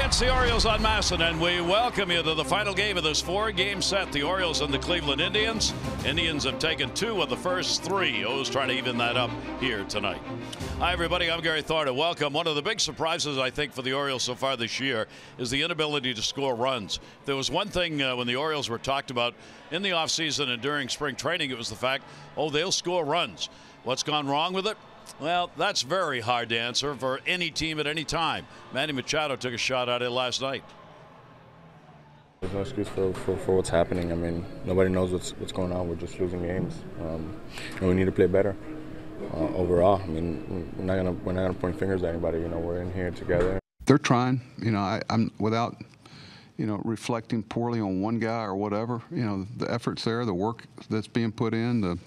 It's the Orioles on Masson, and we welcome you to the final game of this four-game set. The Orioles and the Cleveland Indians. Indians have taken 2 of the first 3. O's trying to even that up here tonight. Hi, everybody. I'm Gary Thornton. Welcome. One of the big surprises, I think, for the Orioles so far this year is the inability to score runs. There was one thing when the Orioles were talked about in the offseason and during spring training, it was the fact, they'll score runs. What's gone wrong with it? Well, that's very hard to answer for any team at any time. Manny Machado took a shot at it last night. There's no excuse for what's happening. I mean, nobody knows what's going on. We're just losing games, and we need to play better overall. I mean, we're not gonna point fingers at anybody. You know, we're in here together. They're trying. You know, I'm without, reflecting poorly on one guy or whatever. You know, the effort's there, the work that's being put in, the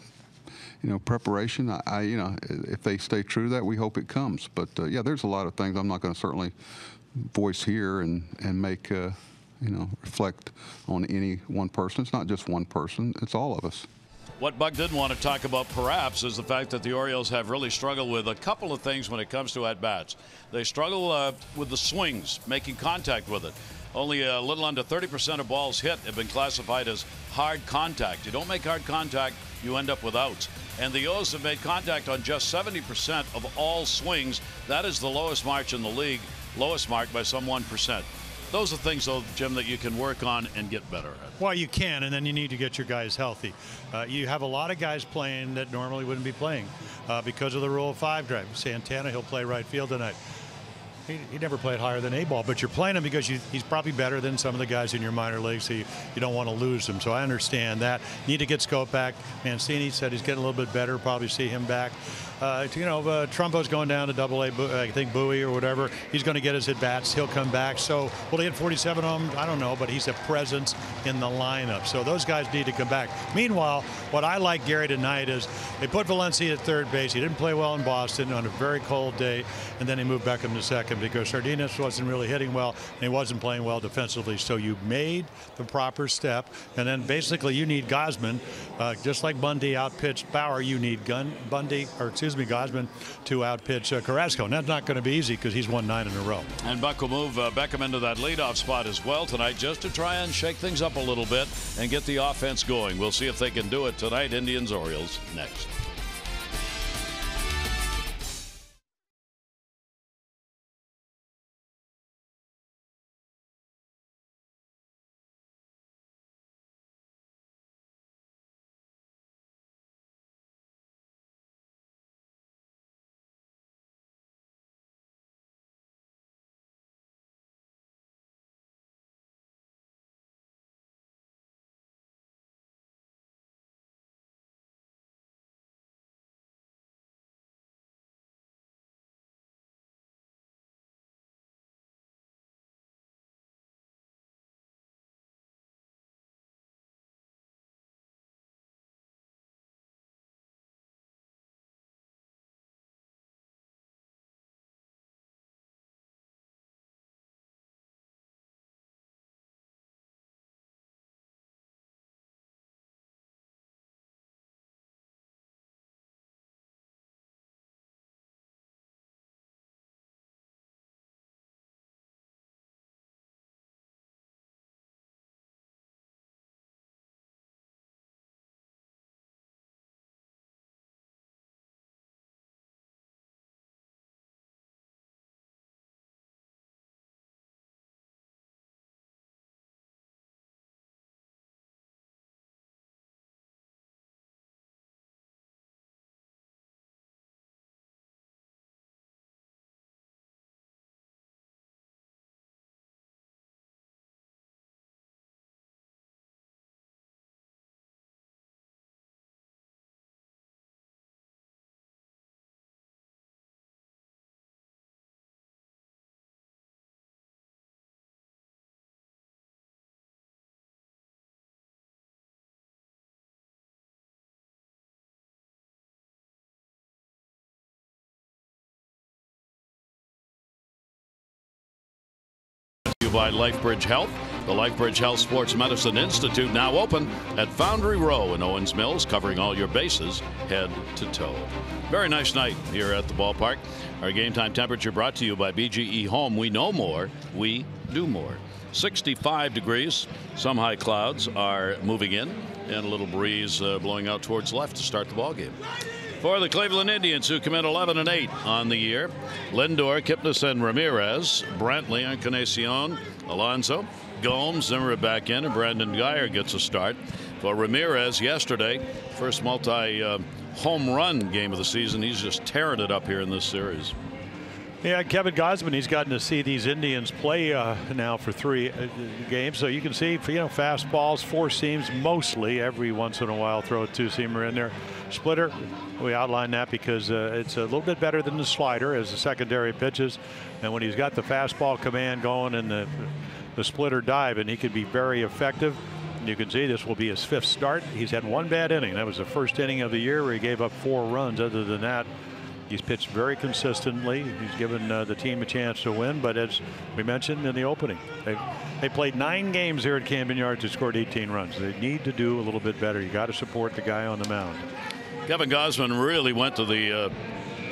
preparation. If they stay true to that, we hope it comes. But yeah, there's a lot of things I'm not going to certainly voice here and make reflect on any one person. It's not just one person; it's all of us. What Buck didn't want to talk about, perhaps, is the fact that the Orioles have really struggled with a couple of things when it comes to at-bats. They struggle with the swings, making contact with it. Only a little under 30% of balls hit have been classified as hard contact. You don't make hard contact, you end up with outs. And the O's have made contact on just 70% of all swings. That is the lowest mark in the league, lowest mark by some 1%. Those are things, though, Jim, that you can work on and get better at. Well, you can, and then you need to get your guys healthy. You have a lot of guys playing that normally wouldn't be playing because of the Rule of 5 drive. Santana, he'll play right field tonight. He never played higher than A-ball, but you're playing him because he's probably better than some of the guys in your minor leagues, so you don't want to lose him. So I understand that. Need to get Scope back. Mancini said he's getting a little bit better. Probably see him back. Trumbo's going down to Double-A, I think Bowie or whatever. He's going to get his at-bats. He'll come back. So will he hit 47 of them? I don't know, but he's a presence in the lineup. So those guys need to come back. Meanwhile, what I like, Gary, tonight is they put Valencia at third base. He didn't play well in Boston on a very cold day, and then he moved Beckham to second because Sardinas wasn't really hitting well, and he wasn't playing well defensively. So you made the proper step, and then basically you need Gausman, just like Bundy outpitched Bauer, you need Gausman to outpitch Carrasco. And that's not going to be easy because he's won 9 in a row. And Buck will move Beckham into that leadoff spot as well tonight just to try and shake things up a little bit and get the offense going. We'll see if they can do it tonight. Indians-Orioles next. By LifeBridge Health. The LifeBridge Health Sports Medicine Institute now open at Foundry Row in Owens Mills, covering all your bases head to toe. Very nice night here at the ballpark. Our game time temperature brought to you by BGE Home. We know more, we do more. 65 degrees. Some high clouds are moving in, and a little breeze blowing out towards left to start the ball game. For the Cleveland Indians, who come in 11-8 on the year, Lindor, Kipnis, and Ramirez, Brantley, Encarnacion, Alonso, Gomes, Zimmer back in, and Brandon Geyer gets a start. For Ramirez yesterday, first multi-home run game of the season. He's just tearing it up here in this series. Yeah, Kevin Gausman, he's gotten to see these Indians play now for 3 games. So you can see, fastballs, 4 seams, mostly every once in a while throw a 2-seamer in there. Splitter, we outlined that because it's a little bit better than the slider as the secondary pitches. And when he's got the fastball command going and the splitter dive, and he can be very effective. You can see this will be his 5th start. He's had 1 bad inning. That was the first inning of the year where he gave up 4 runs. Other than that, he's pitched very consistently. He's given the team a chance to win. But as we mentioned in the opening, they played 9 games here at Camden Yards and scored 18 runs. They need to do a little bit better. You got to support the guy on the mound. Kevin Gausman really went to the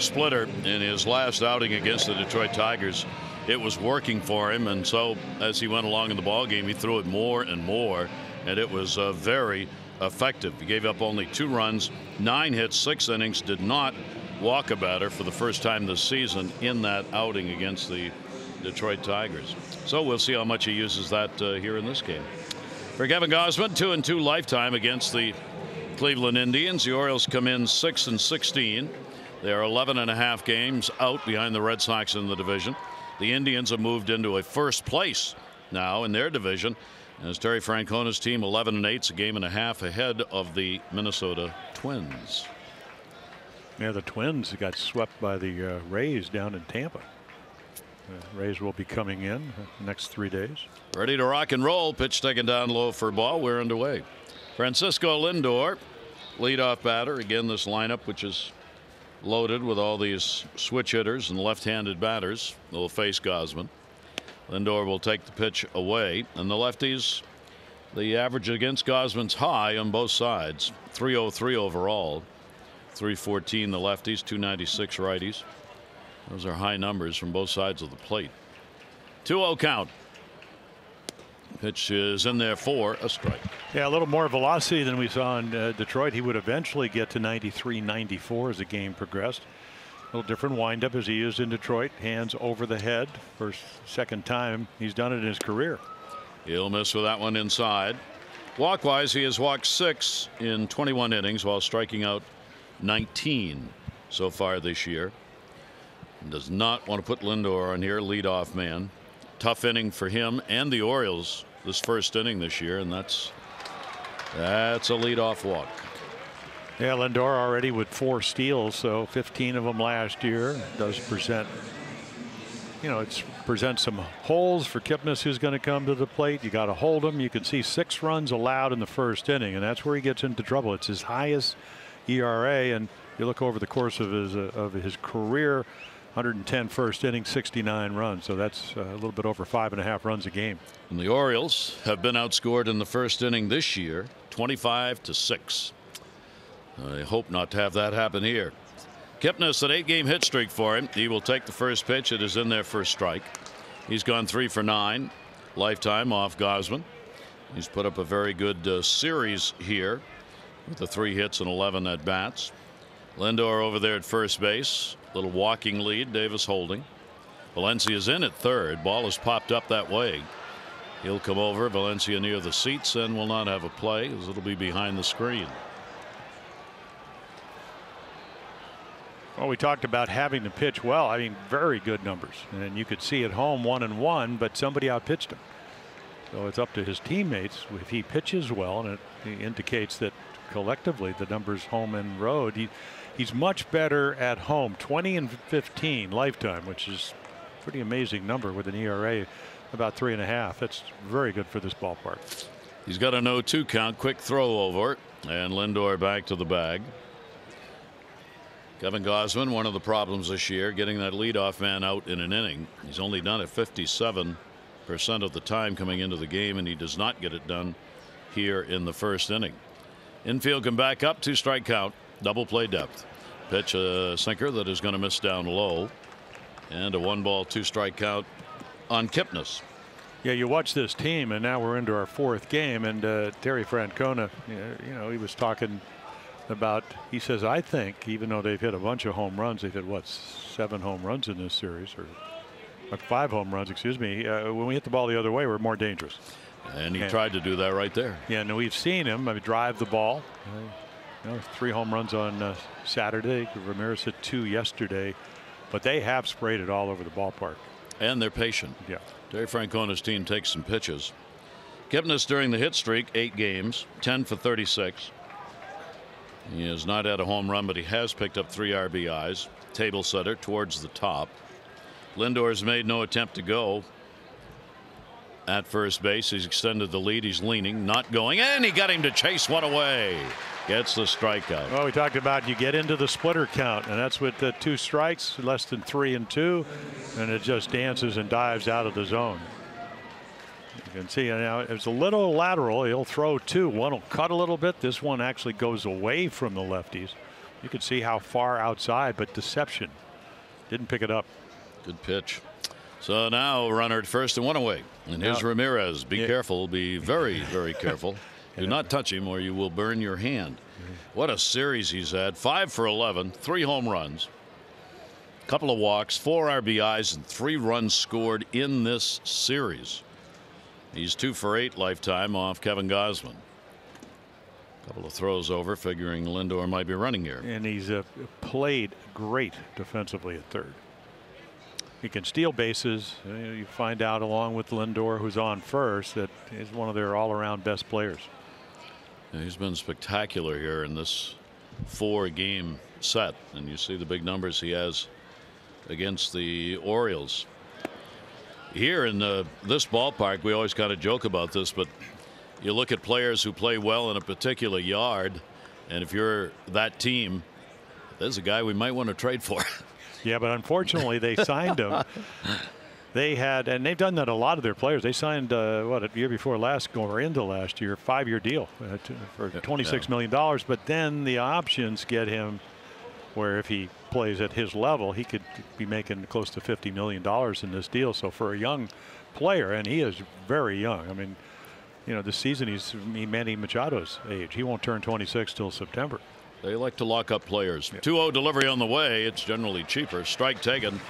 splitter in his last outing against the Detroit Tigers. It was working for him, and so as he went along in the ball game, he threw it more and more, and it was very effective. He gave up only 2 runs, 9 hits, 6 innings, did not walk a batter for the first time this season in that outing against the Detroit Tigers. So we'll see how much he uses that here in this game. For Kevin Gausman, 2-2 lifetime against the Cleveland Indians. The Orioles come in 6-16. They are 11.5 games out behind the Red Sox in the division. The Indians have moved into a first place now in their division, as Terry Francona's team 11-8, a game and a half ahead of the Minnesota Twins. Yeah, the Twins got swept by the Rays down in Tampa. Rays will be coming in the next 3 days. Ready to rock and roll. Pitch taken down low for a ball. We're underway. Francisco Lindor, leadoff batter. Again, this lineup, which is loaded with all these switch hitters and left-handed batters, will face Gausman. Lindor will take the pitch away, and the lefties, the average against Gausman's high on both sides. 303 overall, 314 the lefties, 296 righties. Those are high numbers from both sides of the plate. 2-0 count. Pitch is in there for a strike. Yeah, a little more velocity than we saw in Detroit. He would eventually get to 93, 94 as the game progressed. A little different windup as he used in Detroit. Hands over the head. Second time he's done it in his career. He'll miss with that one inside. Walk-wise, he has walked 6 in 21 innings while striking out 19 so far this year. Does not want to put Lindor on here, leadoff man. Tough inning for him and the Orioles this first inning this year, and that's a leadoff walk. Yeah, Lindor already with 4 steals, so 15 of them last year. It does present, it presents some holes for Kipnis, who's going to come to the plate. You got to hold him. You can see 6 runs allowed in the first inning, and that's where he gets into trouble. It's his highest ERA, and you look over the course of his career, 110 first inning, 69 runs. So that's a little bit over 5.5 runs a game. And the Orioles have been outscored in the first inning this year, 25-6. I hope not to have that happen here. Kipnis, an 8-game hit streak for him. He will take the first pitch. It is in there for a strike. He's gone 3 for 9 lifetime off Gausman. He's put up a very good series here with the 3 hits and 11 at bats. Lindor over there at first base. Little walking lead. Davis holding. Valencia's in at third. Ball has popped up that way. He'll come over. Valencia near the seats and will not have a play, as it'll be behind the screen. Well, we talked about having to pitch well. I mean, very good numbers, and you could see at home 1-1, but somebody outpitched him. So it's up to his teammates if he pitches well, and it indicates that collectively the numbers home and road. He's much better at home, 20-15 lifetime, which is a pretty amazing number with an ERA about 3.5. That's very good for this ballpark. He's got a 0-2 count. Quick throw over, and Lindor back to the bag. Kevin Gausman, one of the problems this year, getting that leadoff man out in an inning. He's only done it 57 50% of the time coming into the game, and he does not get it done here in the first inning. Infield can back up, 2-strike count, double play depth. Pitch a sinker that is going to miss down low, and a 1-ball 2-strike count on Kipnis. Yeah, you watch this team, and now we're into our 4th game, and Terry Francona, you know, he was talking about, he says, I think, even though they've hit a bunch of home runs, they've hit, what, 7 home runs in this series, or 5 home runs, excuse me. When we hit the ball the other way, we're more dangerous. And he tried to do that right there. Yeah, and we've seen him drive the ball. You know, 3 home runs on Saturday. Ramirez hit 2 yesterday, but they have sprayed it all over the ballpark. And they're patient. Yeah. Terry Francona's team takes some pitches. Kipnis during the hit streak, 8 games, 10 for 36. He has not had a home run, but he has picked up 3 RBIs. Table setter towards the top. Lindor's made no attempt to go at first base. He's extended the lead. He's leaning, not going, and he got him to chase one away. Gets the strikeout. Well, we talked about you get into the splitter count, and that's with the 2 strikes, less than 3 and 2, and it just dances and dives out of the zone. You can see now it's a little lateral. He'll throw 2. One will cut a little bit. This one actually goes away from the lefties. You can see how far outside, but deception. Didn't pick it up. Good pitch. So now runner at first and 1 away. And here's Ramirez. Be careful. Be very, very careful. Do not touch him or you will burn your hand. What a series he's had. 5 for 11, 3 home runs, couple of walks, 4 RBIs, and 3 runs scored in this series. He's 2 for 8 lifetime off Kevin Gausman. Couple of throws over, figuring Lindor might be running here. And he's played great defensively at third. He can steal bases. You find out along with Lindor, who's on first, that he's one of their all-around best players. Yeah, he's been spectacular here in this 4-game set, and you see the big numbers he has against the Orioles. Here in this ballpark, we always kind of joke about this, but you look at players who play well in a particular yard, and if you're that team, there's a guy we might want to trade for. Yeah, but unfortunately they signed him. They had, and they've done that a lot of their players. They signed what, a year before last, or into last year, 5-year deal for $26 million. But then the options get him where if he plays at his level, he could be making close to $50 million in this deal. So for a young player, and he is very young. I mean, you know, this season he's Manny Machado's age. He won't turn 26 till September. They like to lock up players. 2-0 delivery on the way. It's generally cheaper. Strike taken.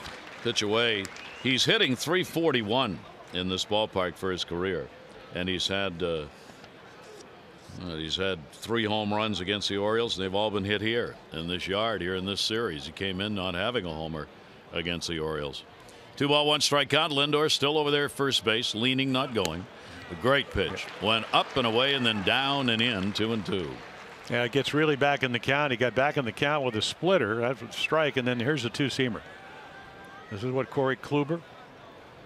Pitch away. He's hitting .341 in this ballpark for his career, and he's had 3 home runs against the Orioles, and they've all been hit here in this yard here in this series. He came in not having a homer against the Orioles. 2-1 1-strike count. Lindor still over there at first base, leaning, not going. A great pitch. Went up and away and then down and in. 2-2. Yeah, it gets really back in the count. He got back in the count with a splitter. That's a strike, and then here's a 2-seamer. This is what Corey Kluber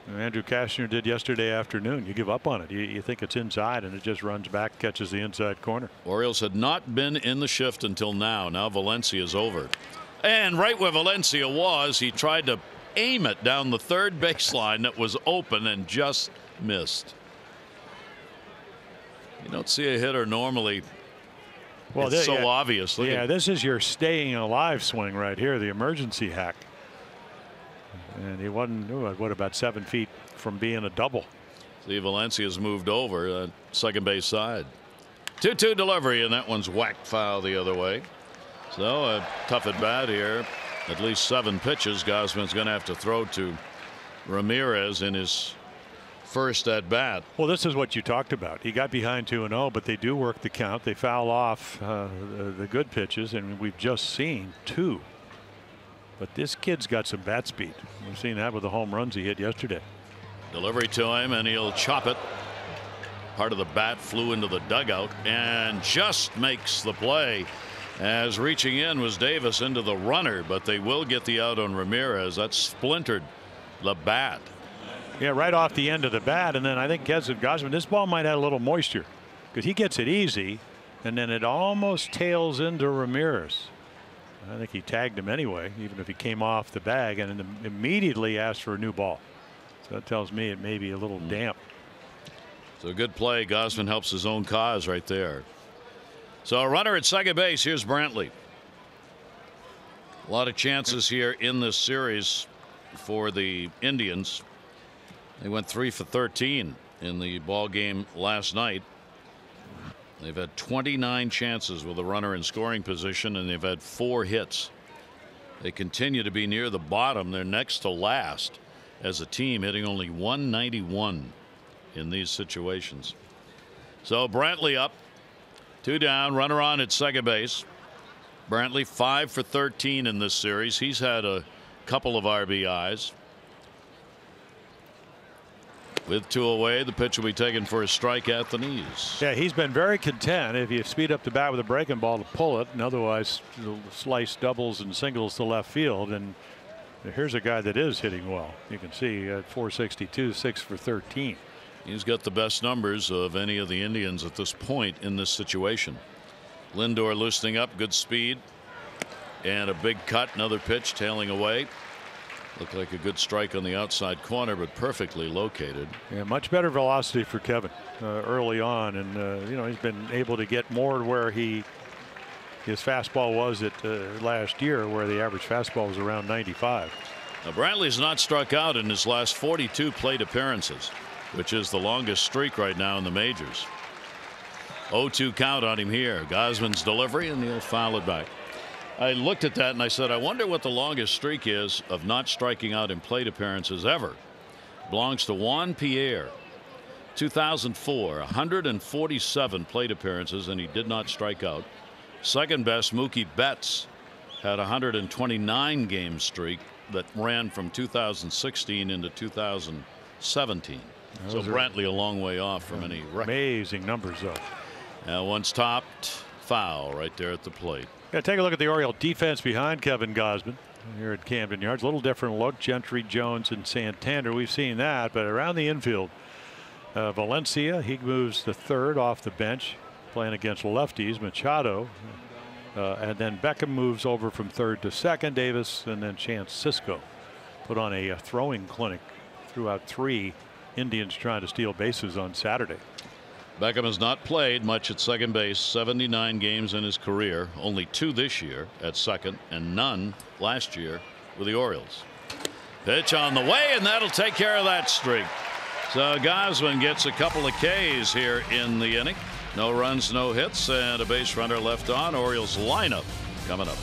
and Andrew Kastner did yesterday afternoon. You give up on it. You think it's inside, and it just runs back, catches the inside corner. Orioles had not been in the shift until now. Now Valencia's over. And right where Valencia was, he tried to aim it down the third baseline that was open and just missed. You don't see a hitter normally. Well, it's so obvious. Yeah, this is your staying alive swing right here, the emergency hack. And he wasn't, what, about 7 feet from being a double. See, Valencia's moved over second base side. 2-2 delivery, and that one's whacked foul the other way. So a tough at bat here. At least 7 pitches Gausman's going to have to throw to Ramirez in his first at bat. Well, this is what you talked about. He got behind 2-0, but they do work the count. They foul off the good pitches, and we've just seen 2. But this kid's got some bat speed. We've seen that with the home runs he hit yesterday. Delivery to him, and he'll chop it. Part of the bat flew into the dugout and just makes the play. As reaching in was Davis into the runner, but they will get the out on Ramirez. That splintered the bat. Yeah, right off the end of the bat, and then I think Gausman, this ball might have a little moisture because he gets it easy, and then it almost tails into Ramirez. I think he tagged him anyway, even if he came off the bag, and immediately asked for a new ball. So that tells me it may be a little damp. So a good play. Gausman helps his own cause right there. So a runner at second base. Here's Brantley. A lot of chances here in this series for the Indians. They went 3 for 13 in the ball game last night. They've had 29 chances with a runner in scoring position, and they've had 4 hits. They continue to be near the bottom. They're next to last as a team, hitting only 191 in these situations. So Brantley up, 2 down, runner on at second base. Brantley 5 for 13 in this series. He's had a couple of RBIs. With 2 away, the pitch will be taken for a strike at the knees. Yeah, he's been very content if you speed up the bat with a breaking ball to pull it, and otherwise slice doubles and singles to left field. And here's a guy that is hitting well. You can see at 462, 6 for 13. He's got the best numbers of any of the Indians at this point in this situation. Lindor loosening up, good speed, and a big cut, another pitch tailing away. Looked like a good strike on the outside corner, but perfectly located. Yeah, much better velocity for Kevin early on, and you know, he's been able to get more to where his fastball was at last year, where the average fastball was around 95. Now Brantley's not struck out in his last 42 plate appearances, which is the longest streak right now in the majors. 0-2 count on him here. Gausman's delivery, and he'll foul it back. I looked at that and I said, I wonder what the longest streak is of not striking out in plate appearances ever. Belongs to Juan Pierre. 2004, 147 plate appearances, and he did not strike out. Second best, Mookie Betts had a 129 game streak that ran from 2016 into 2017. So Brantley a long way off from any record. Amazing numbers, though. Now once topped, foul right there at the plate. Yeah, take a look at the Oriole defense behind Kevin Gausman here at Camden Yards. A little different look. Gentry, Jones, and Santander. We've seen that, but around the infield, Valencia, he moves to third off the bench, playing against lefties. Machado, and then Beckham moves over from third to second. Davis, and then Chance Cisco put on a throwing clinic. Threw out 3 Indians trying to steal bases on Saturday. Beckham has not played much at second base. 79 games in his career, only 2 this year at second, and none last year with the Orioles. Pitch on the way, and that'll take care of that streak. So Gausman gets a couple of Ks here in the inning. No runs, no hits, and a base runner left on. Orioles lineup coming up.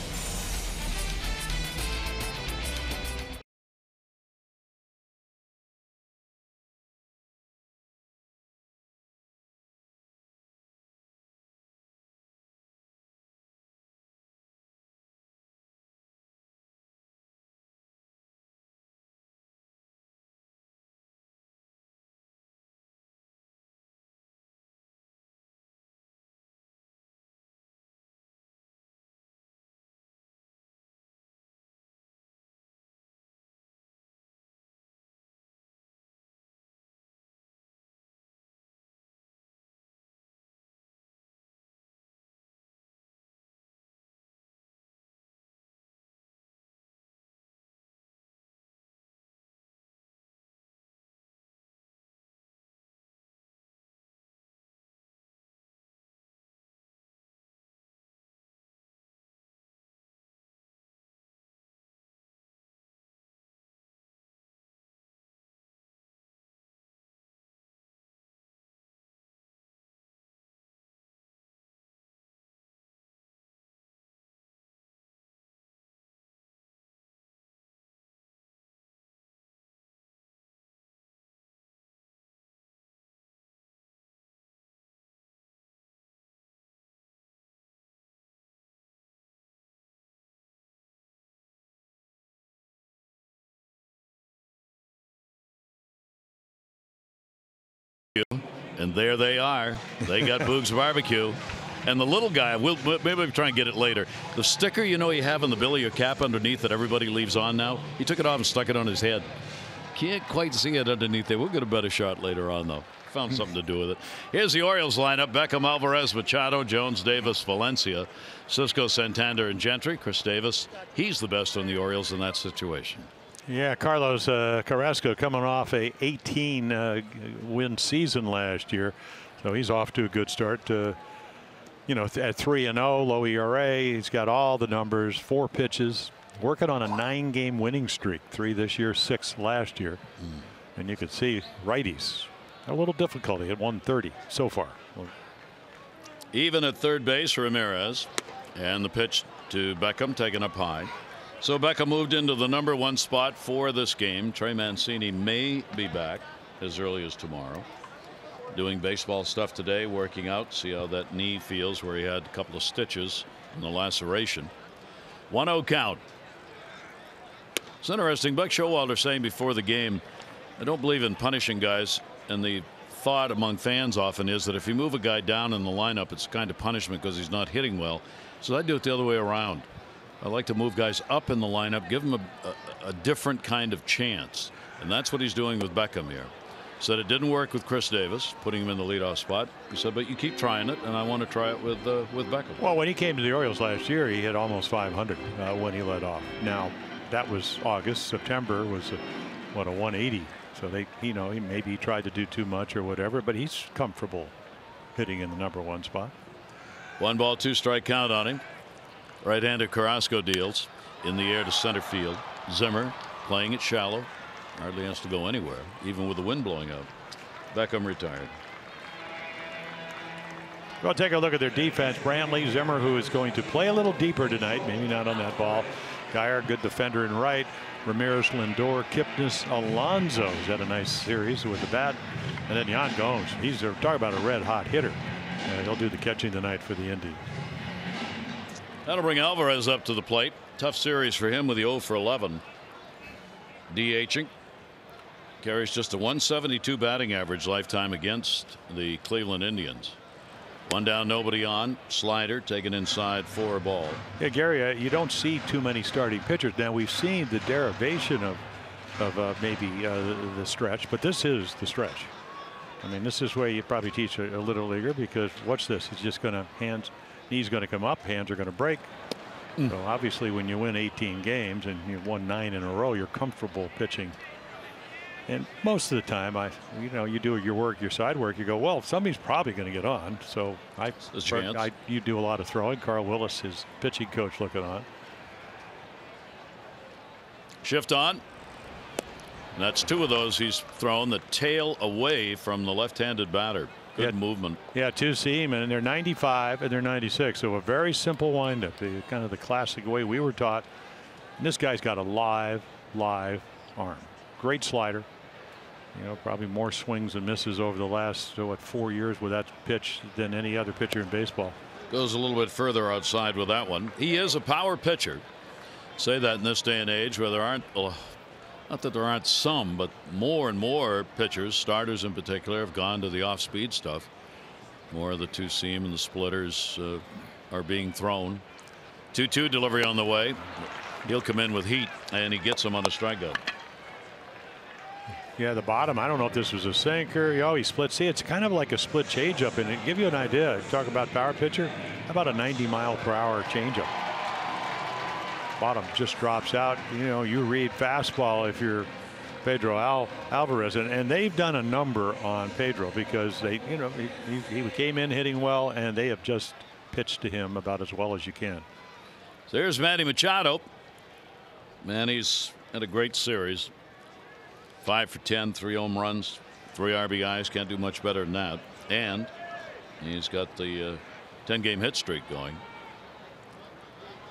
And there they are. They got Boog's Barbecue. And the little guy, maybe we'll try and get it later. The sticker, you know, you have on the bill of your cap underneath that everybody leaves on now. He took it off and stuck it on his head. Can't quite see it underneath there. We'll get a better shot later on, though. Found something to do with it. Here's the Orioles lineup. Beckham, Alvarez, Machado, Jones, Davis, Valencia, Cisco, Santander, and Gentry. Chris Davis, he's the best on the Orioles in that situation. Yeah, Carlos Carrasco coming off a 18-win season last year, so he's off to a good start. You know, at 3-0, low ERA. He's got all the numbers, 4 pitches, working on a 9-game winning streak. 3 this year, 6 last year. And you can see righties a little difficulty at 130 so far. Even at third base, Ramirez, and the pitch to Beckham taken up high. So Beckham moved into the #1 spot for this game. Trey Mancini may be back as early as tomorrow. Doing baseball stuff today, working out, see how that knee feels where he had a couple of stitches in the laceration. 1-0 count. It's interesting. Buck Showalter saying before the game, I don't believe in punishing guys, and the thought among fans often is that if you move a guy down in the lineup, it's kind of punishment because he's not hitting well. So I do it the other way around. I like to move guys up in the lineup, give them a different kind of chance, and that's what he's doing with Beckham here. Said it didn't work with Chris Davis, putting him in the leadoff spot. He said, but you keep trying it, and I want to try it with Beckham. Well, when he came to the Orioles last year, he hit almost 500 when he led off. Now, that was August. September was a 180. So he maybe tried to do too much or whatever, but he's comfortable hitting in the #1 spot. 1-2 strike count on him. Right-handed Carrasco deals in the air to center field. Zimmer playing it shallow. Hardly has to go anywhere, even with the wind blowing out. Beckham retired. Well, take a look at their defense. Brantley, Zimmer, who is going to play a little deeper tonight, maybe not on that ball. Geyer, good defender in right. Ramirez, Lindor, Kipnis, Alonso has had a nice series with the bat. And then Yan Gomes. He's talking about a red hot hitter. He'll do the catching tonight for the Indians. That'll bring Alvarez up to the plate. Tough series for him with the 0 for 11. DHing. Carries just a 172 batting average lifetime against the Cleveland Indians. 1 down, nobody on. Slider taken inside for a ball. Yeah, Gary, you don't see too many starting pitchers. Now we've seen the derivation of maybe the stretch, but this is the stretch. I mean, this is where you probably teach a little leaguer, because watch this. He's just going to knees going to come up, hands are going to break. So obviously, when you win 18 games and you've won 9 in a row, you're comfortable pitching. And most of the time, you do your work, your side work. You go, well, somebody's probably going to get on. So you do a lot of throwing. Carl Willis, his pitching coach, looking on. Shift on. And that's 2 of those he's thrown the tail away from the left-handed batter. Good movement. Yeah, 2 seam, and they're 95 and they're 96. So a very simple windup, kind of the classic way we were taught. And this guy's got a live arm. Great slider. Probably more swings and misses over the last 4 years with that pitch than any other pitcher in baseball. Goes a little bit further outside with that one. He is a power pitcher. Say that in this day and age where there aren't, not that there aren't some, but more and more pitchers, starters in particular, have gone to the off-speed stuff. More of the 2 seam and the splitters are being thrown. 2-2 delivery on the way. He'll come in with heat, and he gets him on a strikeout. Yeah, the bottom. I don't know if this was a sinker. He split. See, it's kind of like a split changeup, and it give you an idea. Talk about power pitcher. How about a 90-mile-per-hour changeup? Bottom just drops out. You read fastball if you're Pedro Alvarez, and they've done a number on Pedro because he came in hitting well, and they have just pitched to him about as well as you can. So here's Manny Machado. Manny's had a great series. 5 for 10, 3 home runs, 3 RBIs. Can't do much better than that. And he's got the 10-game hit streak going.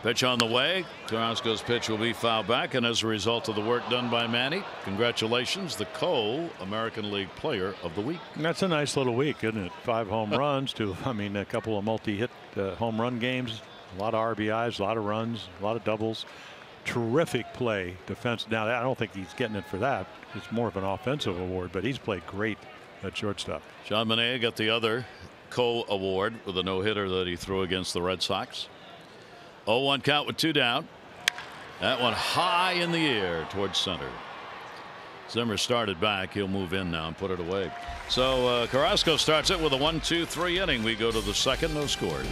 Pitch on the way. Carrasco's pitch will be fouled back, and as a result of the work done by Manny, congratulations, the Co-American League Player of the Week. And that's a nice little week, isn't it? 5 home runs, a couple of multi-hit home run games, a lot of RBIs, a lot of runs, a lot of doubles. Terrific play defense. Now I don't think he's getting it for that. It's more of an offensive award, but he's played great at shortstop. Sean Manaea got the other co-award with a no-hitter that he threw against the Red Sox. 0-1 count with 2 down. That one high in the air towards center. Zimmer started back. He'll move in now and put it away. So Carrasco starts it with a 1-2-3 inning. We go to the second, no scored.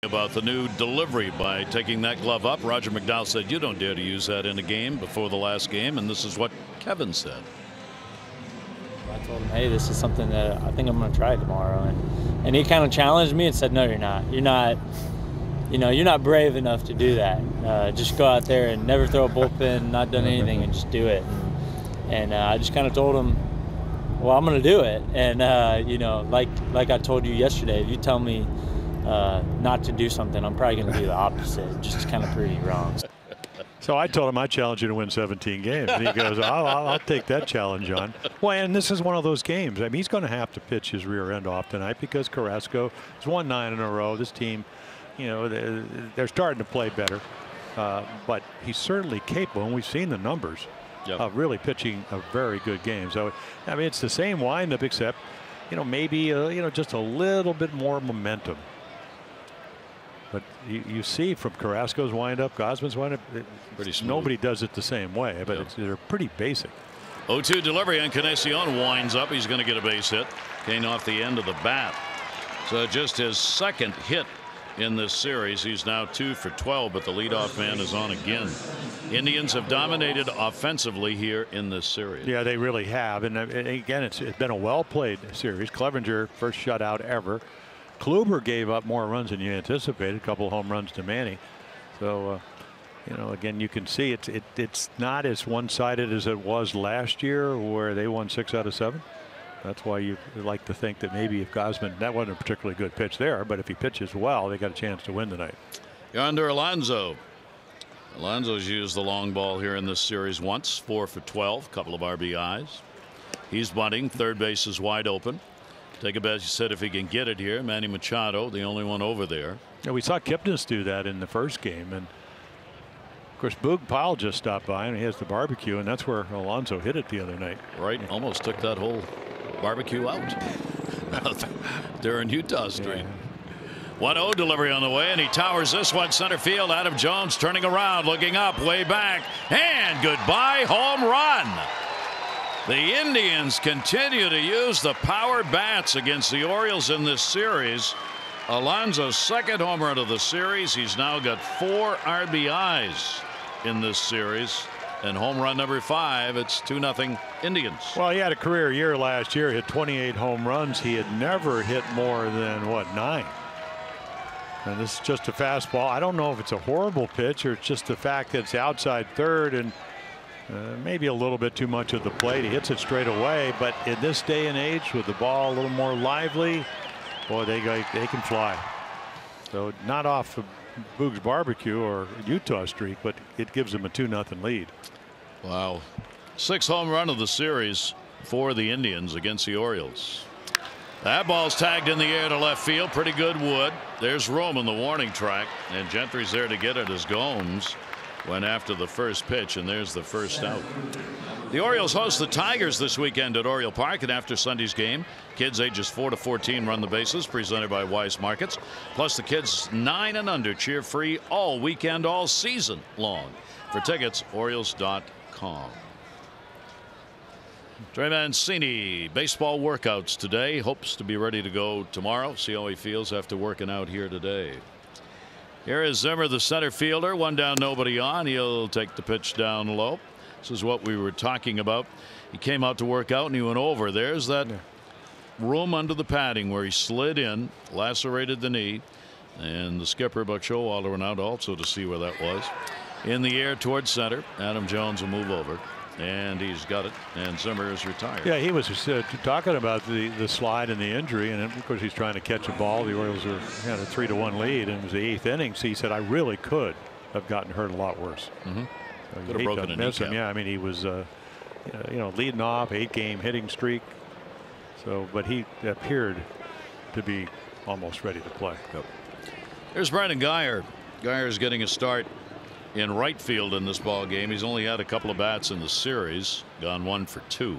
About the new delivery by taking that glove up. Roger McDowell said you don't dare to use that in a game before the last game, and this is what Kevin said. I told him, hey, this is something that I think I'm going to try tomorrow, and he kind of challenged me and said, no, you're not, you know, you're not brave enough to do that. Just go out there and never throw a bullpen, not done anything, and just do it. And I just kind of told him, well, I'm going to do it. And you know, like I told you yesterday, if you tell me not to do something, I'm probably going to do the opposite, just to kind of prove you wrong. So I told him I challenge you to win 17 games. And he goes, I'll take that challenge on. Well, and this is one of those games. I mean, he's going to have to pitch his rear end off tonight because Carrasco has won 9 in a row. This team, you know, they're starting to play better. But he's certainly capable, and we've seen the numbers of really pitching a very good game. So, I mean, it's the same windup, except, you know, maybe, you know, just a little bit more momentum. But you see from Carrasco's windup, Gosman's windup, nobody does it the same way, but they're pretty basic. 0-2 delivery, and Encarnacion winds up. He's going to get a base hit. Came off the end of the bat. So just his second hit in this series. He's now 2 for 12, but the leadoff man is on again. Indians have dominated offensively here in this series. Yeah, they really have. And again, it's been a well-played series. Clevenger, first shutout ever. Kluber gave up more runs than you anticipated, a couple of home runs to Manny. So, you know, again, you can see it's not as one-sided as it was last year, where they won 6 out of 7. That's why you like to think that maybe if Gosman, that wasn't a particularly good pitch there, but if he pitches well, they got a chance to win tonight. You're under Alonso. Alonso's used the long ball here in this series once, 4 for 12, couple of RBIs. He's bunting, third base is wide open. Take a bet, you said, if he can get it here. Manny Machado, the only one over there. Yeah, we saw Kipnis do that in the first game, and of course Boog Powell just stopped by and he has the barbecue, and that's where Alonso hit it the other night. Right, almost took that whole barbecue out. During Utah Street. 1-0 delivery on the way, and he towers this one center field. Adam Jones turning around, looking up, way back, and goodbye home run. The Indians continue to use the power bats against the Orioles in this series. Alonso's second home run of the series. He's now got 4 RBIs in this series. And home run number 5. It's 2-0 Indians. Well, he had a career year last year. Hit 28 home runs. He had never hit more than, what, 9. And this is just a fastball. I don't know if it's a horrible pitch or it's just the fact that it's outside third and maybe a little bit too much of the plate. He hits it straight away, but in this day and age with the ball a little more lively, boy, they can fly. So not off of Boog's barbecue or Utah streak, but it gives them a 2-0 lead. Wow. 6th home run of the series for the Indians against the Orioles. That ball's tagged in the air to left field. Pretty good wood. There's room in the warning track, and Gentry's there to get it as Gomes went after the first pitch, and there's the first out. The Orioles host the Tigers this weekend at Oriole Park, and after Sunday's game, kids ages 4 to 14 run the bases, presented by Weiss Markets. Plus, the kids 9 and under cheer free all weekend, all season long. For tickets, Orioles.com. Trey Mancini, baseball workouts today. Hopes to be ready to go tomorrow. See how he feels after working out here today. Here is Zimmer, the center fielder. 1 down, nobody on. He'll take the pitch down low. This is what we were talking about. He came out to work out and he went over. There's that room under the padding where he slid in, lacerated the knee, and the skipper Buck Showalter went out also to see where that was. In the air towards center. Adam Jones will move over. And he's got it, and Zimmer is retired. Yeah, he was talking about the slide and the injury, and of course he's trying to catch a ball. The Orioles had a 3-1 lead, and it was the 8th inning. So he said, I really could have gotten hurt a lot worse. Mm-hmm. So could have broken a kneecap. Yeah, I mean, he was you know, leading off, 8-game hitting streak. So, but he appeared to be almost ready to play. Yep. There's Brandon Guyer. Guyer's getting a start in right field in this ball game. He's only had a couple of bats in the series, gone 1 for 2.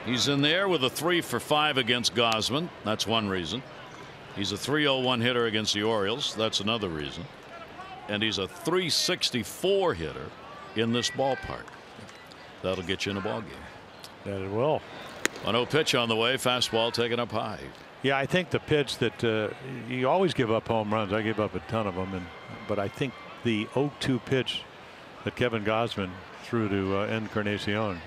He's in there with a 3 for 5 against Gosman. That's one reason. He's a 301 hitter against the Orioles. That's another reason. And he's a 364 hitter in this ballpark. That'll get you in a ball game. That it will. 1-0 pitch on the way. Fastball taken up high. Yeah, I think the pitch that you always give up home runs. I give up a ton of them, but I think the 0-2 pitch that Kevin Gausman threw to Encarnacion,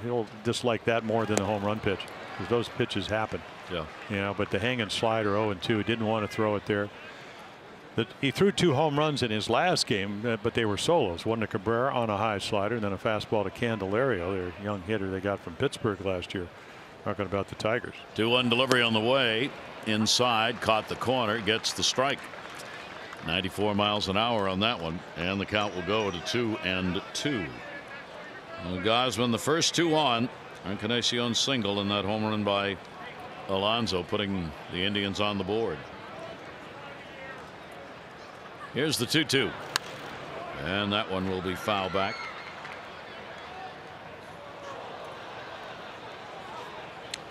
he'll dislike that more than the home run pitch, because those pitches happen. Yeah. You know, but the hanging slider 0-2, didn't want to throw it there. He threw 2 home runs in his last game, but they were solos. One to Cabrera on a high slider, and then a fastball to Candelario, their young hitter they got from Pittsburgh last year. Talking about the Tigers. 2-1 delivery on the way. Inside, caught the corner, gets the strike. 94 miles an hour on that one, and the count will go to 2-2. Gausman, the first 2 on. Encarnacion single, and that home run by Alonso, putting the Indians on the board. Here's the 2-2, and that one will be foul back.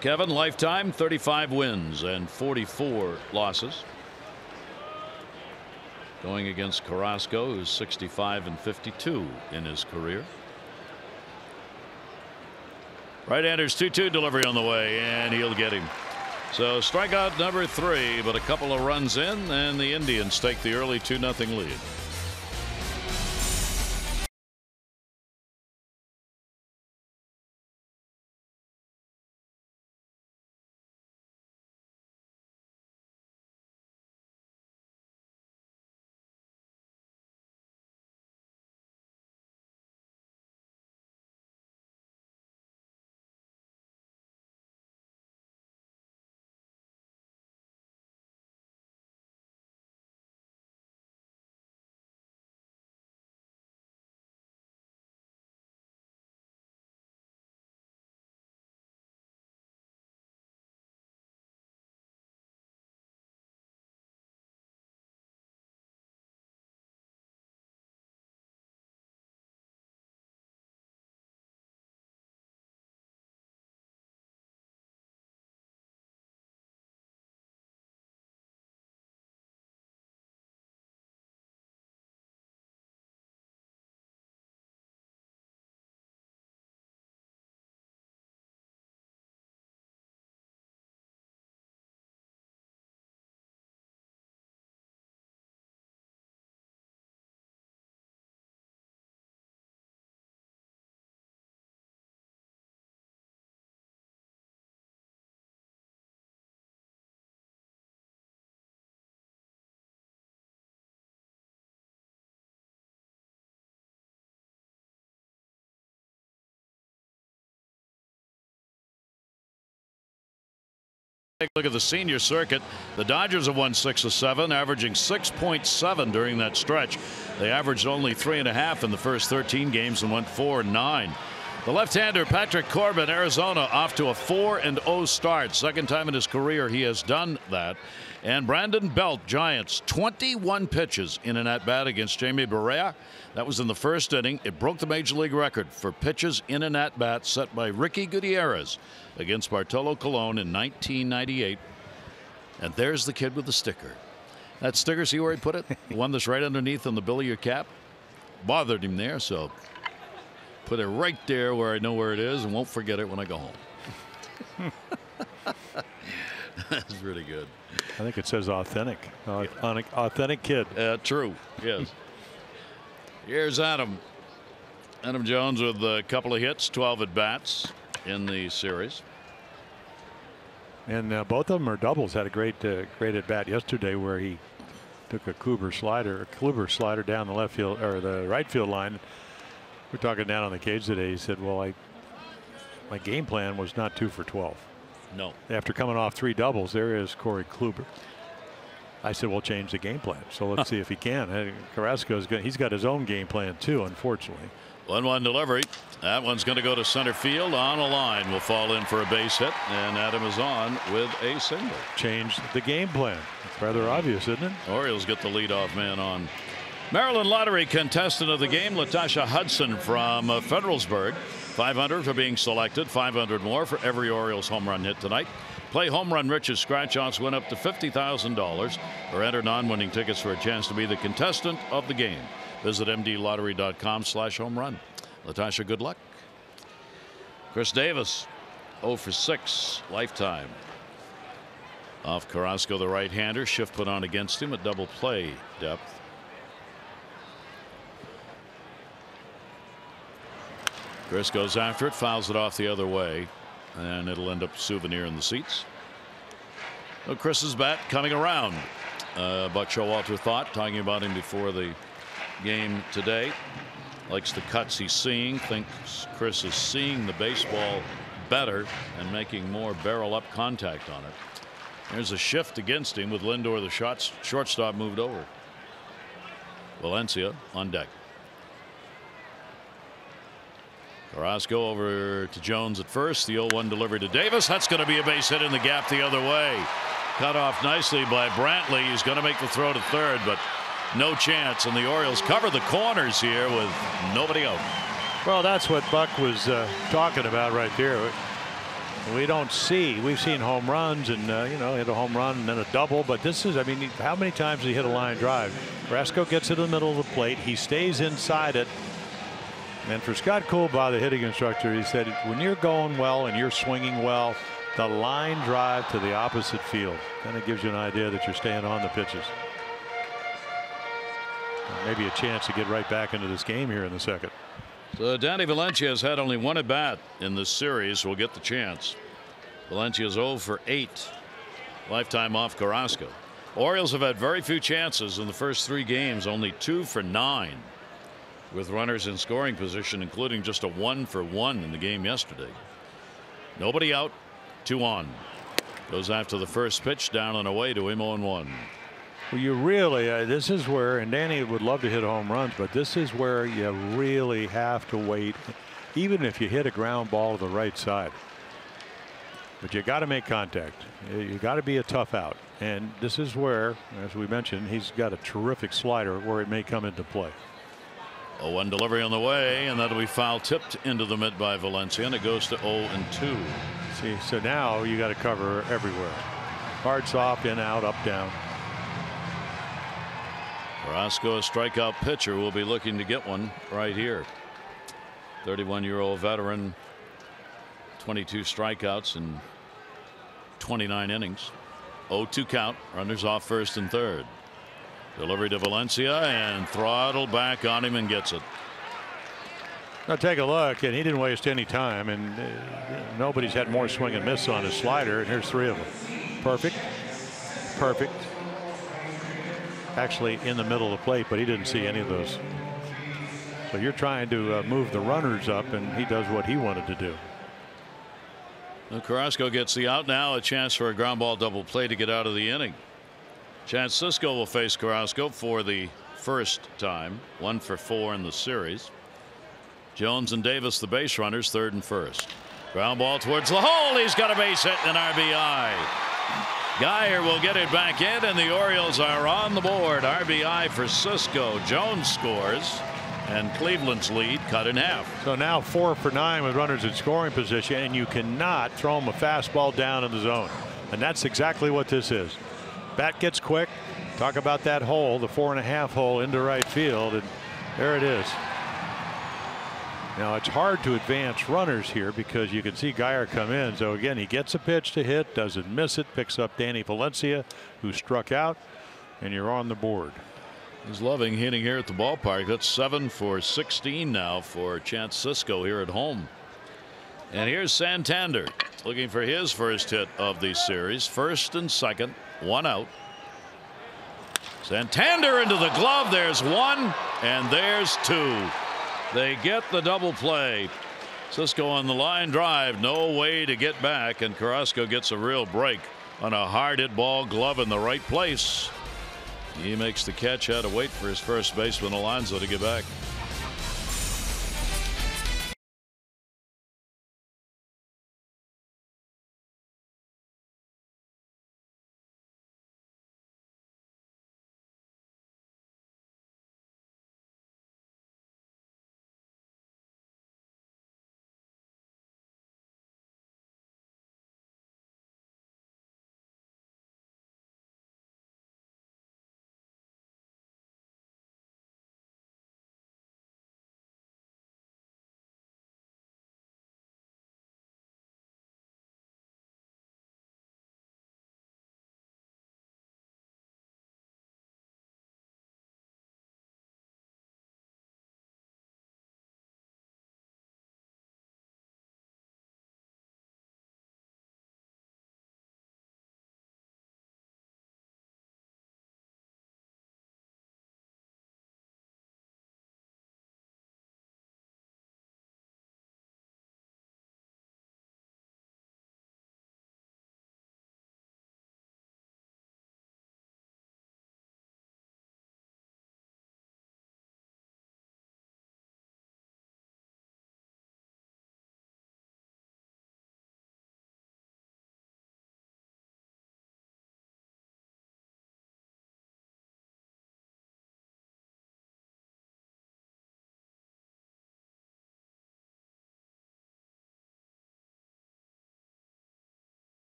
Kevin, lifetime 35 wins and 44 losses. Going against Carrasco, who's 65 and 52 in his career. Right-handers 2-2 delivery on the way, and he'll get him. So strikeout number 3, but a couple of runs in, and the Indians take the early 2-0 lead. Take a look at the senior circuit. The Dodgers have won 6 of 7, averaging 6.7 during that stretch. They averaged only 3.5 in the first 13 games and went 4-9. The left-hander Patrick Corbin, Arizona, off to a 4-0 start. Second time in his career he has done that. And Brandon Belt, Giants, 21 pitches in an at-bat against Jamie Barrea. That was in the first inning. It broke the major league record for pitches in an at-bat set by Ricky Gutierrez against Bartolo Colon in 1998. And there's the kid with the sticker. That sticker, see where he put it? The one that's right underneath on the bill of your cap. Bothered him there, so put it right there where I know where it is and won't forget it when I go home. That's really good. I think it says authentic. Authentic kid. True. Yes. Here's Adam. Adam Jones with a couple of hits, 12 at bats in the series. And both of them are doubles. Had a great at bat yesterday where he took a Kluber slider down the left field or the right field line. We're talking down on the cage today. He said, well, my game plan was not 2 for 12. No. After coming off 3 doubles, there is Corey Kluber. I said, well, change the game plan. So let's see if he can. Carrasco's good. He's got his own game plan too, unfortunately. 1-1 delivery. That one's going to go to center field on a line. Will fall in for a base hit, and Adam is on with a single. Change the game plan. It's rather obvious, isn't it? Orioles get the leadoff man on. Maryland Lottery contestant of the game, Latasha Hudson from Federalsburg. 500 for being selected, 500 more for every Orioles home run hit tonight. Play Home Run Rich's scratch-offs win up to $50,000 or enter non-winning tickets for a chance to be the contestant of the game. Visit mdlottery.com/home run. Latasha, good luck. Chris Davis, 0 for 6 lifetime. Off Carrasco, the right-hander. Shift put on against him at double play depth. Chris goes after it, fouls it off the other way, and it'll end up souvenir in the seats. So Chris's bat coming around. Buck Showalter thought, talking about him before the game today. Likes the cuts he's seeing. Thinks Chris is seeing the baseball better and making more barrel up contact on it. There's a shift against him with Lindor, the shortstop, moved over. Valencia on deck. Carrasco over to Jones at first. The 0-1 delivery to Davis. That's going to be a base hit in the gap the other way. Cut off nicely by Brantley. He's going to make the throw to third, but no chance. And the Orioles cover the corners here with nobody out. Well, that's what Buck was talking about right there. We don't see. We've seen home runs and hit a home run and then a double. But this is, I mean, how many times did he hit a line drive? Carrasco gets it in the middle of the plate. He stays inside it. And for Scott Coolbaugh, the hitting instructor, he said, when you're going well and you're swinging well, the line drive to the opposite field kind of gives you an idea that you're staying on the pitches. Maybe a chance to get right back into this game here in the second. So Danny Valencia has had only one at bat in this series. Will get the chance. Valencia's 0 for 8. Lifetime off Carrasco. Orioles have had very few chances in the first 3 games. Only 2 for 9. With runners in scoring position, including just a 1 for 1 in the game yesterday. Nobody out, 2 on. Goes after the first pitch, down and away to him, 0-1. Well, you really, this is where, and Danny would love to hit home runs, but this is where you really have to wait, even if you hit a ground ball to the right side. But you got to make contact. You got to be a tough out. And this is where, as we mentioned, he's got a terrific slider where it may come into play. 0-1 delivery on the way, and that'll be foul tipped into the mid by Valencia, and it goes to 0-2. See, so now you got to cover everywhere. Hard, soft, in, out, up, down. Carrasco, a strikeout pitcher, will be looking to get one right here. 31-year-old veteran, 22 strikeouts in 29 innings. 0-2 count. Runners off first and third. Delivery to Valencia and throttled back on him and gets it. Now take a look, and he didn't waste any time, and nobody's had more swing and miss on his slider, and here's 3 of them. Perfect. Perfect. Actually in the middle of the plate, but he didn't see any of those. So you're trying to move the runners up, and he does what he wanted to do. Well, Carrasco gets the out now. A chance for a ground ball double play to get out of the inning. Chance Sisco will face Carrasco for the first time. 1 for 4 in the series. Jones and Davis, the base runners, third and first. Ground ball towards the hole. He's got a base hit and an RBI. Geyer will get it back in, and the Orioles are on the board. RBI for Sisco. Jones scores, and Cleveland's lead cut in half. So now 4 for 9 with runners in scoring position, and you cannot throw him a fastball down in the zone. And that's exactly what this is. Bat gets quick. Talk about that hole, the 4.5 hole into right field, and there it is. Now it's hard to advance runners here because you can see Geyer come in. So again, he gets a pitch to hit, doesn't miss it, picks up Danny Valencia, who struck out, and you're on the board. He's loving hitting here at the ballpark. That's 7 for 16 now for Chance Sisco here at home. And here's Santander looking for his first hit of the series. First and second, 1 out. Santander into the glove. There's 1, and there's 2. They get the double play. Sisco on the line drive, no way to get back, and Carrasco gets a real break on a hard hit ball, glove in the right place. He makes the catch, had to wait for his first baseman Alonso to get back.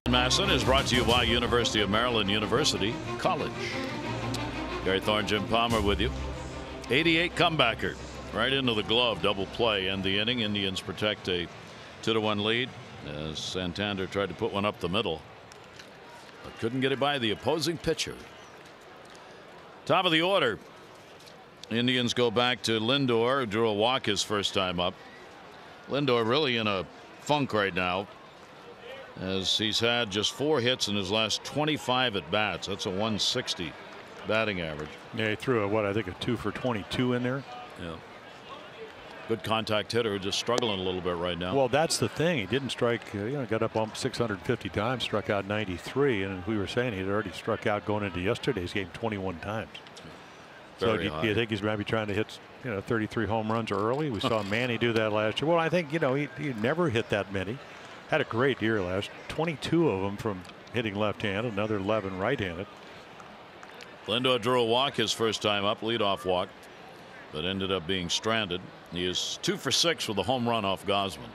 Masson is brought to you by University of Maryland University College. Gary Thorne, Jim Palmer with you. 88 comebacker right into the glove, double play, end the inning. Indians protect a 2-1 lead as Santander tried to put one up the middle, but couldn't get it by the opposing pitcher. Top of the order. Indians go back to Lindor, who drew a walk his first time up. Lindor really in a funk right now, as he's had just 4 hits in his last 25 at bats. That's a 160 batting average. Yeah, he threw I think a 2 for 22 in there. Yeah. Good contact hitter, just struggling a little bit right now. Well, that's the thing. He didn't strike, got up on 650 times, struck out 93. And we were saying he'd already struck out going into yesterday's game 21 times. So do you think he's maybe trying to hit 33 home runs early? We saw Manny do that last year. Well, I think he never hit that many. Had a great year last. 22 of them from hitting left-handed, another 11 right-handed. Lindor drew a walk his first time up, leadoff walk, but ended up being stranded. He is 2 for 6 with a home run off Gosman.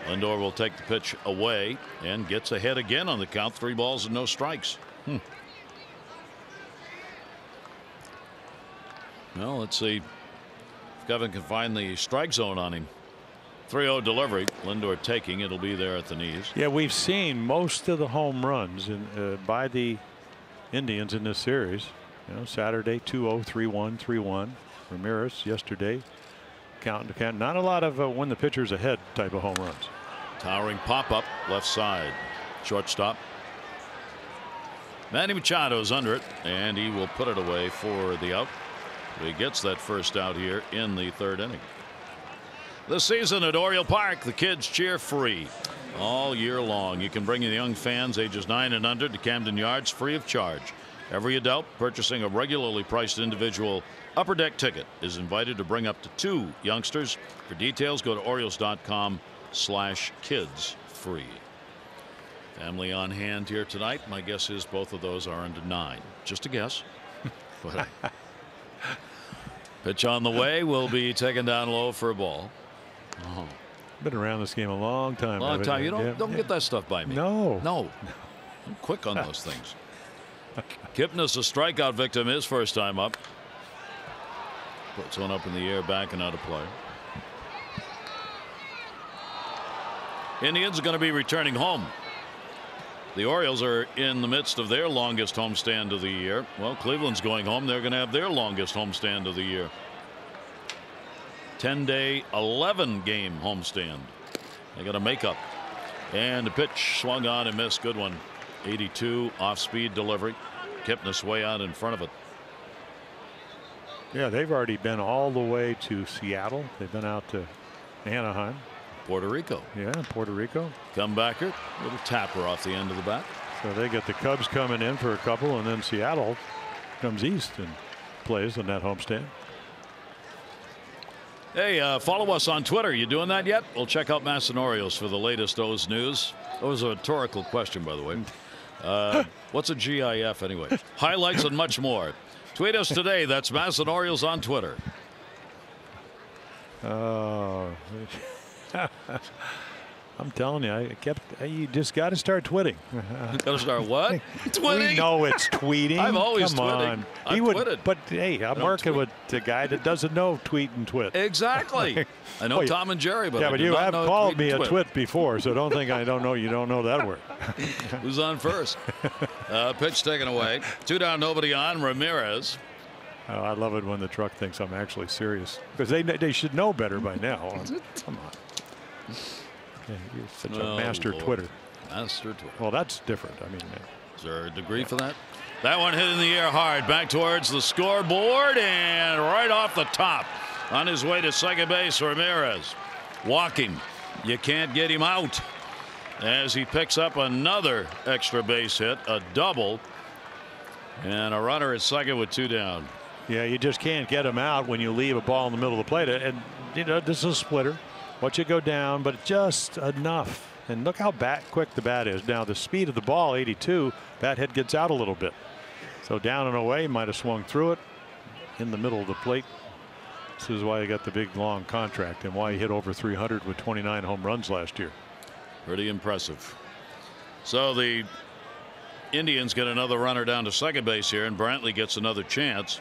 Lindor will take the pitch away and gets ahead again on the count. 3 balls and no strikes. Well, let's see if Kevin can find the strike zone on him. 3-0 delivery. Lindor taking. It'll be there at the knees. Yeah, we've seen most of the home runs by the Indians in this series. Saturday 2-0, 3-1, 3-1. Ramirez yesterday count to count. Not a lot of when the pitcher's ahead type of home runs. Towering pop up left side. Shortstop. Manny Machado's under it, and he will put it away for the out. He gets that first out here in the 3rd inning. This season at Oriole Park, the kids cheer free all year long. You can bring the young fans ages 9 and under to Camden Yards free of charge. Every adult purchasing a regularly priced individual upper deck ticket is invited to bring up to 2 youngsters. For details, go to Orioles.com/kids free. Family on hand here tonight. My guess is both of those are under 9. Just a guess. But pitch on the way will be taken down low for a ball. Oh. Been around this game a long time. Long time. You don't get that stuff by me. No. I'm quick on those things. Kipnis, a strikeout victim, his first time up. Puts one up in the air, back and out of play. Indians are going to be returning home. The Orioles are in the midst of their longest homestand of the year. Well, Cleveland's going home. They're going to have their longest homestand of the year. 10-day, 11-game homestand. They got a makeup. And the pitch swung on and missed. Good one. 82 off-speed delivery. Kipnis way out in front of it. Yeah, they've already been all the way to Seattle. They've been out to Anaheim. Puerto Rico. Yeah, Puerto Rico. Comebacker. Little tapper off the end of the bat. So they get the Cubs coming in for a couple, and then Seattle comes east and plays in that homestand. Hey, follow us on Twitter. You doing that yet? We'll check out Masson Orioles for the latest O's news. That was a rhetorical question, by the way. What's a GIF anyway? Highlights and much more. Tweet us today. That's Masson Orioles on Twitter. I'm telling you, you just got to start twitting. Got to start what? Twitting? We know it's tweeting. I'm always Come twitting. on. I've twitted. But hey, I'm working with a guy that doesn't know tweet and twit. Exactly. I know Tom and Jerry, but yeah, I but do you not have know called tweet me and a twit before, so don't think I don't know you don't know that word. Who's on first? Pitch taken away. 2 down, nobody on. Ramirez. Oh, I love it when the truck thinks I'm actually serious, because they should know better by now. Come on. Yeah, you're such a master Twitter. Master Twitter. Well, that's different. I mean, is there a degree for that? That one hit in the air hard, back towards the scoreboard, and right off the top. On his way to second base, Ramirez walking. You can't get him out as he picks up another extra base hit, a double, and a runner at second with 2 down. Yeah, you just can't get him out when you leave a ball in the middle of the plate. And this is a splitter. Watch it go down, but just enough. And look how quick the bat is. Now the speed of the ball, 82, bat head gets out a little bit. So down and away, might have swung through it in the middle of the plate. This is why he got the big long contract and why he hit over 300 with 29 home runs last year. Pretty impressive. So the Indians get another runner down to second base here, and Brantley gets another chance.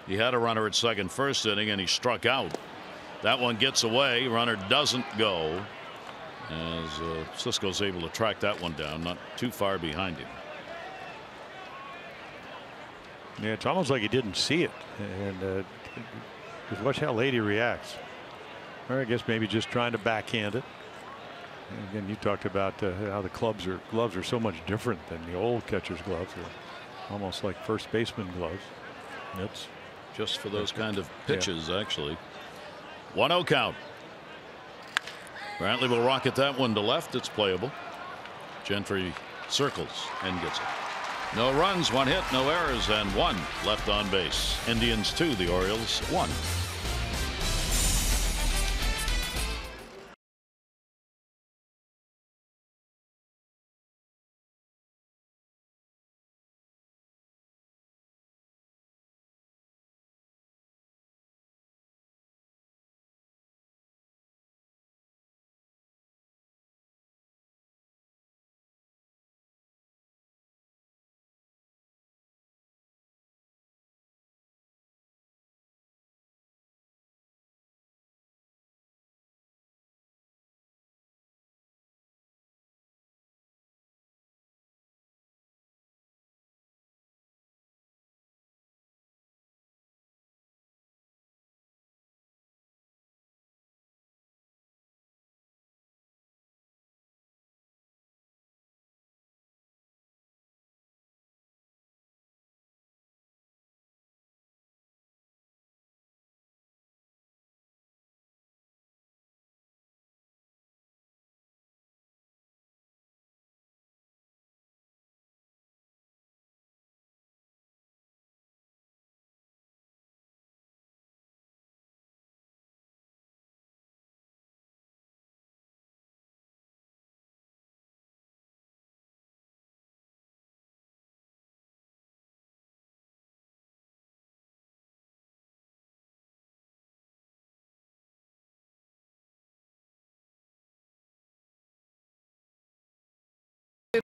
He had a runner at second first inning, and he struck out. That one gets away. Runner doesn't go, as Cisco's able to track that one down, not too far behind him. Yeah, it's almost like he didn't see it, and just watch how late he reacts. Or I guess maybe just trying to backhand it. And again, you talked about how the gloves are so much different than the old catcher's gloves. They're almost like first baseman gloves. That's just for those kind of pitches, actually. 1-0 count. Brantley will rocket that one to left. It's playable. Gentry circles and gets it. No runs, 1 hit, no errors, and 1 left on base. Indians 2, the Orioles 1.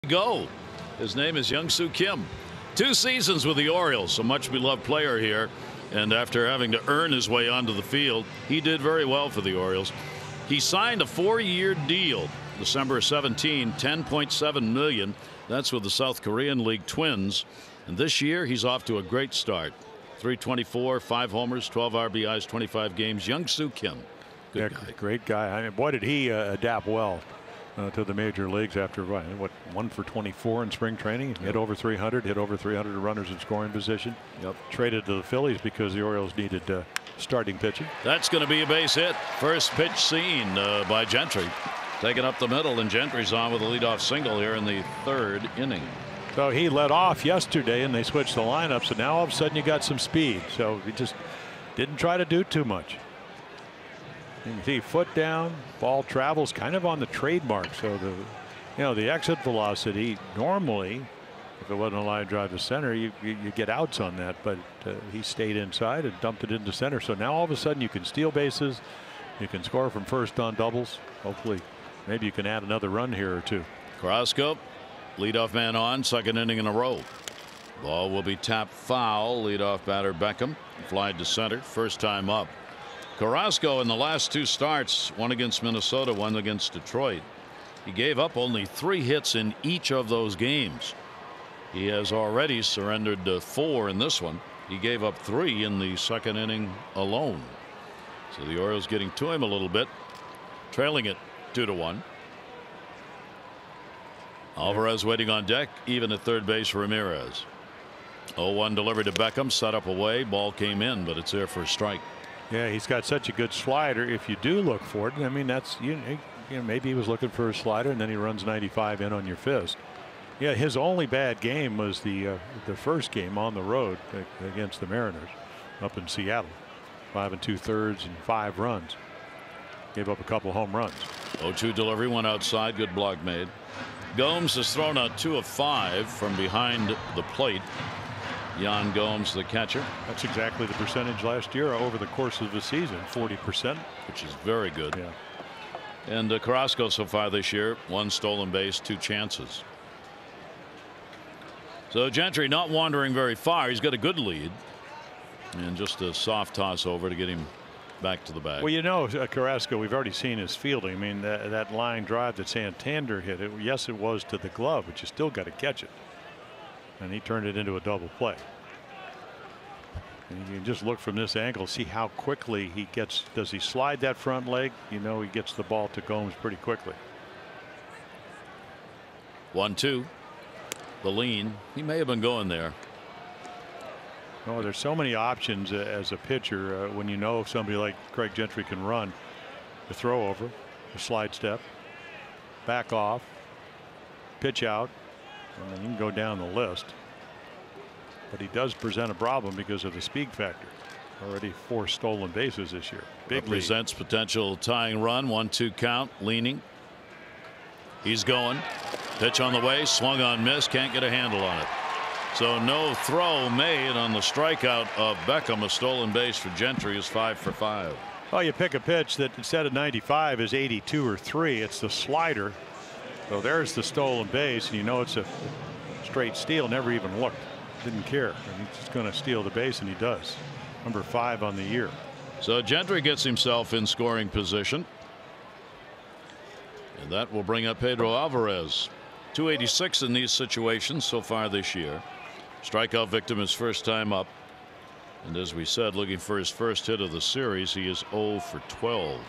Go. His name is Young-Soo Kim. 2 seasons with the Orioles, a much beloved player here, and after having to earn his way onto the field, he did very well for the Orioles. He signed a 4-year deal December 17, $10.7 million. That's with the South Korean League Twins, and this year he's off to a great start. 324, 5 homers, 12 RBIs, 25 games. Young-Soo Kim, good guy. Great guy. I mean, boy, did he adapt well to the major leagues after what 1 for 24 in spring training. Yep. Hit over 300 runners in scoring position. Yep. Traded to the Phillies because the Orioles needed starting pitching. That's going to be a base hit. First pitch seen by Gentry, taken up the middle, and Gentry's on with a leadoff single here in the 3rd inning. So he led off yesterday, and they switched the lineup. So now all of a sudden you got some speed. So he just didn't try to do too much. You can see foot down, ball travels kind of on the trademark. So the exit velocity normally, if it wasn't a line drive to center, you get outs on that, but he stayed inside and dumped it into center. So now all of a sudden you can steal bases, you can score from first on doubles. Hopefully, maybe you can add another run here or two. Carrasco, leadoff man on, 2nd inning in a row. Ball will be tapped foul. Leadoff batter Beckham flied to center, first time up. Carrasco in the last 2 starts, one against Minnesota, one against Detroit. He gave up only 3 hits in each of those games. He has already surrendered 4 in this one. He gave up 3 in the 2nd inning alone. So the Orioles getting to him a little bit, trailing it 2-1. Alvarez waiting on deck, even at third base. Ramirez. 0-1 delivered to Beckham, set up away, ball came in, but it's there for a strike. Yeah, he's got such a good slider. If you do look for it, I mean, that's maybe he was looking for a slider and then he runs 95 in on your fist. Yeah, his only bad game was the first game on the road against the Mariners up in Seattle. 5 2/3 and 5 runs. Gave up a couple home runs. 0-2 delivery, one outside, good block made. Gomes has thrown out 2 of 5 from behind the plate. Yan Gomes, the catcher. That's exactly the percentage last year over the course of the season, 40%, which is very good. Yeah. And Carrasco so far this year, 1 stolen base, 2 chances. So Gentry not wandering very far. He's got a good lead. And just a soft toss over to get him back to the bag. Well, you know, Carrasco, we've already seen his fielding. I mean, that line drive that Santander hit, yes, it was to the glove, but you still got to catch it. And he turned it into a double play. And you can just look from this angle, see how quickly he gets. Does he slide that front leg? You know, he gets the ball to Gomes pretty quickly. 1-2. The lean. He may have been going there. Oh, there's so many options as a pitcher when you know somebody like Craig Gentry can run. The throw over, the slide step, back off, pitch out, and then you can go down the list. But he does present a problem because of the speed factor. Already 4 stolen bases this year. Big presents potential tying run. 1-2 count. Leaning. He's going. Pitch on the way. Swung on, miss. Can't get a handle on it. So no throw made on the strikeout of Beckham. A stolen base for Gentry is 5 for 5. Oh, you pick a pitch that instead of 95 is 82 or 3. It's the slider. So there's the stolen base, and you know it's a straight steal. Never even looked. Didn't care. He's just going to steal the base, and he does. Number 5 on the year. So Gentry gets himself in scoring position. And that will bring up Pedro Alvarez. 286 in these situations so far this year. Strikeout victim his first time up. And as we said, looking for his first hit of the series, he is 0 for 12.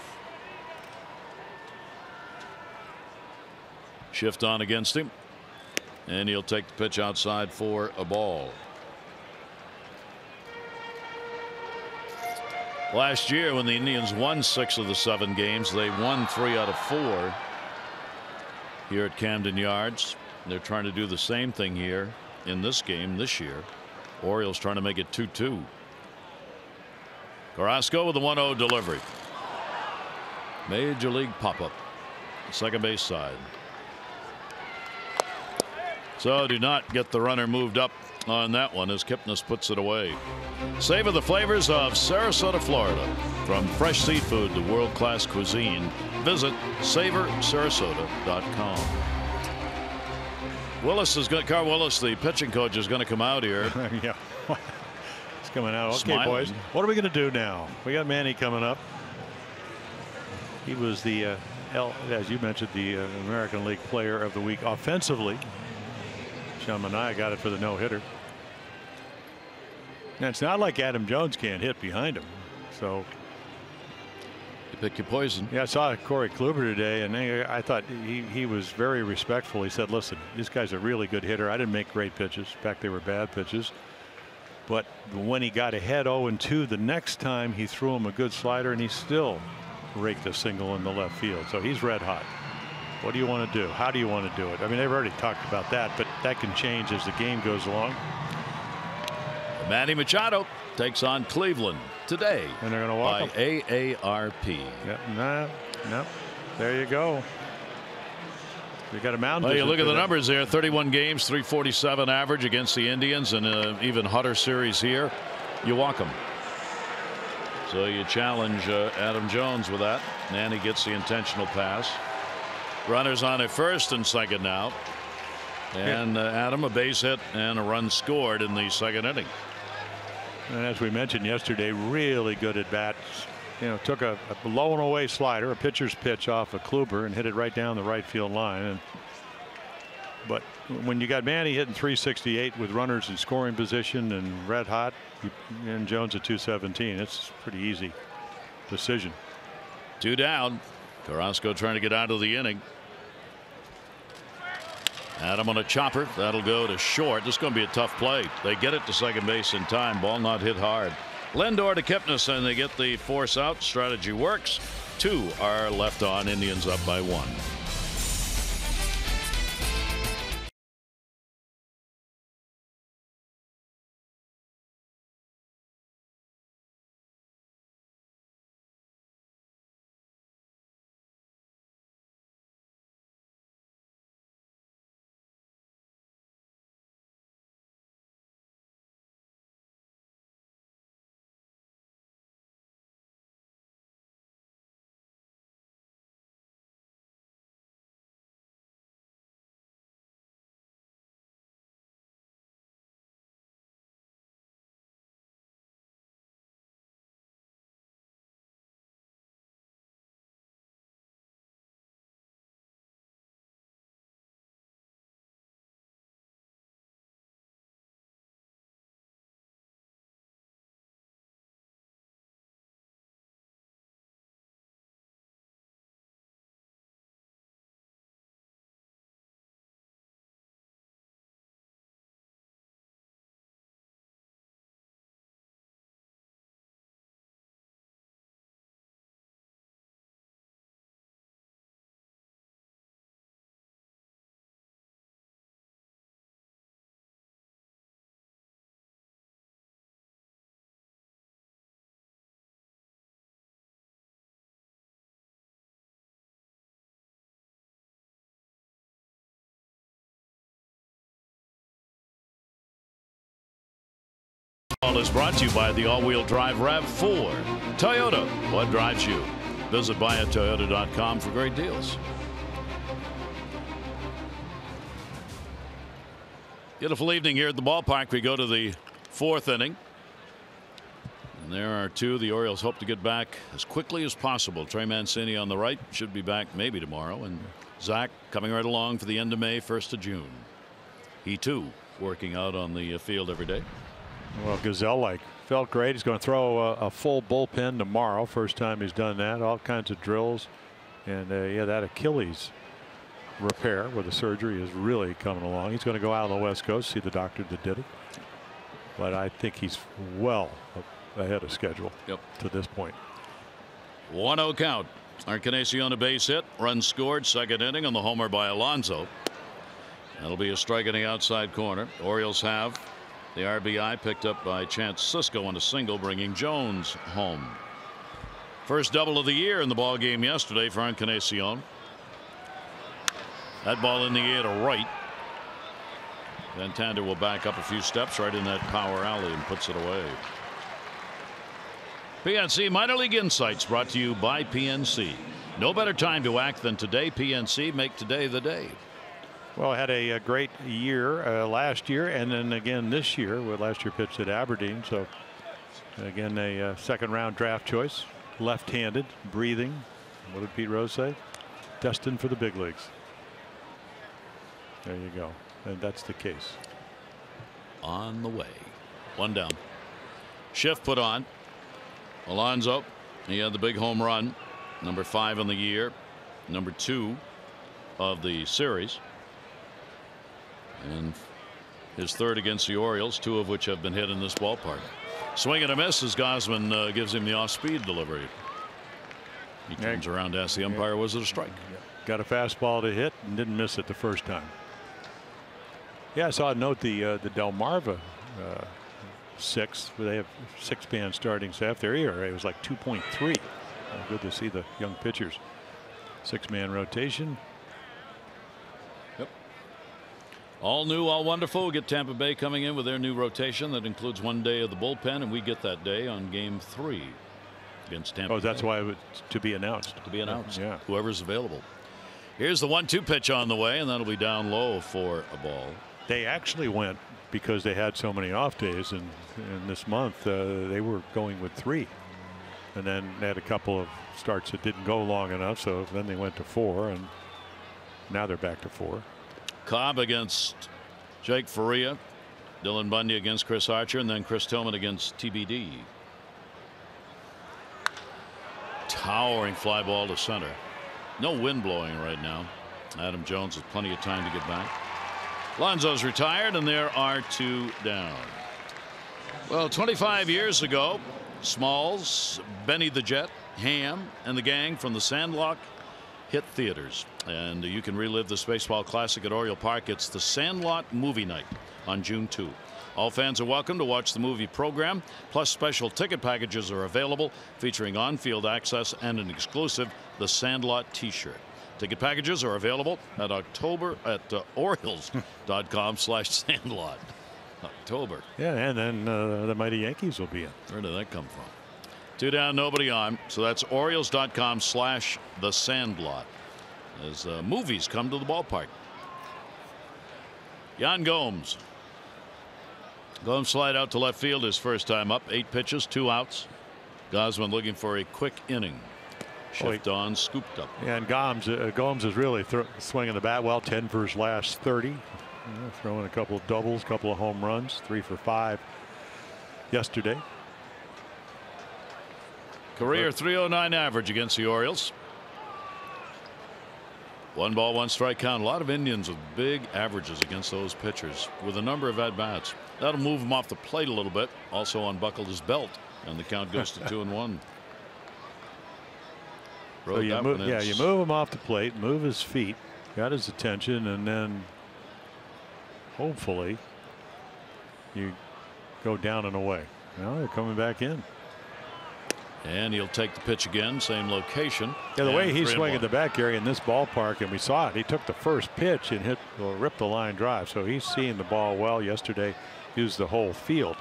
Shift on against him. And he'll take the pitch outside for a ball. Last year, when the Indians won 6 of the 7 games, they won 3 out of 4 here at Camden Yards. They're trying to do the same thing here in this game this year. Orioles trying to make it 2-2. Carrasco with a 1-0 delivery. Major league pop-up. Second base side. So do not get the runner moved up on that one as Kipnis puts it away. Savor the flavors of Sarasota, Florida. From fresh seafood to world-class cuisine, visit savorsarasota.com. Carl Willis, the pitching coach, is going to come out here. Yeah, he's coming out. Okay, Smiling. boys, what are we going to do now? We got Manny coming up. He was the, as you mentioned, the American League Player of the Week offensively. Sean Manaea got it for the no-hitter. And it's not like Adam Jones can't hit behind him. So you pick your poison. Yeah, I saw Corey Kluber today, and I thought he was very respectful. He said, listen, this guy's a really good hitter. I didn't make great pitches. In fact, they were bad pitches. But when he got ahead 0-2 the next time, he threw him a good slider, and he still raked a single in the left field. So he's red hot. What do you want to do? How do you want to do it? I mean, they've already talked about that, but that can change as the game goes along. Manny Machado takes on Cleveland today. And they're going to walk by AARP. Yep, no. There you go. You got a mound. Well, you look at the numbers there. 31 games, 347 average against the Indians, and an even hotter series here. You walk them. So you challenge Adam Jones with that. Manny gets the intentional pass. Runners on at first and second now. And Adam, a base hit and a run scored in the second inning. And as we mentioned yesterday, really good at bats. You know, took a low and away slider, a pitcher's pitch off of Kluber, and hit it right down the right field line. But when you got Manny hitting 368 with runners in scoring position and red hot, and Jones at 217, it's a pretty easy decision. 2 down. Carrasco trying to get out of the inning. Adam on a chopper. That'll go to short. This is going to be a tough play. They get it to second base in time. Ball not hit hard. Lindor to Kipnis, and they get the force out. Strategy works. 2 are left on. Indians up by 1. Ball is brought to you by the all-wheel drive RAV4. Toyota, what drives you? Visit buyatoyota.com for great deals. Beautiful evening here at the ballpark. We go to the 4th inning. And there are two. The Orioles hope to get back as quickly as possible. Trey Mancini on the right should be back maybe tomorrow. And Zach coming right along for the end of May, 1st of June. He too working out on the field every day. Well, Gazelle felt great. He's going to throw a full bullpen tomorrow. First time he's done that. All kinds of drills. And yeah, that Achilles repair where the surgery is really coming along. He's going to go out on the West Coast, see the doctor that did it. But I think he's well ahead of schedule to this point. 1-0 count. Encarnacion a base hit. Run scored. 2nd inning on the homer by Alonso. That'll be a strike in the outside corner. Orioles have the RBI picked up by Chance Sisco on a single, bringing Jones home. First double of the year in the ball game yesterday for Encarnacion. That ball in the air to right. Van Tander will back up a few steps right in that power alley and puts it away. PNC Minor League Insights brought to you by PNC. No better time to act than today. PNC, make today the day. Well, I had a great year last year, and then again this year. Last year pitched at Aberdeen, so again a 2nd round draft choice. Left-handed, breathing. What did Pete Rose say? Destined for the big leagues. There you go. And that's the case. On the way. 1 down. Shift put on. Alonso, he had the big home run. Number 5 on the year. Number 2 of the series. And his 3rd against the Orioles, 2 of which have been hit in this ballpark. Swing and a miss as Gausman gives him the off-speed delivery. He turns around to ask the umpire, was it a strike? Got a fastball to hit and didn't miss it the first time. Yeah, I saw a note the Delmarva 6, where they have 6-man starting staff. Their ERA was like 2.3. Good to see the young pitchers. 6-man rotation. Yep. All new, all wonderful. We get Tampa Bay coming in with their new rotation that includes 1 day of the bullpen, and we get that day on Game 3 against Tampa Bay. Oh, that's why it was to be announced. To be announced. Yeah. Whoever's available. Here's the 1-2 pitch on the way, and that'll be down low for a ball. They actually went, because they had so many off days, and in this month they were going with 3, and then they had a couple of starts that didn't go long enough, so then they went to 4, and now they're back to 4. Cobb against Jake Faria, Dylan Bundy against Chris Archer, and then Chris Tillman against TBD. Towering fly ball to center. No wind blowing right now. Adam Jones has plenty of time to get back. Lonzo's retired, and there are 2 down. Well, 25 years ago, Smalls, Benny the Jet, Ham, and the gang from the Sandlot hit theaters. And you can relive this baseball classic at Oriole Park. It's the Sandlot Movie Night on June 2. All fans are welcome to watch the movie program. Plus, special ticket packages are available featuring on-field access and an exclusive The Sandlot T-shirt. Ticket packages are available at Orioles.com/Sandlot. October. Yeah, and then the mighty Yankees will be in. Where did that come from? 2 down, nobody on. So that's Orioles.com/The as movies come to the ballpark. Yan Gomes. Gomes slide out to left field his first time up. 8 pitches, 2 outs. Gausman looking for a quick inning. Shift on, scooped up. Yeah, and Gomes is really swinging the bat well. 10 for his last 30. Throwing a couple of doubles, couple of home runs, 3 for 5 yesterday. Career .309 average against the Orioles. 1 ball, 1 strike count. A lot of Indians with big averages against those pitchers with a number of at-bats. That'll move him off the plate a little bit. Also unbuckled his belt, and the count goes to 2-1. So you move him off the plate, move his feet, got his attention, and then hopefully you go down and away. Now they're coming back in. And he'll take the pitch again, same location. Yeah, the way he's swinging the bat, Gary, in this ballpark, and we saw it. He took the first pitch and ripped the line drive. So he's seeing the ball well. Yesterday, used the whole field.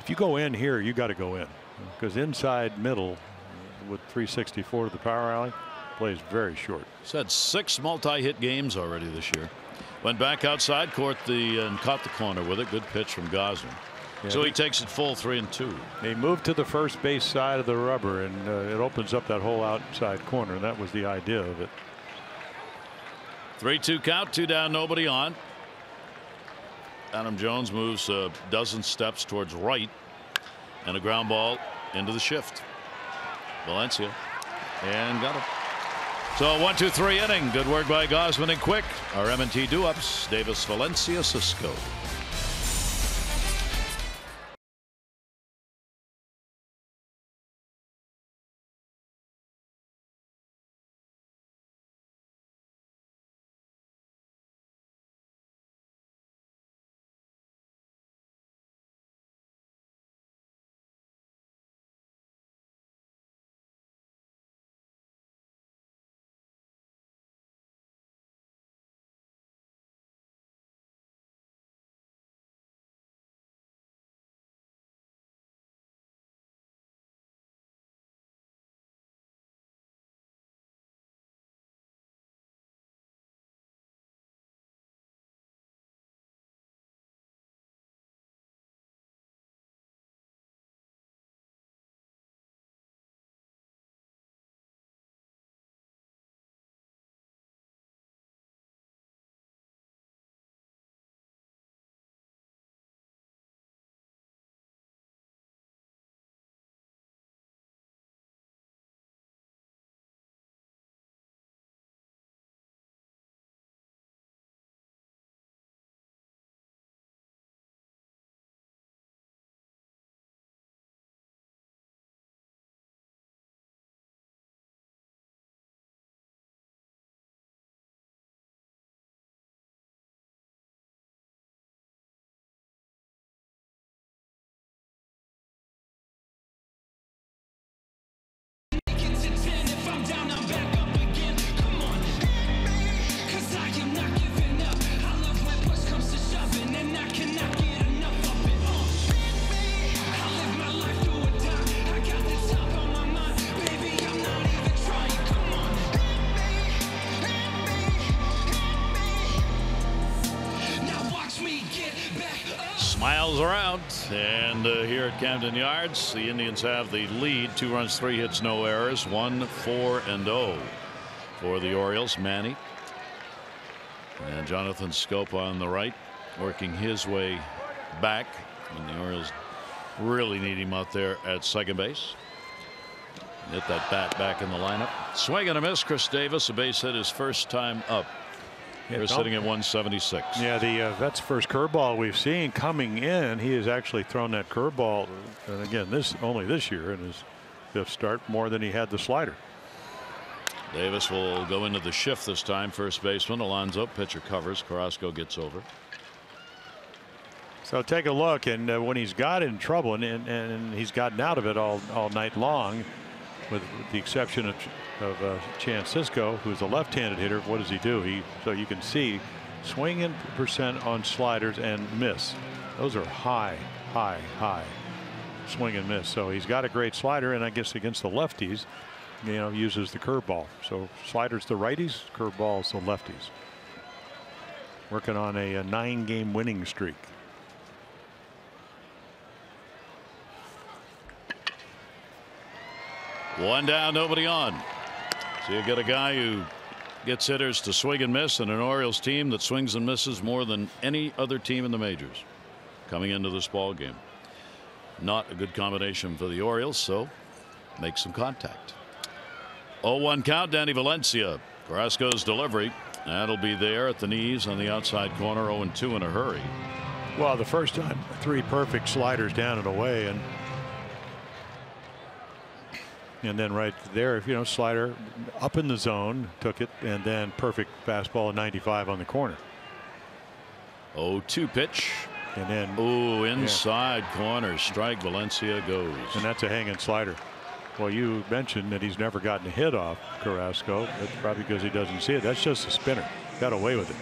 If you go in here, you got to go in, because inside middle with 364 to the power alley plays very short. He's had 6 multi-hit games already this year. Went back outside, caught the corner with it. Good pitch from Gosman. Yeah, so he takes it full 3-2. They moved to the first base side of the rubber, and it opens up that whole outside corner, and that was the idea of it. 3-2 count, 2 down, nobody on. Adam Jones moves a dozen steps towards right, and a ground ball into the shift. Valencia, and got it. So 1-2-3 inning. Good work by Gosman and Quick. Our M&T do-ups, Davis, Valencia, Cisco. Smiles around, and here at Camden Yards, the Indians have the lead. 2 runs, 3 hits, no errors. 1-4-0 for the Orioles. Manny and Jonathan Scope on the right, working his way back, and the Orioles really need him out there at second base. Get that bat back in the lineup. Swing and a miss. Chris Davis, a base hit, his first time up. They're sitting at 176. Yeah, that's the first curveball we've seen coming in. He has actually thrown that curveball, and again, only this year in his 5th start, more than he had the slider. Davis will go into the shift this time. First baseman Alonso, pitcher covers. Carrasco gets over. So take a look, and when he's got in trouble, and he's gotten out of it all night long, with the exception of Chance Cisco, who's a left-handed hitter. What does he do? So you can see swing % on sliders and miss. Those are high swing and miss. So he's got a great slider, and I guess against the lefties, uses the curveball. So sliders the righties, curveballs the lefties. Working on a 9-game winning streak. One down, nobody on. So you get a guy who gets hitters to swing and miss, and an Orioles team that swings and misses more than any other team in the majors coming into this ball game. Not a good combination for the Orioles, so make some contact. 0-1 count. Danny Valencia. Carrasco's delivery. That'll be there at the knees on the outside corner. 0-2 in a hurry. Well, the first time, 3 perfect sliders down and away, and then right there, slider up in the zone, took it, and then perfect fastball at 95 on the corner. 0-2 pitch. And then inside corner strike. Valencia goes. And that's a hanging slider. Well, you mentioned that he's never gotten a hit off Carrasco. That's probably because he doesn't see it. That's just a spinner. Got away with it.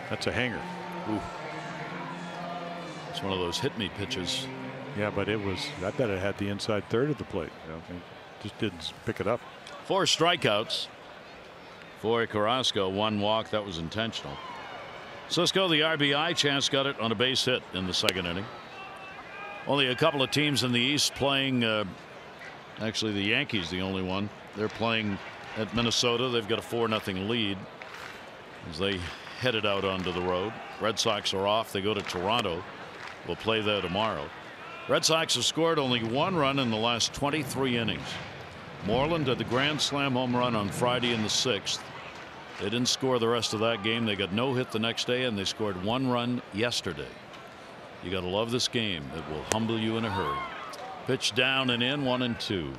That's a hanger. Ooh. It's one of those hit me pitches. Yeah, but it was, I bet it had the inside third of the plate. You know, it just didn't pick it up. 4 strikeouts for Carrasco, 1 walk. That was intentional. Cisco, the RBI, Chance got it on a base hit in the 2nd inning. Only a couple of teams in the East playing. Actually, the Yankees, the only one. They're playing at Minnesota. They've got a 4-0 lead as they headed out onto the road. Red Sox are off. They go to Toronto. We'll play there tomorrow. Red Sox have scored only 1 run in the last 23 innings. Moreland had the grand slam home run on Friday in the 6th. They didn't score the rest of that game. They got no hit the next day, and they scored 1 run yesterday. You got to love this game. It will humble you in a hurry. Pitch down and in, 1-2.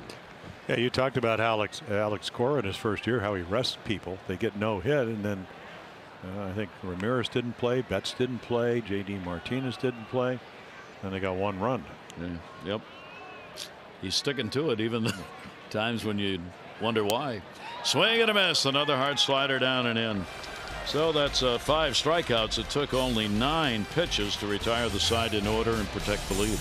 Yeah, you talked about Alex Cora in his first year, how he rests people. They get no hit, and then I think Ramirez didn't play, Betts didn't play, J.D. Martinez didn't play, and they got 1 run. Yeah, yep. He's sticking to it even the times when you wonder why. Swing and a miss. Another hard slider down and in. So that's 5 strikeouts. It took only 9 pitches to retire the side in order and protect the lead.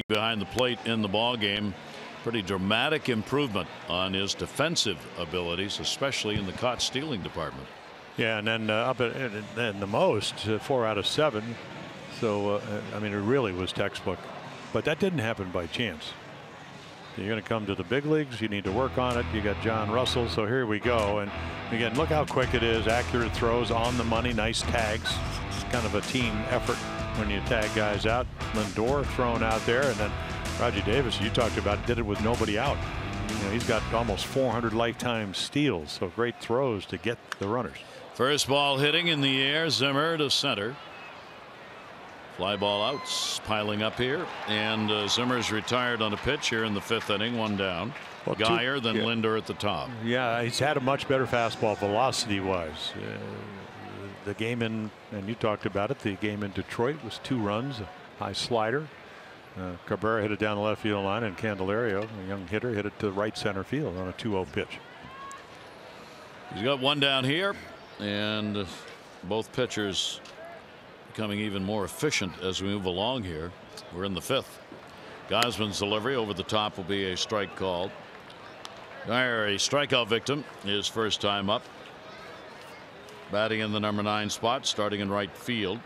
Behind the plate in the ball game. Pretty dramatic improvement on his defensive abilities, especially in the caught stealing department. Yeah, and then up at the most 4 out of 7. So I mean, it really was textbook, but that didn't happen by chance. You're going to come to the big leagues. You need to work on it. You got John Russell. So here we go. And again, look how quick it is. Accurate throws, on the money, nice tags. It's kind of a team effort when you tag guys out. Lindor thrown out there, and then Raji Davis, you talked about, did it with nobody out. You know, he's got almost 400 lifetime steals, so great throws to get the runners. First ball hitting in the air. Zimmer to center. Fly ball outs piling up here, and Zimmer's retired on a pitch here in the 5th inning. 1 down. Well, Geyer, then Lindor at the top. Yeah, he's had a much better fastball velocity wise. The game in, and you talked about it, the game in Detroit was 2 runs, a high slider. Cabrera hit it down the left field line, and Candelario, a young hitter, hit it to right center field on a 2-0 pitch. He's got 1 down here, and both pitchers becoming even more efficient as we move along here. We're in the 5th. Gosman's delivery over the top will be a strike called. Geyer, a strikeout victim, his first time up. Batting in the number 9 spot, starting in right field.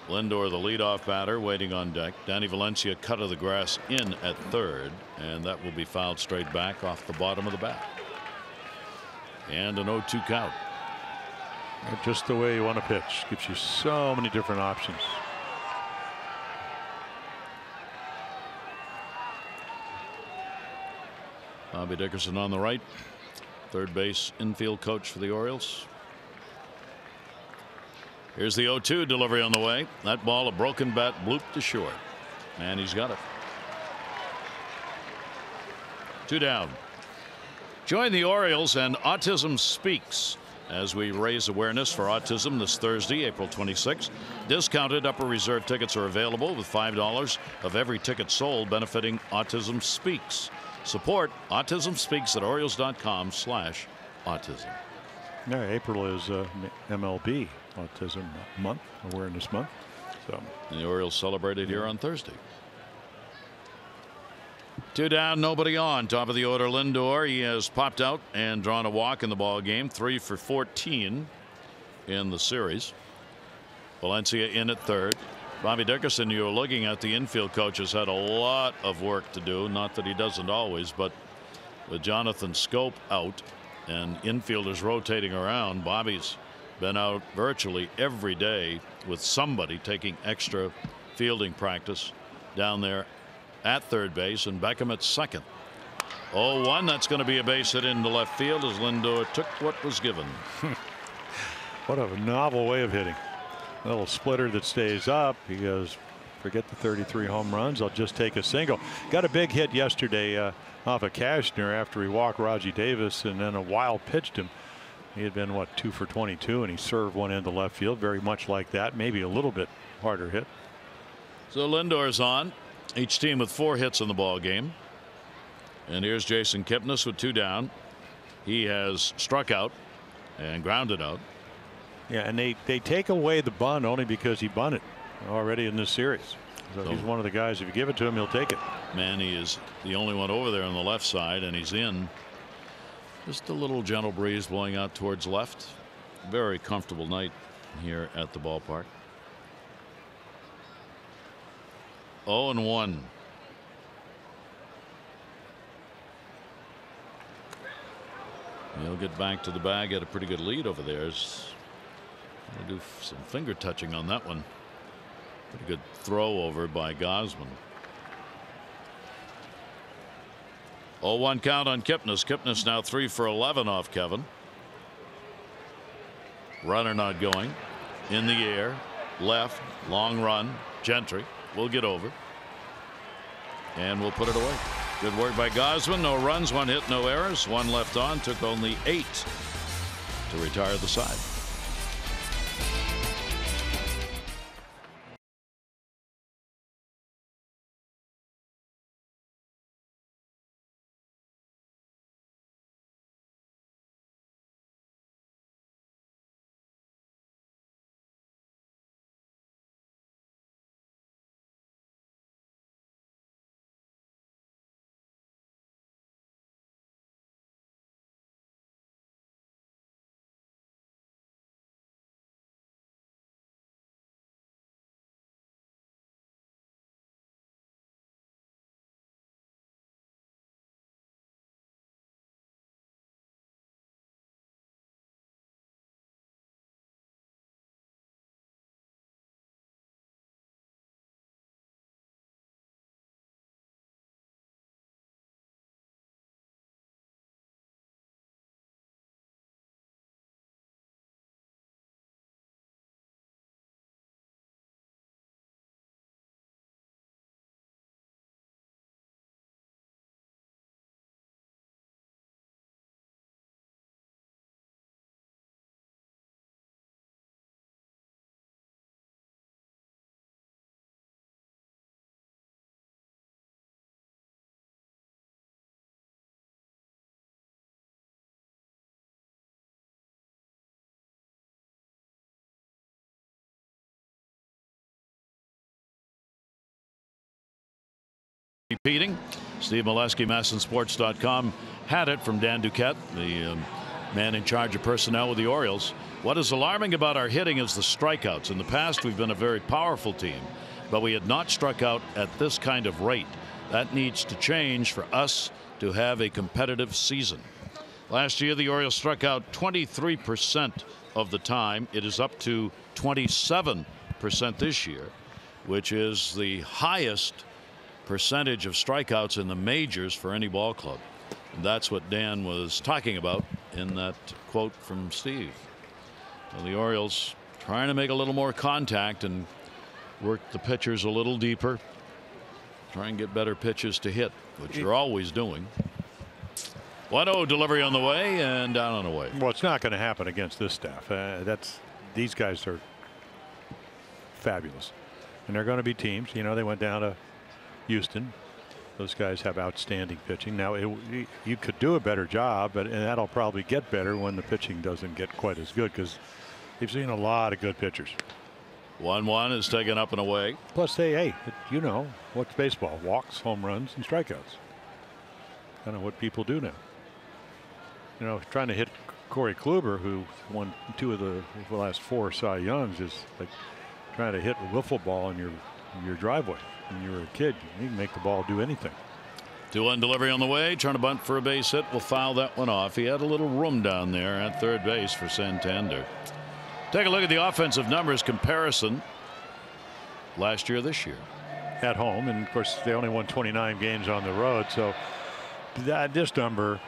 Lindor, the leadoff batter, waiting on deck. Danny Valencia cut of the grass in at 3rd, and that will be fouled straight back off the bottom of the bat. And an 0-2 count. Just the way you want to pitch. Gives you so many different options. Bobby Dickerson on the right. 3rd base infield coach for the Orioles. Here's the 0-2 delivery on the way. That ball, a broken bat, blooped to short. And he's got it. 2 down. Join the Orioles and Autism Speaks as we raise awareness for autism this Thursday, April 26th. Discounted Upper Reserve tickets are available with $5 of every ticket sold benefiting Autism Speaks. Support Autism Speaks at Orioles.com/autism. Yeah, April is MLB Autism Month, Awareness Month. So and the Orioles celebrated here on Thursday. 2 down, nobody on. Top of the order, Lindor. He has popped out and drawn a walk in the ball game. 3 for 14 in the series. Valencia in at third. Bobby Dickerson, you're looking at the infield coach, has had a lot of work to do. Not that he doesn't always, but with Jonathan Scope out and infielders rotating around, Bobby's been out virtually every day with somebody taking extra fielding practice down there at third base, and Beckham at second. 0-1. That's going to be a base hit into left field as Lindor took what was given. What a novel way of hitting. A little splitter that stays up. He goes, forget the 33 home runs. I'll just take a single. Got a big hit yesterday off of Cashner after he walked Raji Davis and then a wild pitched him. He had been, what, 2 for 22, and he served one into left field, very much like that, maybe a little bit harder hit. So Lindor's on. Each team with 4 hits in the ball game. And here's Jason Kipnis with 2 down. He has struck out and grounded out. Yeah, and they take away the bunt only because he bunted already in this series. So he's one of the guys, if you give it to him, he'll take it. Manny is the only one over there on the left side, and he's in. Just a little gentle breeze blowing out towards left. Very comfortable night here at the ballpark. 0-1. He'll get back to the bag at a pretty good lead over there. He'll do some finger touching on that one. Pretty good throw over by Gosman. 0-1 count on Kipnis. Kipnis now 3 for 11 off Kevin. Runner not going. In the air. Left. Long run. Gentry will get over. And we'll put it away. Good work by Gosman. No runs, 1 hit, no errors. 1 left on. Took only 8 to retire the side. Repeating, Steve Molesky, MASNsports.com, had it from Dan Duquette, the man in charge of personnel with the Orioles. What is alarming about our hitting is the strikeouts. In the past, we've been a very powerful team, but we had not struck out at this kind of rate. That needs to change for us to have a competitive season. Last year, the Orioles struck out 23% of the time. It is up to 27% this year, which is the highest percentage of strikeouts in the majors for any ball club. And that's what Dan was talking about in that quote from Steve. So the Orioles trying to make a little more contact and work the pitchers a little deeper. Try and get better pitches to hit, which you're always doing. 1-0 delivery on the way and down on the way. Well, it's not going to happen against this staff. These guys are fabulous, and they're going to be teams. You know, they went down to Houston. Those guys have outstanding pitching. Now, you could do a better job, and that'll probably get better when the pitching doesn't get quite as good, because they've seen a lot of good pitchers. 1-1 is taken up and away. Plus, hey, you know, what's baseball? Walks, home runs, and strikeouts. Kind of what people do now. You know, trying to hit Corey Kluber, who won 2 of the last 4 Cy Youngs, is like trying to hit a wiffle ball in your driveway. When you were a kid, you can make the ball do anything. 2-1 delivery on the way. Trying to bunt for a base hit. Will foul that one off. He had a little room down there at third base for Santander. Take a look at the offensive numbers comparison. Last year, this year. At home, and of course they only won 29 games on the road, so this number,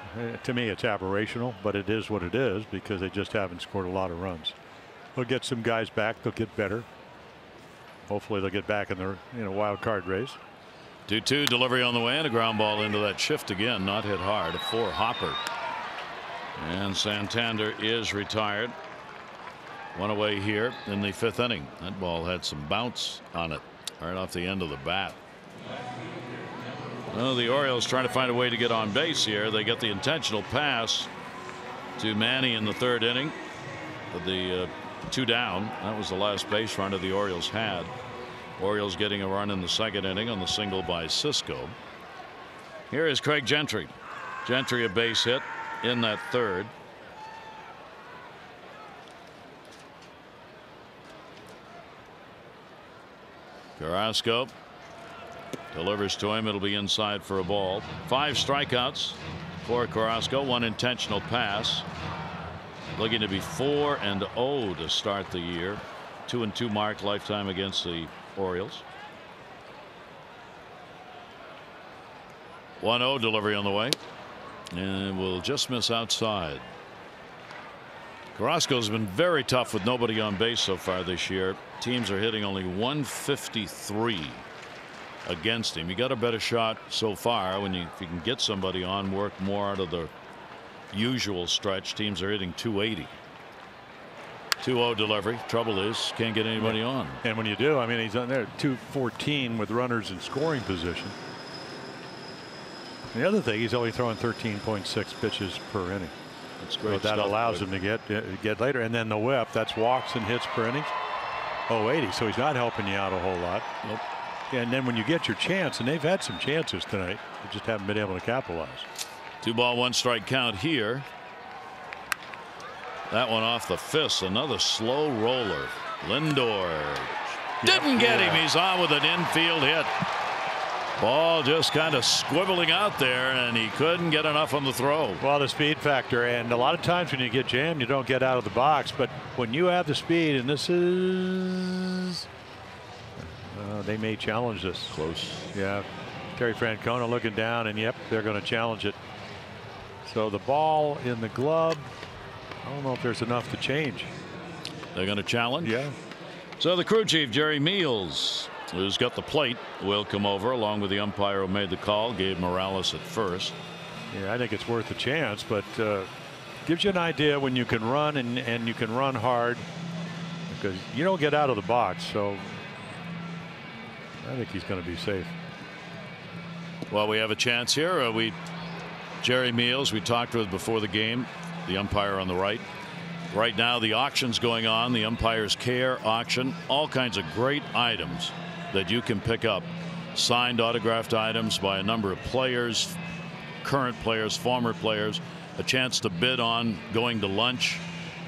to me, it's aberrational, but it is what it is because they just haven't scored a lot of runs. They'll get some guys back. They'll get better. Hopefully they'll get back in the wild card race. 2-2 delivery on the way and a ground ball into that shift again. Not hit hard. A 4 hopper. And Santander is retired. 1 away here in the 5th inning. That ball had some bounce on it right off the end of the bat. Well, the Orioles trying to find a way to get on base here. They get the intentional pass to Manny in the 3rd inning. With the 2 down. That was the last base runner the Orioles had. Orioles getting a run in the 2nd inning on the single by Cisco. Here is Craig Gentry. Gentry a base hit in that 3rd. Carrasco delivers to him. It'll be inside for a ball. 5 strikeouts for Carrasco. 1 intentional pass. Looking to be 4-0 to start the year. 2-2 mark lifetime against the Orioles. 1-0 delivery on the way. And will just miss outside. Carrasco's been very tough with nobody on base so far this year. Teams are hitting only 153 against him. You got a better shot so far if you can get somebody on, work more out of the usual stretch. Teams are hitting 280. 2-0 delivery. Trouble is, can't get anybody on. And when you do, I mean, he's on there at 214 with runners in scoring position. And the other thing, he's only throwing 13.6 pitches per inning. That's great. So that allows him to get later. And then the whip, that's walks and hits per inning. 080. So he's not helping you out a whole lot. Nope. And then when you get your chance, and they've had some chances tonight, they just haven't been able to capitalize. 2-ball 1-strike count here. That one off the fist. Another slow roller. Lindor didn't get him. He's on with an infield hit. Ball just kind of squibbling out there, and he couldn't get enough on the throw. Well, the speed factor, and a lot of times when you get jammed, you don't get out of the box. But when you have the speed, and this is, they may challenge this. Close. Yeah. Terry Francona looking down, and yep, they're going to challenge it. So the ball in the glove, I don't know if there's enough to change. They're going to challenge? Yeah. So the crew chief, Jerry Meals, who's got the plate, will come over along with the umpire who made the call, Gabe Morales at first. Yeah, I think it's worth a chance, but gives you an idea when you can run and you can run hard, because you don't get out of the box. So I think he's going to be safe. Well, we have a chance here. Jerry Meals, we talked with before the game, the umpire on the right. Right now, the auction's going on, the umpire's care auction. All kinds of great items that you can pick up. Signed, autographed items by a number of players, current players, former players. A chance to bid on going to lunch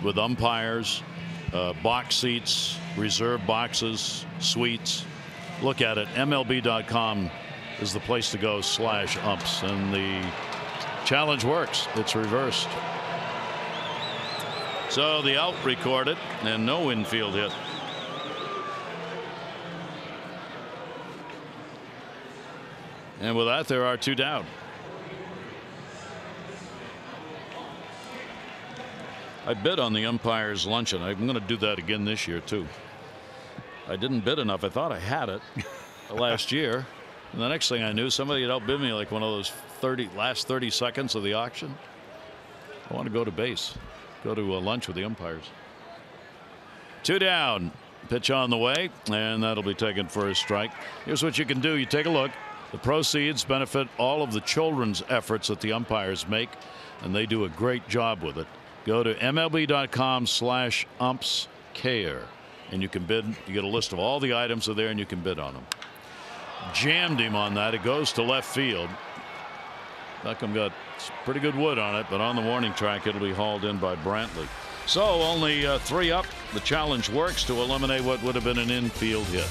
with umpires, box seats, reserve boxes, suites. Look at it. MLB.com is the place to go /umps. And the challenge works. It's reversed. So the out recorded and no infield hit. And with that, there are 2 down. I bid on the umpire's luncheon. I'm going to do that again this year, too. I didn't bid enough. I thought I had it last year. And the next thing I knew, somebody had outbid me like one of those last 30 seconds of the auction. I want to go to base, go to lunch with the umpires. 2 down, pitch on the way, and that'll be taken for a strike. Here's what you can do. You take a look. The proceeds benefit all of the children's efforts that the umpires make, and they do a great job with it. Go to MLB.com/umpscare, and you can bid. You get a list of all the items that are there, and you can bid on them. Jammed him on that. It goes to left field. Beckham got pretty good wood on it, but on the warning track, it'll be hauled in by Brantley. So only 3 up. The challenge works to eliminate what would have been an infield hit.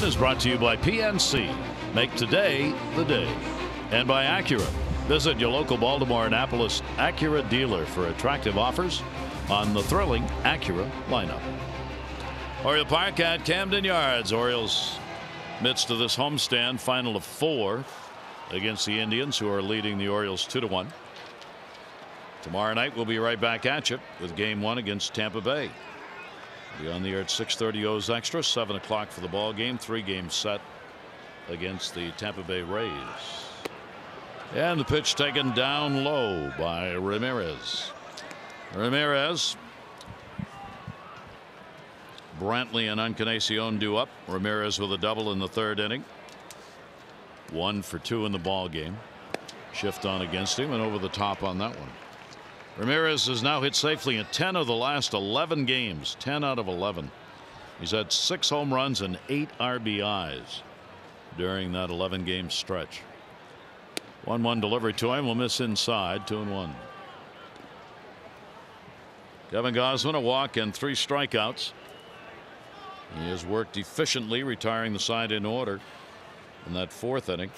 Is brought to you by PNC. Make today the day. And by Acura. Visit your local Baltimore Annapolis Acura dealer for attractive offers on the thrilling Acura lineup. Oriole Park at Camden Yards. Orioles midst of this homestand, final of 4 against the Indians, who are leading the Orioles 2-1. Tomorrow night we'll be right back at you with game 1 against Tampa Bay. Be on the air at 6:30 O's Extra, 7 o'clock for the ball game. 3-game set against the Tampa Bay Rays. And the pitch taken down low by Ramirez. Ramirez. Brantley and Encarnacion due up. Ramirez with a double in the 3rd inning. 1 for 2 in the ball game. Shift on against him and over the top on that one. Ramirez has now hit safely in 10 of the last 11 games. 10 out of 11. He's had 6 home runs and 8 RBIs during that 11-game stretch. 1-1 delivery to him. Will miss inside. 2-1. Kevin Gausman, a walk and 3 strikeouts. He has worked efficiently, retiring the side in order in that 4th inning.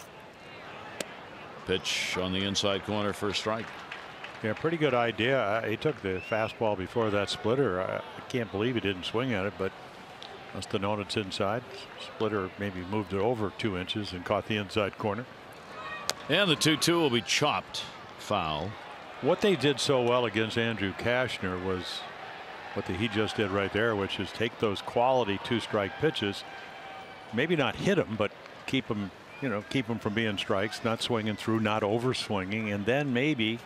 Pitch on the inside corner for a strike. Yeah, pretty good idea. He took the fastball before that splitter. I can't believe he didn't swing at it, but must have known it's inside. Splitter maybe moved it over 2 inches and caught the inside corner. And the 2-2 will be chopped foul. What they did so well against Andrew Kashner was what he just did right there, which is take those quality 2-strike pitches, maybe not hit them, but keep them, keep them from being strikes, not swinging through, not over swinging, and then maybe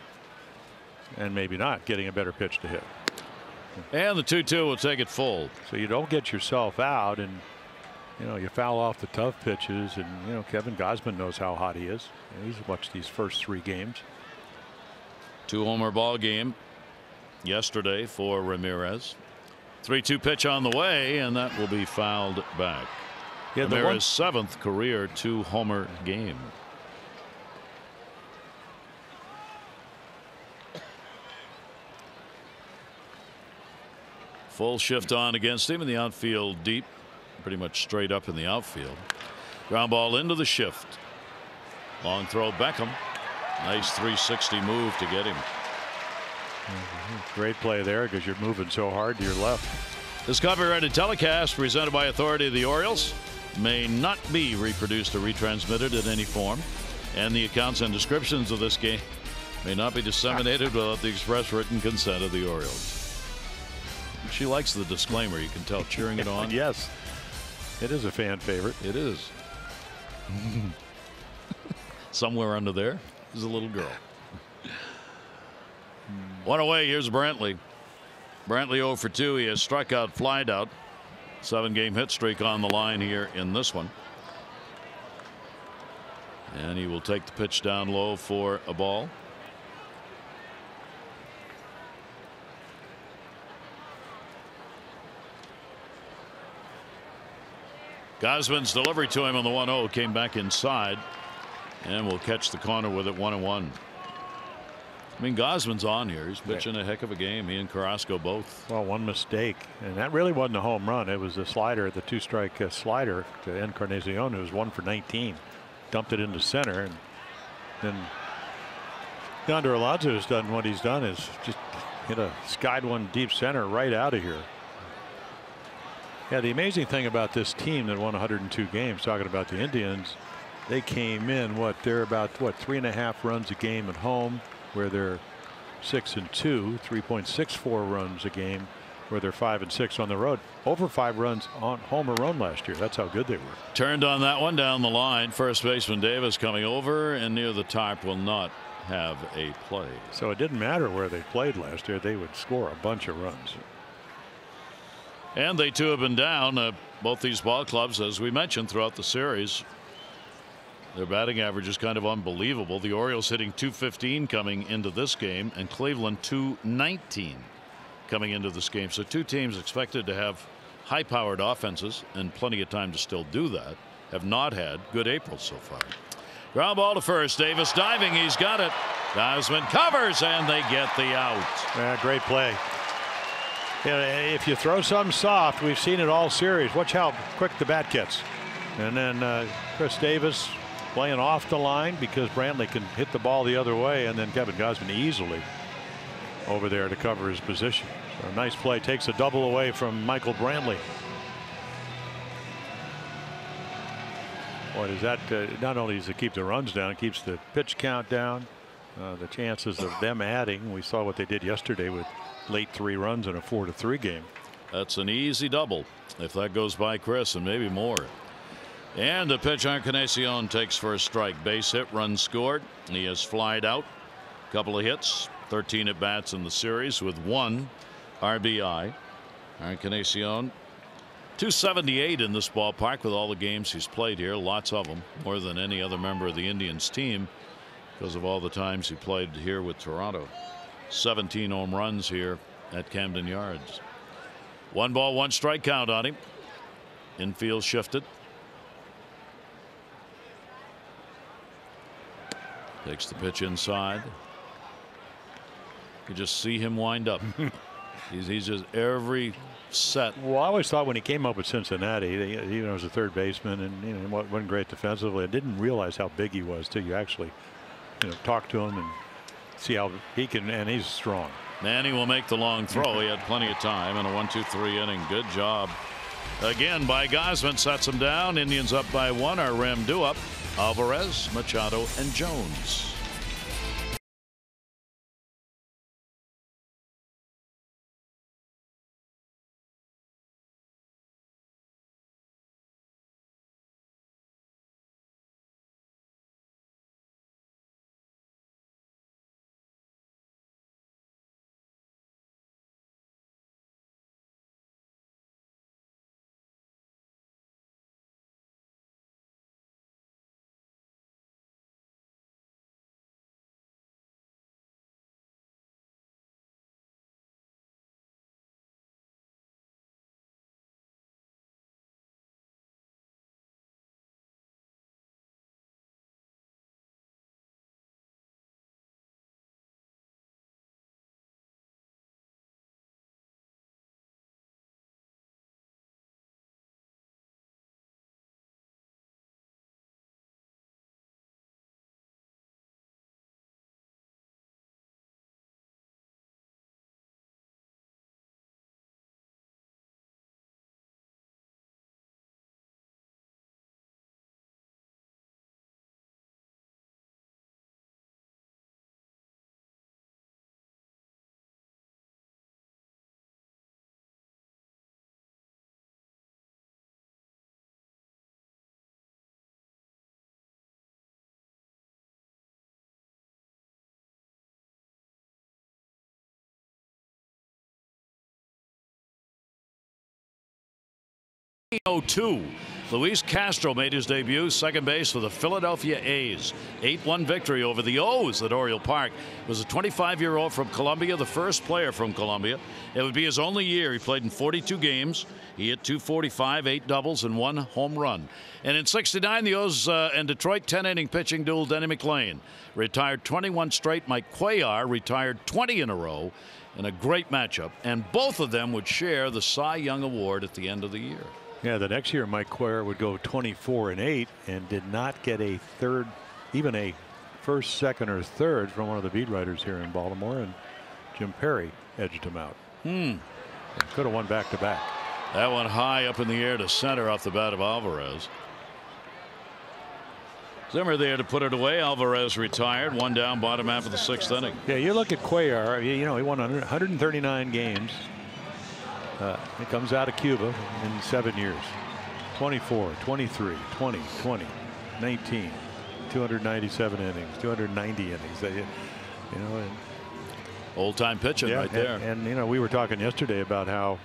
not getting a better pitch to hit. And the 2-2 will take it full. So you don't get yourself out, and you foul off the tough pitches, and Kevin Gausman knows how hot he is. He's watched these first 3 games. 2-homer ball game yesterday for Ramirez. 3-2 pitch on the way, and that will be fouled back. Yeah, Ramirez's 7th career 2-homer game. Full shift on against him in the outfield deep, pretty much straight up in the outfield. Ground ball into the shift. Long throw, Beckham. Nice 360 move to get him. Great play there because you're moving so hard to your left. This copyrighted telecast presented by authority of the Orioles may not be reproduced or retransmitted in any form, and the accounts and descriptions of this game may not be disseminated without the express written consent of the Orioles. She likes the disclaimer. You can tell, cheering it on. Yes, it is a fan favorite. It is. Somewhere under there is a little girl. One away. Here's Brantley. Brantley 0 for 2. He has struck out, flied out. 7-game hit streak on the line here in this one. And he will take the pitch down low for a ball. Gosman's delivery to him on the 1-0 came back inside, and will catch the corner with it 1-1. I mean, Gosman's on here. He's pitching a heck of a game. He and Carrasco both. Well, one mistake, and that really wasn't a home run. It was the slider, the 2-strike slider to Encarnacion, who was 1 for 19. Dumped it into center, and then Yonder Alonso has done what he's done, is just hit a skied one deep center right out of here. Yeah, the amazing thing about this team that won 102 games, talking about the Indians, they came in they're about 3.5 runs a game at home, where they're 6-2, 3.64 runs a game, where they're 5-6 on the road. Over 5 runs on home or road last year. That's how good they were. Turned on that one down the line. First baseman Davis coming over and near the top, will not have a play. So it didn't matter where they played last year. They would score a bunch of runs. And they too have been down. Both these ball clubs, as we mentioned throughout the series, their batting average is kind of unbelievable. The Orioles hitting .215 coming into this game, and Cleveland .219 coming into this game. So two teams expected to have high-powered offenses and plenty of time to still do that have not had good Aprils so far. Ground ball to first. Davis diving. He's got it. Gosman covers, and they get the out. Yeah, great play. Yeah, if you throw something soft, we've seen it all series. Watch how quick the bat gets. And then Chris Davis playing off the line because Brantley can hit the ball the other way, and then Kevin Gosman easily over there to cover his position. So a nice play, takes a double away from Michael Brantley. Boy, does that not only does it keep the runs down, it keeps the pitch count down, the chances of them adding. We saw what they did yesterday with late 3 runs in a 4-3 game. That's an easy double if that goes by Chris, and maybe more. And the pitch, Encarnacion takes for a strike. Base hit, run scored. He has flied out. Couple of hits, 13 at bats in the series with 1 RBI. Encarnacion .278 in this ballpark with all the games he's played here. Lots of them, more than any other member of the Indians team because of all the times he played here with Toronto. 17 home runs here at Camden Yards. 1 ball, 1 strike count on him. Infield shifted. Takes the pitch inside. You just see him wind up. he's just every set. Well, I always thought when he came up with Cincinnati, he was a third baseman, and wasn't great defensively. I didn't realize how big he was till you actually talk to him and see how he can, and he's strong. Manny will make the long throw. He had plenty of time in a 1-2-3 inning. Good job again by Gosman. Sets him down. Indians up by 1. Our Ram do up. Alvarez, Machado, and Jones. 1902. Luis Castro made his debut, second base for the Philadelphia A's. 8-1 victory over the O's at Oriole Park. He was a 25-year-old from Colombia, the first player from Colombia. It would be his only year. He played in 42 games. He hit .245, 8 doubles, and 1 home run. And in '69, the O's and Detroit 10-inning pitching duel, Denny McLain retired 21 straight. Mike Cuellar retired 20 in a row in a great matchup. And both of them would share the Cy Young Award at the end of the year. Yeah, the next year Mike Cuellar would go 24-8 and did not get a third, even a first, second, or third from one of the beat writers here in Baltimore, and Jim Perry edged him out. Could have won back-to-back. That one high up in the air to center off the bat of Alvarez. Zimmer there to put it away. Alvarez retired. One down, bottom half of the 6th inning. Yeah, you look at Cuellar. You know, he won 139 games. He comes out of Cuba in 7 years. 24, 23, 20, 20, 19, 297 innings, 290 innings. You know, old time pitching right there. And you know, we were talking yesterday about how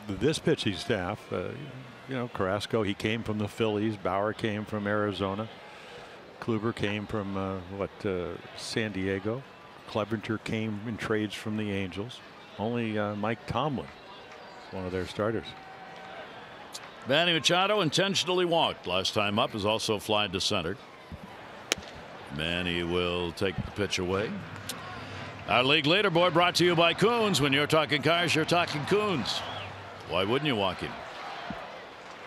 this pitching staff, you know, Carrasco, he came from the Phillies. Bauer came from Arizona. Kluber came from San Diego. Clevenger came in trades from the Angels. Only Mike Tomlin, one of their starters. Manny Machado intentionally walked last time up, is also flied to center. Manny will take the pitch away. Our league leaderboard brought to you by Coons. When you're talking cars, you're talking Coons. Why wouldn't you walk him?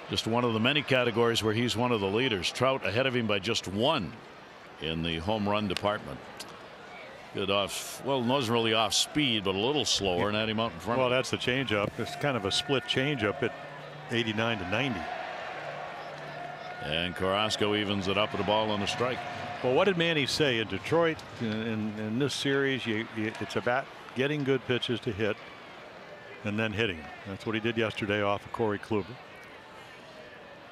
Just one of the many categories where he's one of the leaders. Trout ahead of him by just 1 in the home run department. Good off, well, wasn't really off speed, but a little slower, and had him out in front. Well, that's the changeup. It's kind of a split changeup at 89 to 90. And Carrasco evens it up with a ball on a strike. Well, what did Manny say in Detroit in this series? It's about getting good pitches to hit and then hitting them. That's what he did yesterday off of Corey Kluber.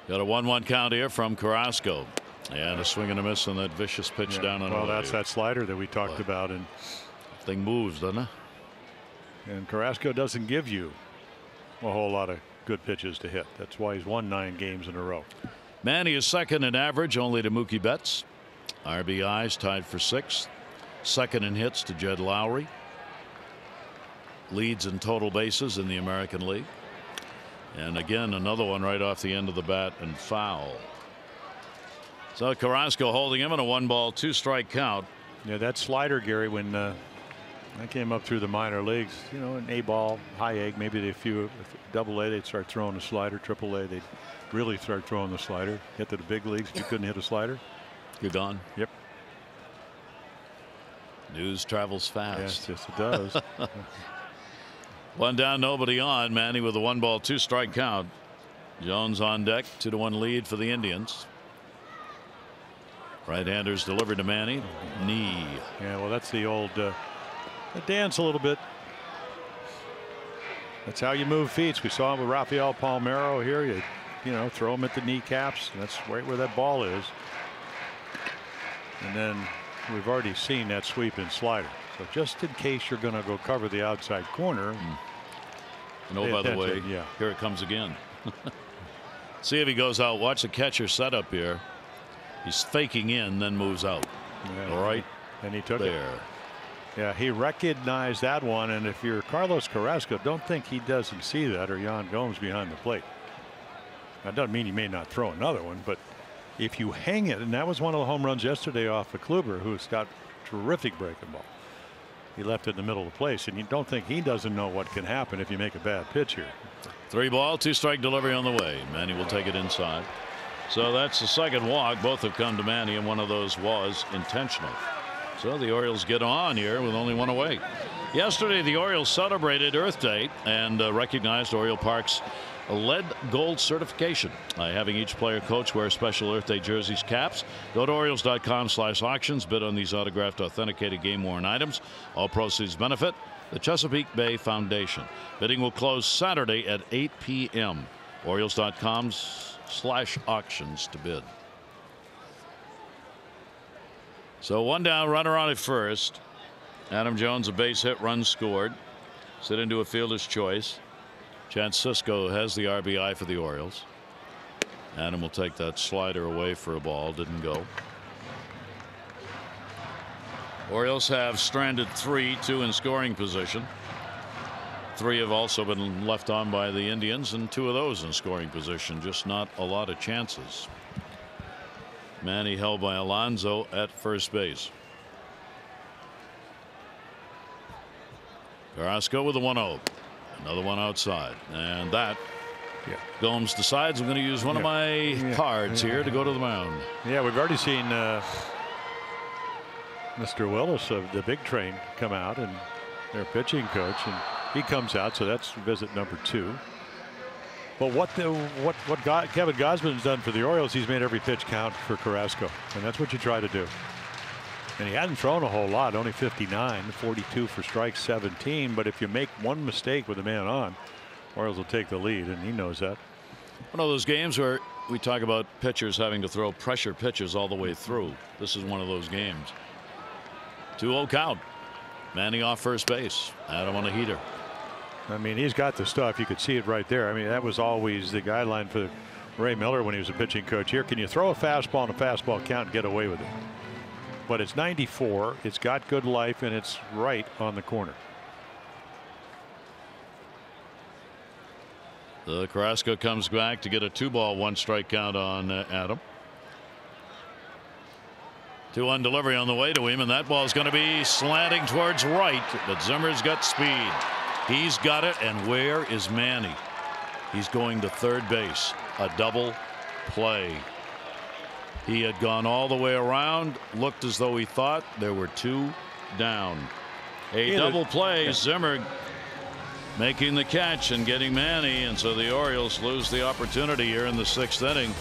Got a 1-1 count here from Carrasco. And a swing and a miss on that vicious pitch down on. Well, that's that slider that we talked about. And thing moves, doesn't it? And Carrasco doesn't give you a whole lot of good pitches to hit. That's why he's won 9 games in a row. Manny is second in average, only to Mookie Betts. RBIs tied for 6th. Second in hits to Jed Lowry. Leads in total bases in the American League. And again, another one right off the end of the bat and foul. So Carrasco holding him in a 1-ball 2-strike count. Yeah, that slider, Gary, when I came up through the minor leagues, you know, an A-ball, high egg, maybe a few Double-A, they'd start throwing the slider. Triple-A, they'd really start throwing the slider. Get to the big leagues, you couldn't hit a slider. You're gone. Yep. News travels fast. Yes, it does. 1 down, nobody on. Manny with a 1-ball 2-strike count. Jones on deck, 2-1 lead for the Indians. Right-handers delivered to Manny. Knee. Yeah, well, that's the old dance a little bit. That's how you move feet. We saw him with Rafael Palmeiro here. You know, throw him at the kneecaps. That's right where that ball is. And then we've already seen that sweep and slider. So just in case you're going to go cover the outside corner. And oh, by the way, yeah, here it comes again. See if he goes out. Watch the catcher set up here. He's faking in, then moves out. Yeah, all right. And he took there. It. Yeah, he recognized that one. And if you're Carlos Carrasco, don't think he doesn't see that, or Yan Gomes behind the plate. That doesn't mean he may not throw another one, but if you hang it, and that was one of the home runs yesterday off of Kluber, who's got terrific breaking ball. He left it in the middle of the place, and you don't think he doesn't know what can happen if you make a bad pitch here. 3-ball 2-strike delivery on the way. Manny will take it inside. So that's the second walk. Both have come to Manny, and one of those was intentional. So the Orioles get on here with only 1 away. Yesterday, the Orioles celebrated Earth Day and recognized Oriole Park's lead gold certification by having each player coach wear special Earth Day jerseys, caps. Go to Orioles.com/auctions. Bid on these autographed, authenticated, game-worn items. All proceeds benefit the Chesapeake Bay Foundation. Bidding will close Saturday at 8 p.m. Orioles.com/auctions to bid. So 1 down, runner on at first. Adam Jones, a base hit, run scored. Sit into a fielder's choice. Chance Sisco has the RBI for the Orioles. Adam will take that slider away for a ball. Didn't go. Orioles have stranded 3, 2 in scoring position. 3 have also been left on by the Indians, and 2 of those in scoring position. Just not a lot of chances. Manny held by Alonso at first base. Carrasco with a 1-0. Another one outside, and that Gomes decides I'm going to use one of my cards here to go to the mound. Yeah, we've already seen Mr. Willis of the big train come out, and their pitching coach, and he comes out, so that's visit number 2. But what Kevin Gausman's done for the Orioles, he's made every pitch count for Carrasco, and that's what you try to do. And he hadn't thrown a whole lot, only 59, 42 for strikes, 17. But if you make one mistake with a man on, Orioles will take the lead, and he knows that. One of those games where we talk about pitchers having to throw pressure pitches all the way through. This is one of those games. 2-0 count. Manny off first base. Adam on a heater. I mean, he's got the stuff. You could see it right there. I mean, that was always the guideline for Ray Miller when he was a pitching coach here. Can you throw a fastball and a fastball count and get away with it? But it's 94. It's got good life, and it's right on the corner. The Carrasco comes back to get a 2-ball 1-strike count on Adam. 2-1 delivery on the way to him, and that ball is going to be slanting towards right, but Zimmer's got speed. He's got it, and where is Manny? He's going to third base. A double play. He had gone all the way around, looked as though he thought there were 2 down. A double play. Zimmer making the catch and getting Manny, and so the Orioles lose the opportunity here in the 6th inning.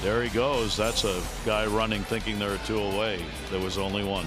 There he goes. That's a guy running thinking there are 2 away. There was only 1.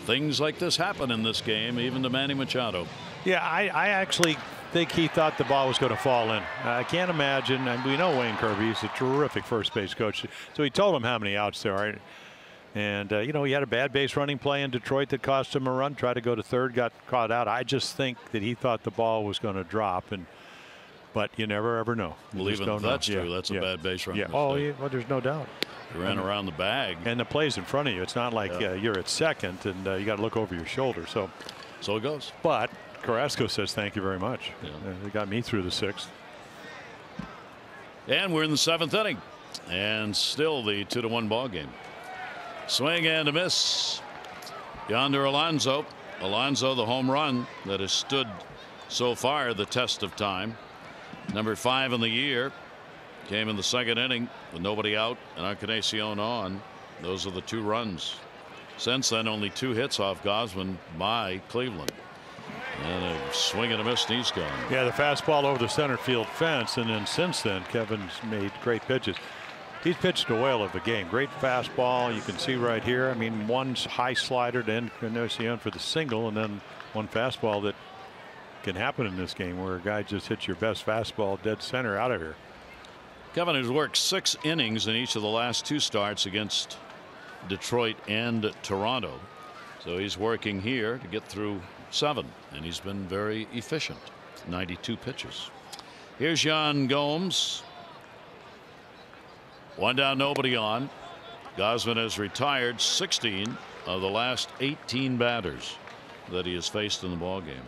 Things like this happen in this game, even to Manny Machado. Yeah, I actually think he thought the ball was going to fall in. I can't imagine. And we know Wayne Kirby. He's a terrific first base coach. So he told him how many outs there are. And, you know, he had a bad base running play in Detroit that cost him a run. Tried to go to third, got caught out. I just think that he thought the ball was going to drop. But you never, ever know. Well, even if that's true, that's a bad base running mistake. Oh, yeah, well, there's no doubt. He ran around the bag. And the play's in front of you. It's not like you're at second and you got to look over your shoulder. So it goes. But Carrasco says thank you very much. Yeah. They got me through the 6th. And we're in the 7th inning. And still the 2-1 ball game. Swing and a miss. Yonder Alonso. Alonso, the home run that has stood so far the test of time. Number 5 in the year. Came in the 2nd inning with nobody out and Encarnacion on. Those are the 2 runs. Since then, only 2 hits off Gausman by Cleveland. And a swing and a miss, and he's gone. Yeah, the fastball over the center field fence, and then since then, Kevin's made great pitches. He's pitched a whale of a game. Great fastball. You can see right here. I mean, one high slider to Encarnacion for the single, and then one fastball that can happen in this game where a guy just hits your best fastball dead center out of here. Kevin has worked 6 innings in each of the last 2 starts against Detroit and Toronto. So he's working here to get through 7, and he's been very efficient. 92 pitches. Here's Yan Gomes. 1 down, nobody on. Gausman has retired 16 of the last 18 batters that he has faced in the ballgame.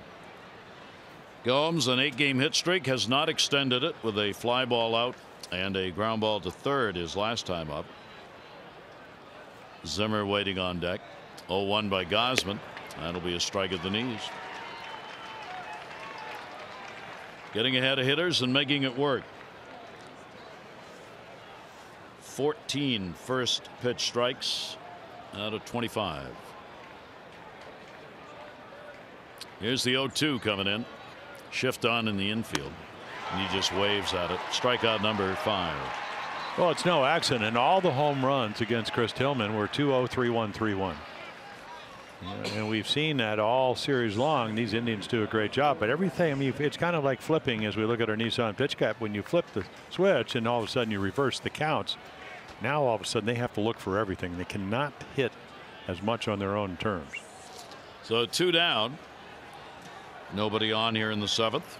Gomes, an 8-game hit streak, has not extended it with a fly ball out and a ground ball to third his last time up. Zimmer waiting on deck. 0-1 by Gausman. That'll be a strike at the knees. Getting ahead of hitters and making it work. 14 first pitch strikes out of 25. Here's the 0-2 coming in. Shift on in the infield. And he just waves at it. Strikeout number 5. Well, it's no accident. All the home runs against Chris Tillman were 2-0, 3-1, 3-1. And we've seen that all series long. These Indians do a great job, but everything, I mean, it's kind of like flipping as we look at our Nissan pitch cap. When you flip the switch and all of a sudden you reverse the counts, now all of a sudden they have to look for everything. They cannot hit as much on their own terms. So 2 down. Nobody on here in the 7th.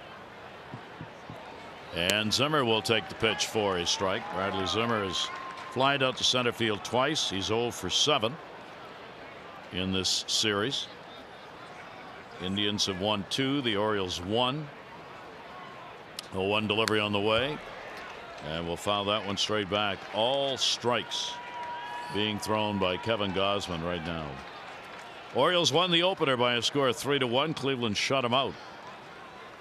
And Zimmer will take the pitch for a strike. Bradley Zimmer has flied out to center field twice. He's 0 for 7 in this series. Indians have won 2. The Orioles 1. A 1 delivery on the way. And we'll foul that one straight back. All strikes being thrown by Kevin Gausman right now. Orioles won the opener by a score of 3-1. Cleveland shut them out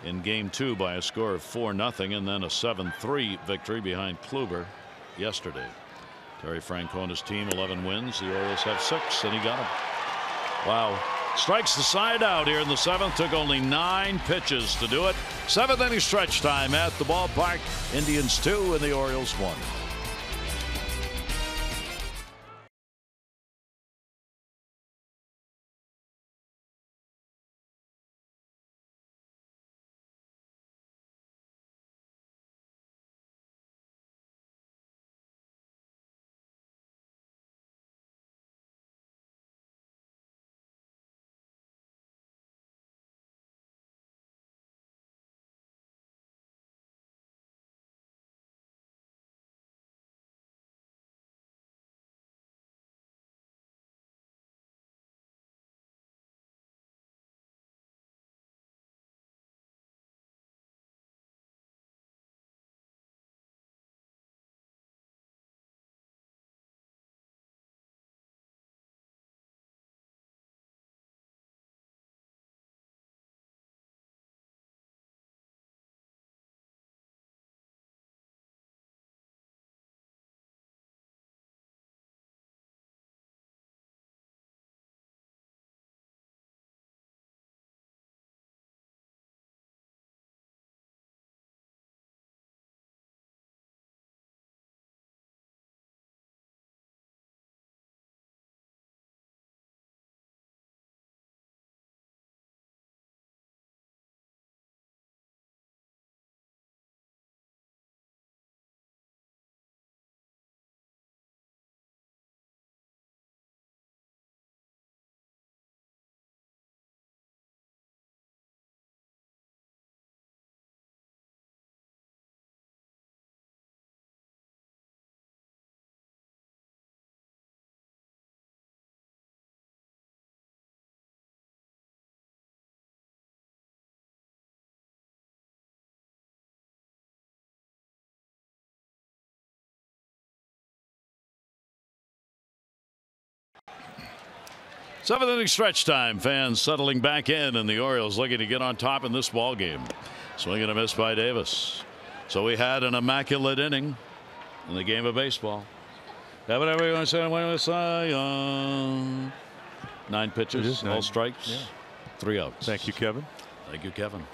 in game 2 by a score of 4-0, and then a 7-3 victory behind Kluber yesterday. Terry Francona's team 11 wins. The Orioles have 6, and he got them. Wow. Strikes the side out here in the 7th. Took only 9 pitches to do it. 7th inning stretch time at the ballpark. Indians 2 and the Orioles 1. Seventh inning stretch time. Fans settling back in, and the Orioles looking to get on top in this ball game. Swing and a miss by Davis. So we had an immaculate inning in the game of baseball. Yeah, whatever you want to say. 9 pitches, all strikes, 3 outs. Thank you, Kevin. Thank you, Kevin.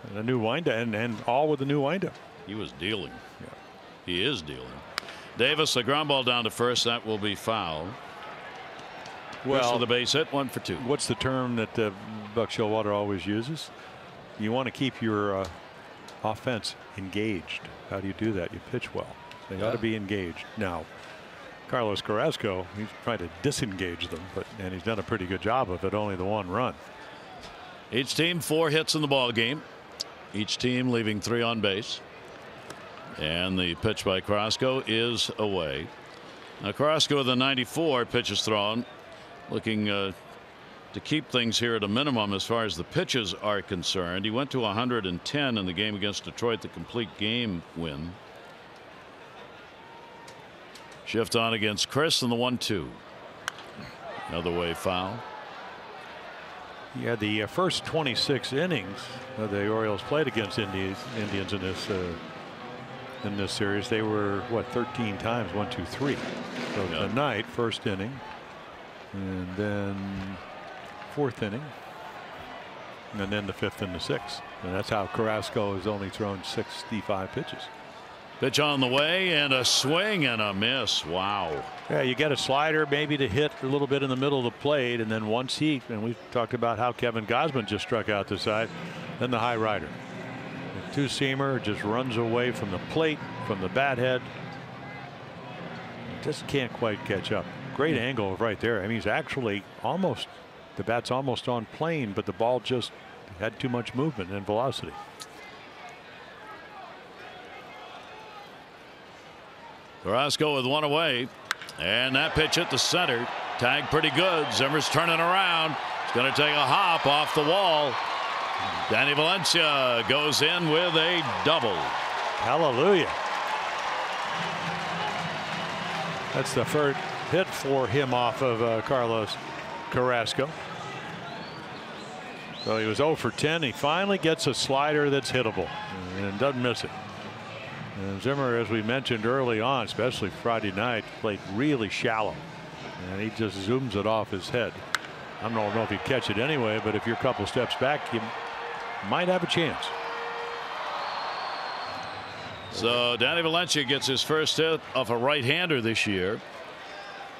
And a new windup, and all with a new windup. He was dealing. Yeah. He is dealing. Davis, a ground ball down to first. That will be foul. Well, of the base hit, 1 for 2. What's the term that Buck Showalter always uses? You want to keep your offense engaged. How do you do that? You pitch well. They got to be engaged. Now, Carlos Carrasco, he's trying to disengage them, and he's done a pretty good job of it. Only the 1 run. Each team 4 hits in the ball game. Each team leaving 3 on base. And the pitch by Carrasco is away. Now Carrasco with a 94, pitches thrown, looking to keep things here at a minimum as far as the pitches are concerned. He went to 110 in the game against Detroit, the complete game win. Shift on against Chris in the 1-2. Another way foul. Yeah, the first 26 innings the Orioles played against Indians in this series, they were what, 13 times, 1, 2, 3. So tonight, first inning, and then 4th inning, and then the 5th and the 6th, and that's how Carrasco has only thrown 65 pitches. Pitch on the way, and a swing and a miss. Wow. Yeah, you get a slider maybe to hit a little bit in the middle of the plate, and then once and we talked about how Kevin Gausman just struck out the side, then the high rider. The 2-seamer just runs away from the plate, from the bat head. Just can't quite catch up. Great angle right there. I mean, he's actually almost, the bat's almost on plane, but the ball just had too much movement and velocity. Carrasco with 1 away, and that pitch hit the center. Tagged pretty good. Zimmer's turning around. He's going to take a hop off the wall. Danny Valencia goes in with a double. Hallelujah. That's the first hit for him off of Carlos Carrasco. So he was 0 for 10. He finally gets a slider that's hittable and doesn't miss it. And Zimmer, as we mentioned early on, especially Friday night, played really shallow, and he just zooms it off his head. I don't know if he'd catch it anyway, but if you're a couple steps back, you might have a chance. So Danny Valencia gets his first hit off a right-hander this year.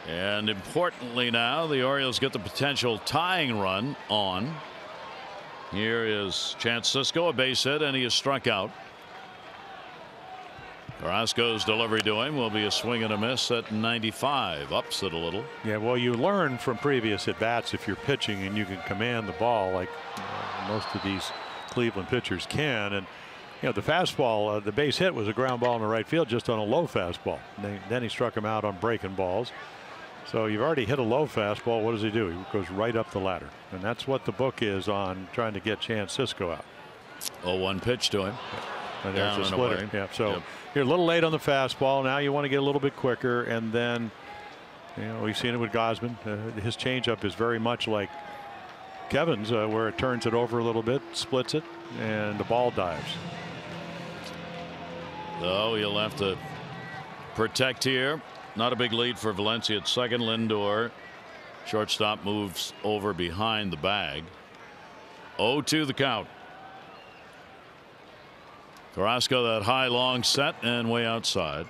And importantly now, the Orioles get the potential tying run on. Here is Chance Sisco, a base hit, and he is struck out. Carrasco's delivery to him will be a swing and a miss at 95. Ups it a little. Yeah, well, you learn from previous at bats if you're pitching and you can command the ball like most of these Cleveland pitchers can. And you know, the fastball, the base hit was a ground ball in the right field just on a low fastball. Then he struck him out on breaking balls. So you've already hit a low fastball. What does he do? He goes right up the ladder. And that's what the book is on trying to get Chance Sisco out. 0-1 pitch to him. And there's a splitter. Yeah, so you're a little late on the fastball. Now you want to get a little bit quicker. And then, you know, we've seen it with Gausman. His changeup is very much like Kevin's, where it turns it over a little bit, splits it, and the ball dives. So he'll have to protect here. Not a big lead for Valencia at second. Lindor, shortstop, moves over behind the bag. 0-2 the count. Carrasco, that high long set and way outside.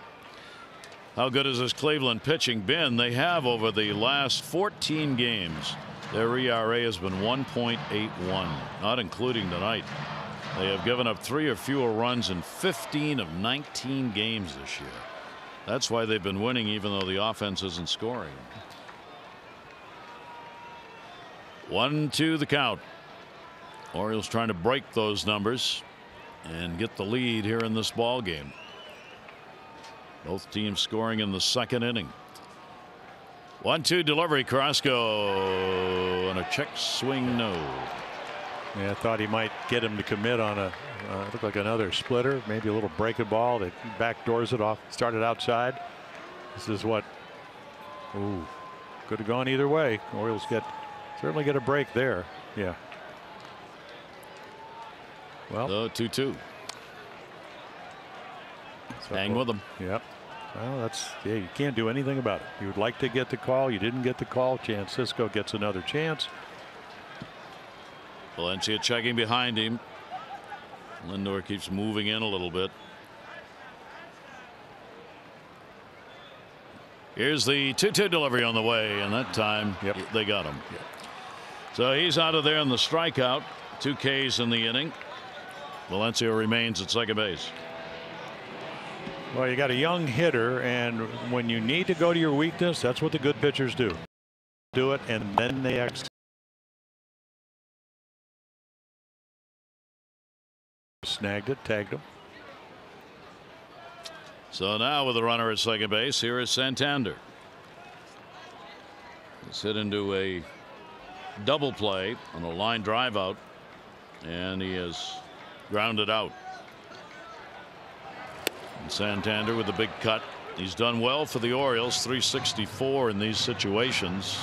How good has this Cleveland pitching been? They have over the last 14 games. Their ERA has been 1.81, not including tonight. They have given up 3 or fewer runs in 15 of 19 games this year. That's why they've been winning, even though the offense isn't scoring. 1-2 the count. Orioles trying to break those numbers and get the lead here in this ball game. Both teams scoring in the second inning. 1-2 delivery. Carrasco and a check swing, no. Yeah, I thought he might get him to commit on a look like another splitter, maybe a little breaking ball that backdoors it off. Started outside. This is what, ooh, could have gone either way. Orioles certainly get a break there. Yeah. Well, 2-2. Hang with them. Yep. Well, you can't do anything about it. You would like to get the call. You didn't get the call. Chance Sisco gets another chance. Valencia checking behind him. Lindor keeps moving in a little bit. Here's the 2-2 delivery on the way, and that time they got him. So he's out of there in the strikeout. 2 Ks in the inning. Valencia remains at second base. Well, you got a young hitter, and when you need to go to your weakness, that's what the good pitchers do. Do it, and then they execute. Snagged it, tagged him. So now with the runner at second base, here is Santander. He's hit into a double play on a line drive out, and he is grounded out. And Santander with the big cut. He's done well for the Orioles. 364 in these situations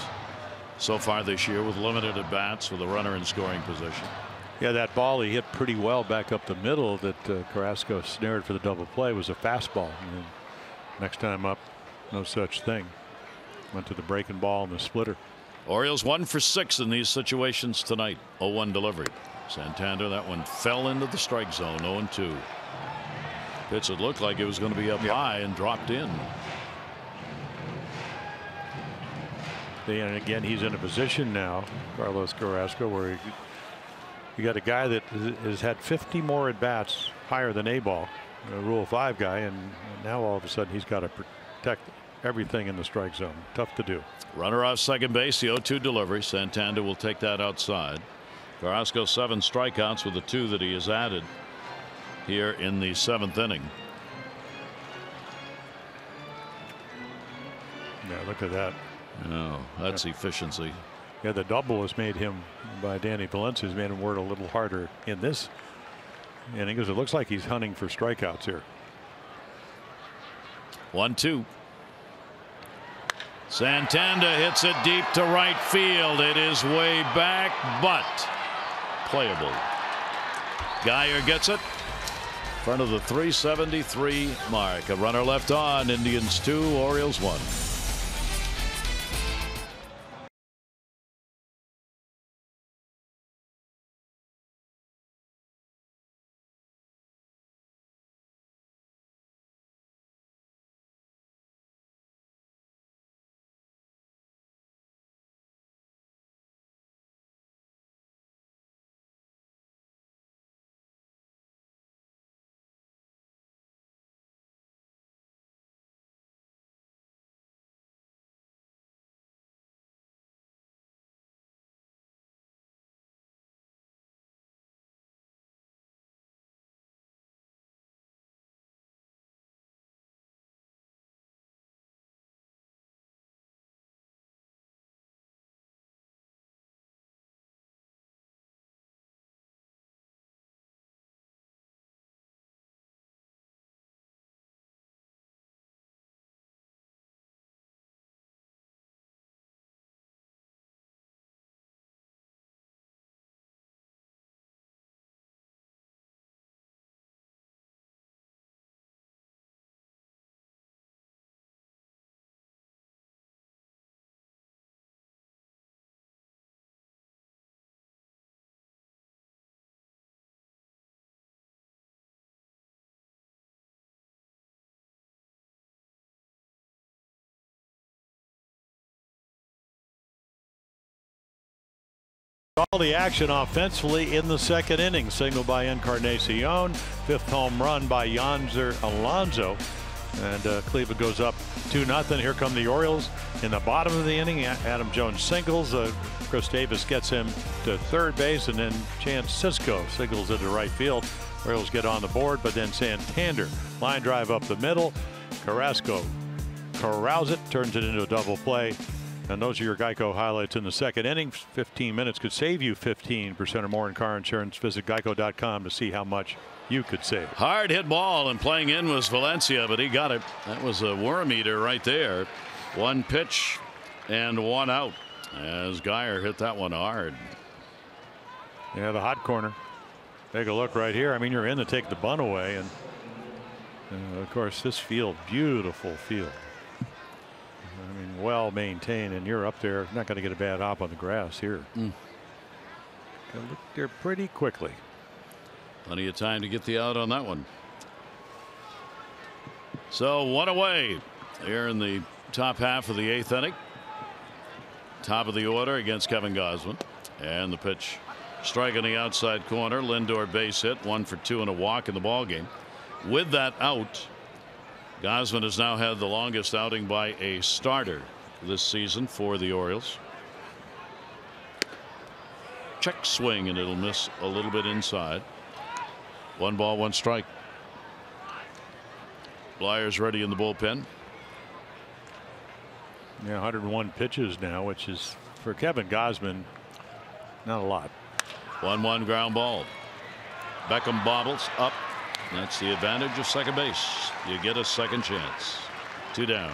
so far this year with limited at bats with a runner in scoring position. Yeah, that ball he hit pretty well back up the middle that Carrasco snared for the double play was a fastball. And next time up, no such thing. Went to the breaking ball and the splitter. Orioles 1 for 6 in these situations tonight. 0-1 delivery. Santander, that one fell into the strike zone. 0-2. Pitch that looked like it was going to be up high and dropped in. And again, he's in a position now, Carlos Carrasco, where you got a guy that has had 50 more at bats higher than A-ball, a Rule 5 guy, and now all of a sudden he's got to protect everything in the strike zone. Tough to do. Runner off second base, the 0-2 delivery. Santander will take that outside. Carrasco 7 strikeouts with the 2 that he has added here in the 7th inning. Yeah, look at that. Oh, that's efficiency. Yeah, the double has made him by Danny Valencia has made him work a little harder in this inning because it looks like he's hunting for strikeouts here. 1-2. Santander hits it deep to right field. It is way back, but playable. Geyer gets it in front of the 373 mark. A runner left on. Indians 2, Orioles 1. All the action offensively in the 2nd inning. Signal by Encarnacion. 5th home run by Yonzer Alonso. And Cleveland goes up 2-0. Here come the Orioles in the bottom of the inning. Adam Jones singles. Chris Davis gets him to third base, and then Chance Sisco singles into right field. Orioles get on the board, but then Santander line drive up the middle. Carrasco corrals it, turns it into a double play. And those are your Geico highlights in the 2nd inning. 15 minutes could save you 15% or more in car insurance. Visit geico.com to see how much you could save. Hard hit ball, and playing in was Valencia, but he got it. That was a worm eater right there. 1 pitch and 1 out as Geyer hit that one hard. Yeah, the hot corner. Take a look right here. I mean, you're in to take the bunt away, and of course this field, beautiful field. I mean, well maintained, and you're up there, not going to get a bad hop on the grass here. Look there pretty quickly. Plenty of time to get the out on that one. So 1 away here in the top half of the 8th inning. Top of the order against Kevin Gausman. And the pitch. Strike on the outside corner. Lindor base hit. 1 for 2 and a walk in the ball game. With that out, Gausman has now had the longest outing by a starter this season for the Orioles. Check swing, and it'll miss a little bit inside. 1 ball, 1 strike. Flyers ready in the bullpen. Yeah, 101 pitches now, which is for Kevin Gausman not a lot. 1-1 ground ball. Beckham bobbles up. That's the advantage of second base. You get a second chance. 2 down.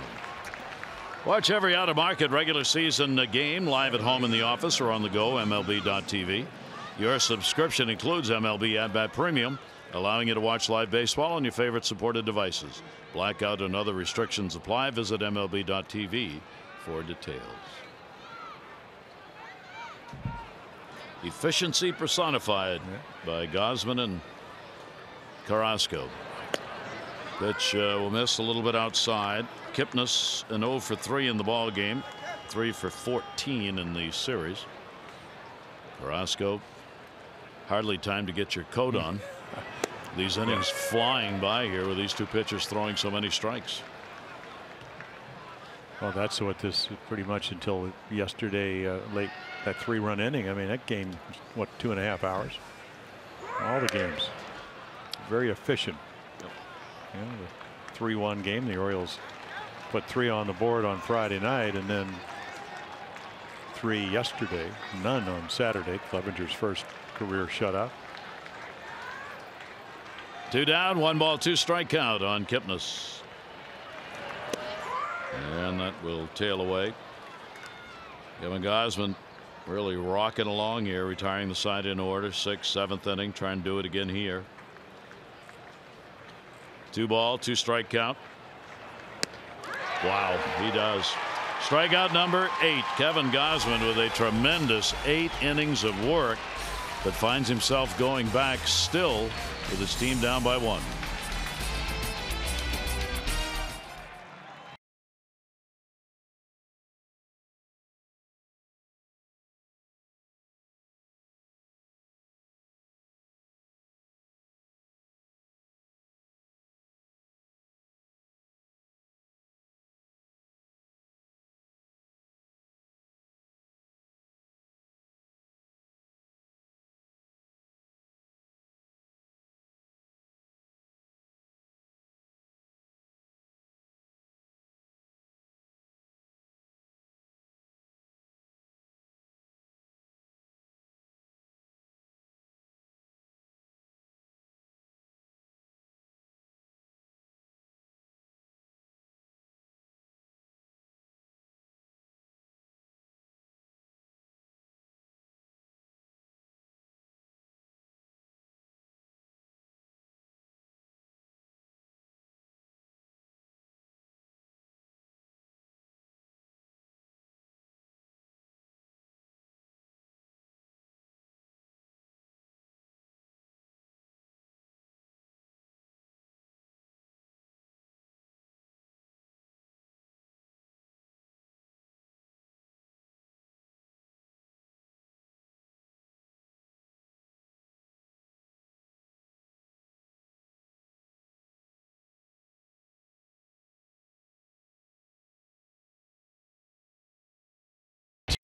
Watch every out-of-market regular season game live at home, in the office, or on the go. MLB.tv. Your subscription includes MLB At Bat Premium, allowing you to watch live baseball on your favorite supported devices. Blackout and other restrictions apply. Visit MLB.tv for details. Efficiency personified by Gausman and Carrasco. Pitch will miss a little bit outside. Kipnis an 0 for 3 in the ball game. 3 for 14 in the series. Carrasco, hardly time to get your coat on. These innings flying by here with these 2 pitchers throwing so many strikes. Well, that's what this pretty much until yesterday late, that 3-run inning. I mean, that game, what, 2.5 hours? All the games. Very efficient. Yep. You know, the 3-1 game. The Orioles put 3 on the board on Friday night, and then 3 yesterday. None on Saturday. Clevenger's first career shutout. 2 down, 1 ball, 2 strike count on Kipnis. And that will tail away. Kevin Gausman really rocking along here, retiring the side in order. 6th, 7th inning, trying to do it again here. 2 ball, 2 strike count. Wow, he does. Strikeout number 8. Kevin Gausman with a tremendous 8 innings of work, but finds himself going back still with his team down by 1.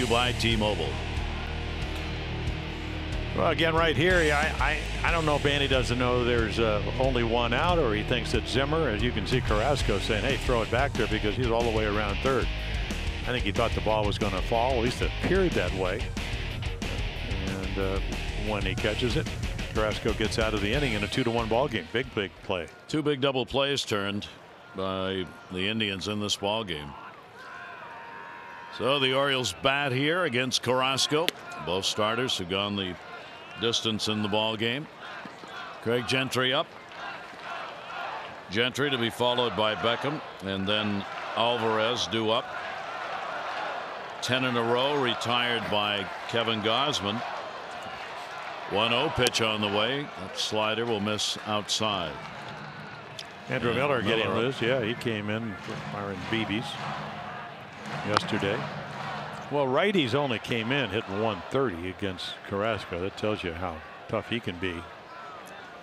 By T-Mobile. Well, again, right here, I don't know if Andy doesn't know there's only 1 out, or he thinks it's Zimmer. As you can see, Carrasco saying, hey, throw it back there, because he's all the way around third. I think he thought the ball was going to fall. At least it appeared that way. And when he catches it, Carrasco gets out of the inning in a 2-1 ball game. Big play. 2 big double plays turned by the Indians in this ball game. So the Orioles bat here against Carrasco. Both starters have gone the distance in the ball game. Craig Gentry up. Gentry to be followed by Beckham, and then Alvarez due up. 10 in a row retired by Kevin Gausman. 1-0 pitch on the way. That slider will miss outside. Andrew Miller getting loose. Yeah, he came in firing BBs. yesterday. Well, righties only came in hitting 130 against Carrasco. That tells you how tough he can be.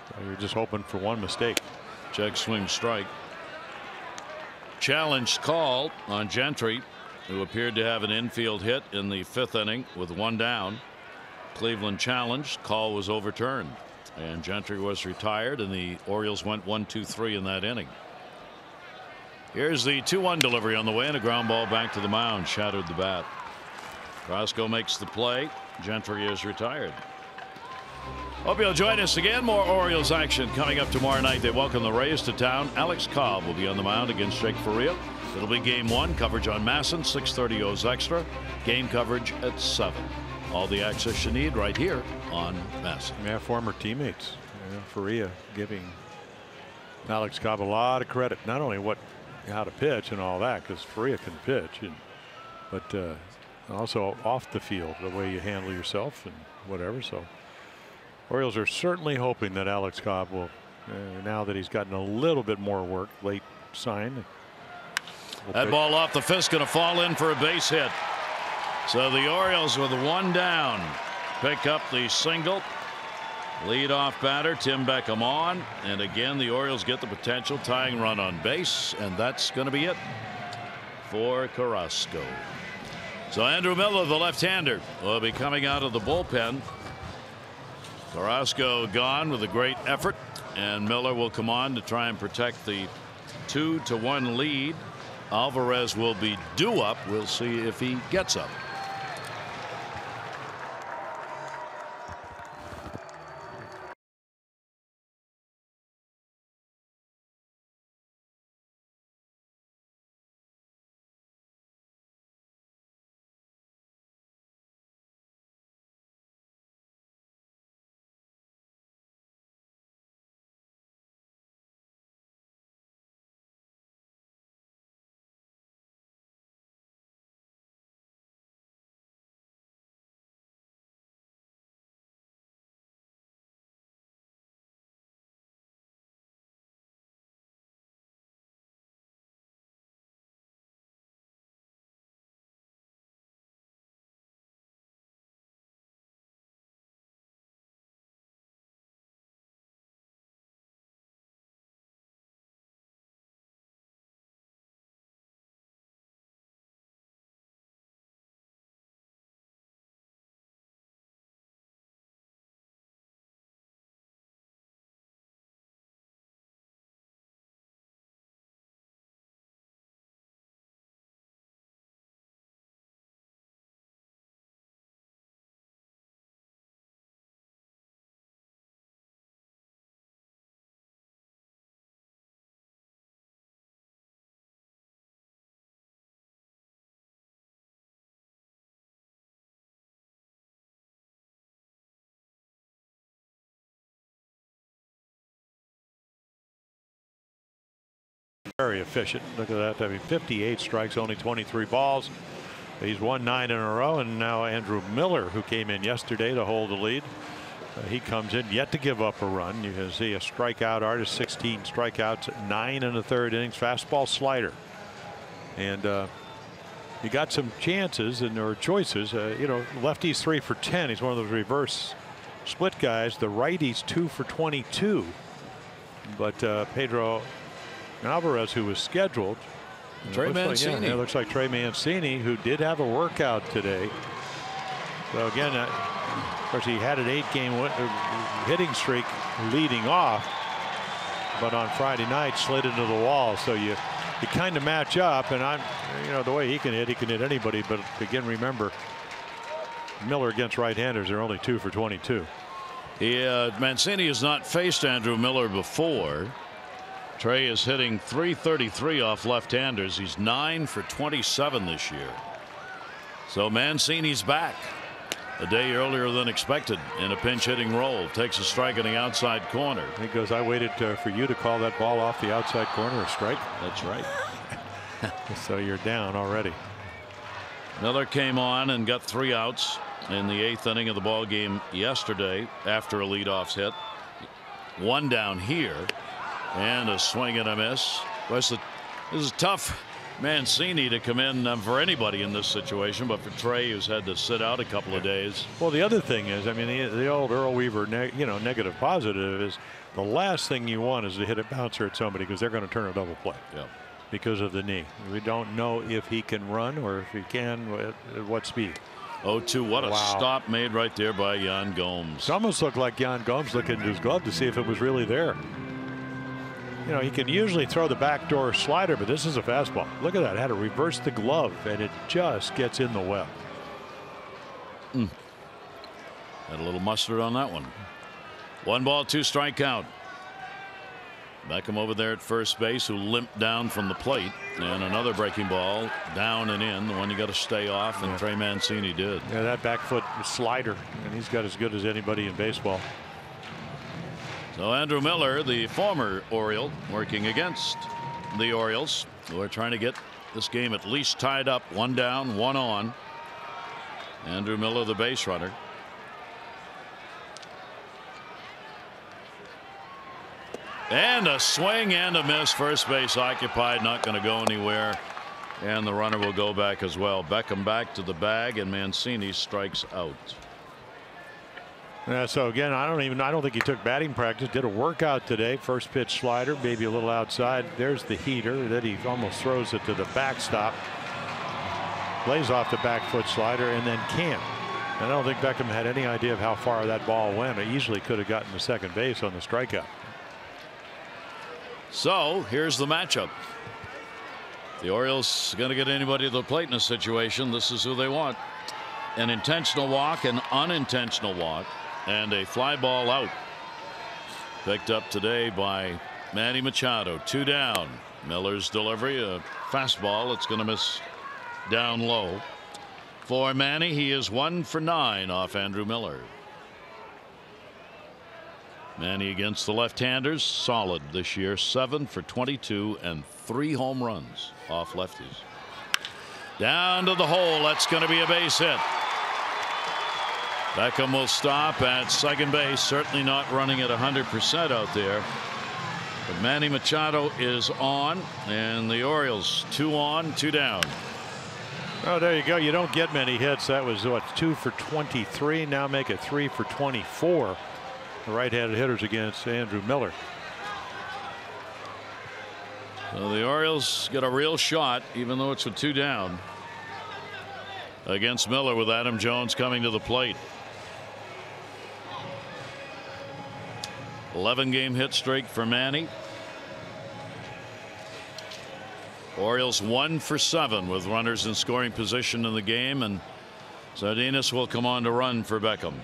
So you're just hoping for one mistake. Check swing strike. Challenge call on Gentry, who appeared to have an infield hit in the 5th inning with 1 down. Cleveland challenged. Call was overturned, and Gentry was retired, and the Orioles went 1-2-3 in that inning. Here's the 2-1 delivery on the way, and a ground ball back to the mound. Shattered the bat. Carrasco makes the play. Gentry is retired. Hope you'll join us again. More Orioles action coming up tomorrow night. They welcome the Rays to town. Alex Cobb will be on the mound against Jake Faria. It'll be game 1. Coverage on Masson, 6:30 O's Extra. Game coverage at 7. All the access you need right here on Masson. Yeah, former teammates. Faria giving Alex Cobb a lot of credit. Not only how to pitch and all that, because Faria can pitch, but also off the field, the way you handle yourself and whatever. So Orioles are certainly hoping that Alex Cobb will, now that he's gotten a little bit more work, late sign. That ball off the fist going to fall in for a base hit. So the Orioles with 1 down pick up the single. Lead-off batter Tim Beckham on, and again the Orioles get the potential tying run on base, and that's going to be it for Carrasco. So Andrew Miller, the left-hander, will be coming out of the bullpen. Carrasco gone with a great effort, and Miller will come on to try and protect the 2-1 lead. Alvarez will be due up. We'll see if he gets up. Very efficient. Look at that. I mean, 58 strikes, only 23 balls. He's won 9 in a row, and now Andrew Miller, who came in yesterday to hold the lead, he comes in yet to give up a run. You can see a strikeout artist, 16 strikeouts, 9 in the 3rd innings, fastball slider, and he got some chances or choices. You know, lefties 3 for 10. He's one of those reverse split guys. The righties 2 for 22, but Pedro Alvarez, who was scheduled, Trey Mancini. It looks like Trey Mancini, who did have a workout today. So again, of course, he had an 8-game hitting streak leading off, but on Friday night slid into the wall. So you kind of match up, and the way he can hit anybody. But again, remember, Miller against right-handers are only 2 for 22. Mancini has not faced Andrew Miller before. Trey is hitting .333 off left-handers. He's 9 for 27 this year. So Mancini's back a day earlier than expected in a pinch hitting role. Takes a strike in the outside corner. He goes, I waited for you to call that ball off the outside corner a strike. That's right. So you're down already. Miller came on and got 3 outs in the 8th inning of the ball game yesterday after a leadoff hit. 1 down here. And a swing and a miss. This is tough Mancini to come in for anybody in this situation, but for Trey, who's had to sit out a couple of days. Well, the other thing is, I mean, the old Earl Weaver, negative positive is the last thing you want is to hit a bouncer at somebody because they're going to turn a double play. Yeah. Because of the knee. We don't know if he can run or if he can, at what speed. 0-2. What a stop made right there by Yan Gomes. It almost looked like Yan Gomes looking at his glove to see if it was really there. You know, he can usually throw the backdoor slider, but this is a fastball. Look at that. Had to reverse the glove, and it just gets in the web. Had a little mustard on that one. 1 ball, 2 strike count. Beckham over there at first base, who limped down from the plate, and another breaking ball down and in, the one you got to stay off, and Trey Mancini did. Yeah, that back foot slider, and he's got as good as anybody in baseball. So Andrew Miller, the former Oriole, working against the Orioles, who are trying to get this game at least tied up, 1 down, 1 on. Andrew Miller, the base runner. And a swing and a miss. First base occupied, not going to go anywhere. And the runner will go back as well. Beckham back to the bag, and Mancini strikes out. So again, I don't think he took batting practice. Did a workout today. First pitch slider, maybe a little outside. There's the heater. Then he almost throws it to the backstop. Lays off the back foot slider and then can't. I don't think Beckham had any idea of how far that ball went. It easily could have gotten to second base on the strikeout. So here's the matchup. The Orioles going to get anybody to the plate in a situation. This is who they want. An intentional walk, an unintentional walk, and a fly ball out. Picked up today by Manny Machado. 2 down. Miller's delivery, a fastball. It's going to miss down low. For Manny, he is 1 for 9 off Andrew Miller. Manny against the left-handers, solid this year, 7 for 22 and 3 home runs off lefties. Down to the hole. That's going to be a base hit. Beckham will stop at second base, certainly not running at 100% out there. But Manny Machado is on, and the Orioles 2 on, 2 down. Oh, there you go. You don't get many hits. That was what, 2 for 23. Now make it 3 for 24. The right-handed hitters against Andrew Miller. So the Orioles get a real shot, even though it's a 2 down, against Miller, with Adam Jones coming to the plate. 11-game hit streak for Manny. Orioles 1 for 7 with runners in scoring position in the game, and Sardinas will come on to run for Beckham.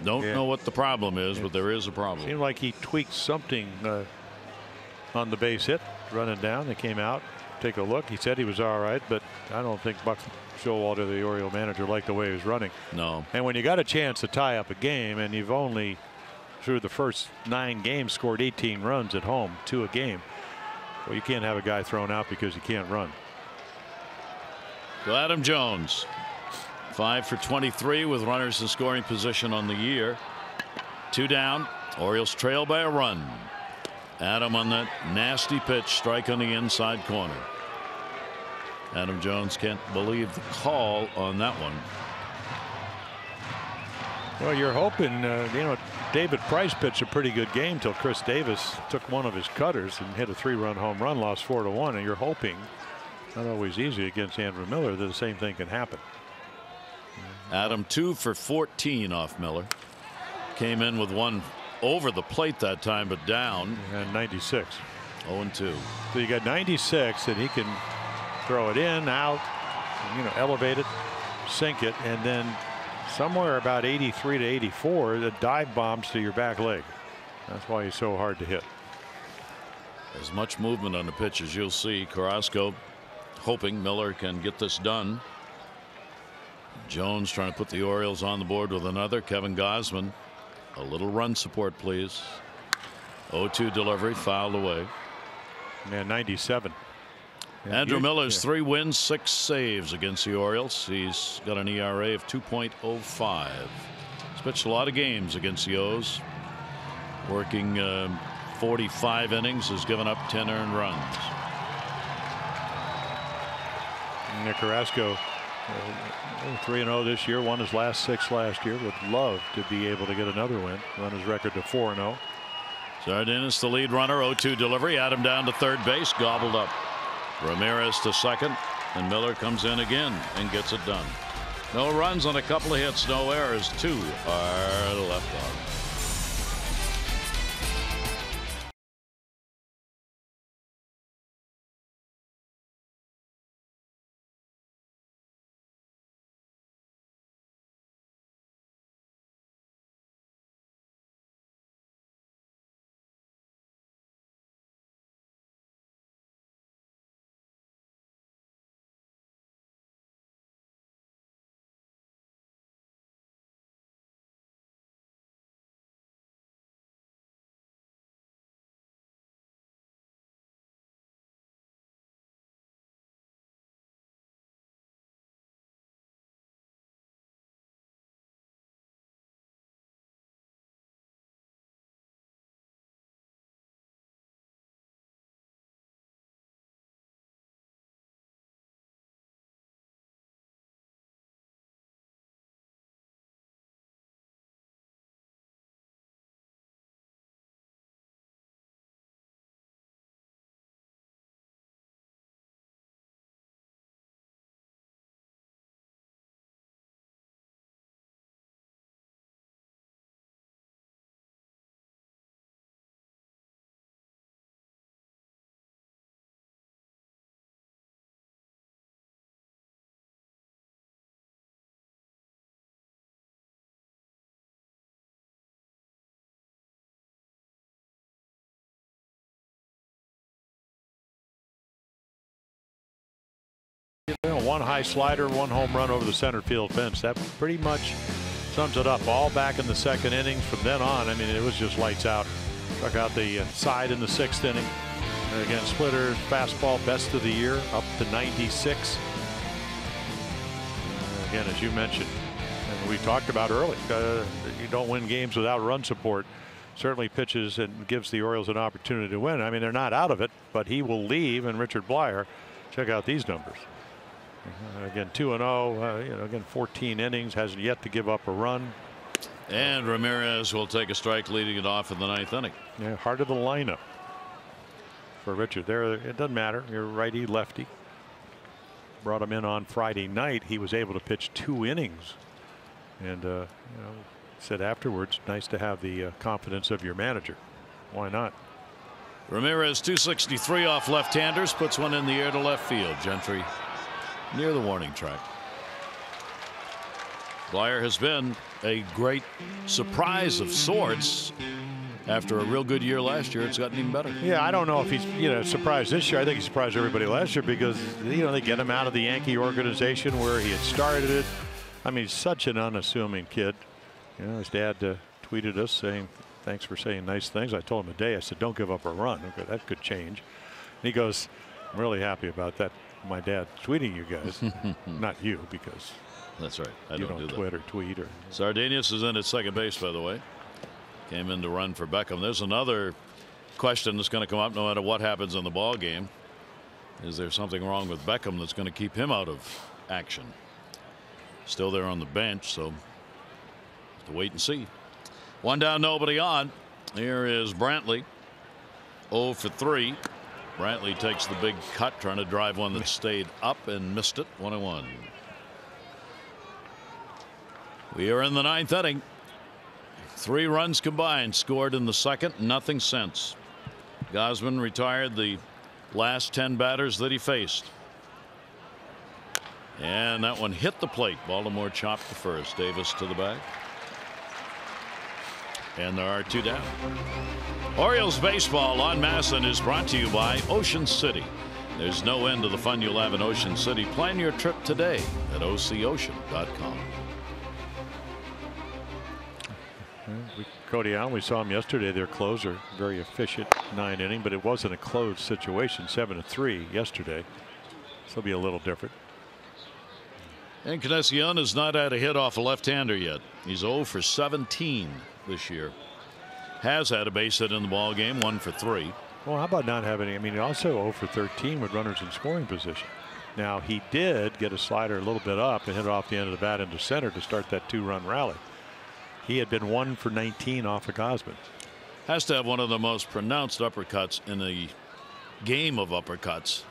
Don't know what the problem is, but there is a problem. Seemed like he tweaked something on the base hit, running down. They came out, take a look. He said he was all right, but I don't think Buck Showalter, the Oriole manager, liked the way he was running. No. And when you got a chance to tie up a game, and you've only, through the first 9 games, scored 18 runs at home, 2 a game, well, you can't have a guy thrown out because he can't run. So Adam Jones, 5 for 23 with runners in scoring position on the year. 2 down. Orioles trail by a run. Adam on that nasty pitch, strike on the inside corner. Adam Jones can't believe the call on that one. Well, you're hoping, David Price pitched a pretty good game till Chris Davis took one of his cutters and hit a 3-run home run, lost 4-1, and you're hoping, not always easy against Andrew Miller, that the same thing can happen. Adam 2 for 14 off Miller. Came in with one over the plate that time, but down. And 96. 0-2. So you got 96, and he can throw it in, out, elevate it, sink it, and then somewhere about 83 to 84, the dive bombs to your back leg. That's why he's so hard to hit. As much movement on the pitch as you'll see. Carrasco hoping Miller can get this done. Jones trying to put the Orioles on the board with another. Kevin Gausman, a little run support, please. 0-2 delivery, fouled away. Yeah, 97. Andrew Miller's 3 wins, 6 saves against the Orioles. He's got an ERA of 2.05. He's pitched a lot of games against the O's. Working 45 innings, has given up 10 earned runs. Nick Carrasco, 3-0 this year, won his last 6 last year. Would love to be able to get another win, run his record to 4-0. Sardinas, the lead runner, 0-2 delivery. Adam down to third base, gobbled up. Ramirez to second, and Miller comes in again and gets it done. No runs on a couple of hits, no errors. 2 are left on. One high slider, 1 home run over the center field fence. That pretty much sums it up. All back in the 2nd innings. From then on, I mean, it was just lights out. Struck out the side in the 6th inning. And again, splitter, fastball, best of the year, up to 96. Again, as you mentioned, and we talked about early, you don't win games without run support. Certainly pitches and gives the Orioles an opportunity to win. I mean, they're not out of it, but he will leave. And Richard Blyer, check out these numbers. Again, 2-0, you know, again, 14 innings, hasn't yet to give up a run. And Ramirez will take a strike, leading it off in the 9th inning. Yeah, heart of the lineup for Richard. There, it doesn't matter. You're righty, lefty. Brought him in on Friday night. He was able to pitch 2 innings, and you know, said afterwards, nice to have the confidence of your manager. Why not? Ramirez, 263 off left-handers, puts one in the air to left field. Gentry near the warning track. Blyer has been a great surprise of sorts. After a real good year last year, it's gotten even better. Yeah, I don't know if he's, you know, surprised this year. I think he surprised everybody last year because, you know, they get him out of the Yankee organization where he had started it. I mean, he's such an unassuming kid. You know, his dad tweeted us saying, thanks for saying nice things. I told him today, I said, don't give up a run. Okay, that could change. And he goes, I'm really happy about that. My dad tweeting you guys, not you, because that's right. I you don't do Twitter, tweet or. Sardinas is in at second base, by the way. Came in to run for Beckham. There's another question that's going to come up no matter what happens in the ball game. Is there something wrong with Beckham that's going to keep him out of action? Still there on the bench, so have to wait and see. 1 down, nobody on. Here is Brantley, 0 for 3. Brantley takes the big cut, trying to drive one that stayed up and missed it. 1-1. We are in the 9th inning. 3 runs combined scored in the 2nd, nothing since. Gausman retired the last 10 batters that he faced. And that one hit the plate. Baltimore chopped the first. Davis to the bag. And there are 2 down. Orioles baseball on Masson is brought to you by Ocean City. There's no end to the fun you'll have in Ocean City. Plan your trip today at OCOcean.com. Cody Allen, we saw him yesterday, their closer, very efficient 9 inning, but it wasn't a closed situation. 7-3 yesterday. This will be a little different. And Encarnacion has not had a hit off a left-hander yet. He's 0 for 17 this year. Has had a base hit in the ball game, 1 for 3. Well, how about not having any? I mean, also 0 for 13 with runners in scoring position. Now, he did get a slider a little bit up and hit it off the end of the bat into center to start that 2-run rally. He had been 1 for 19 off of Gausman. Has to have one of the most pronounced uppercuts in a game of uppercuts.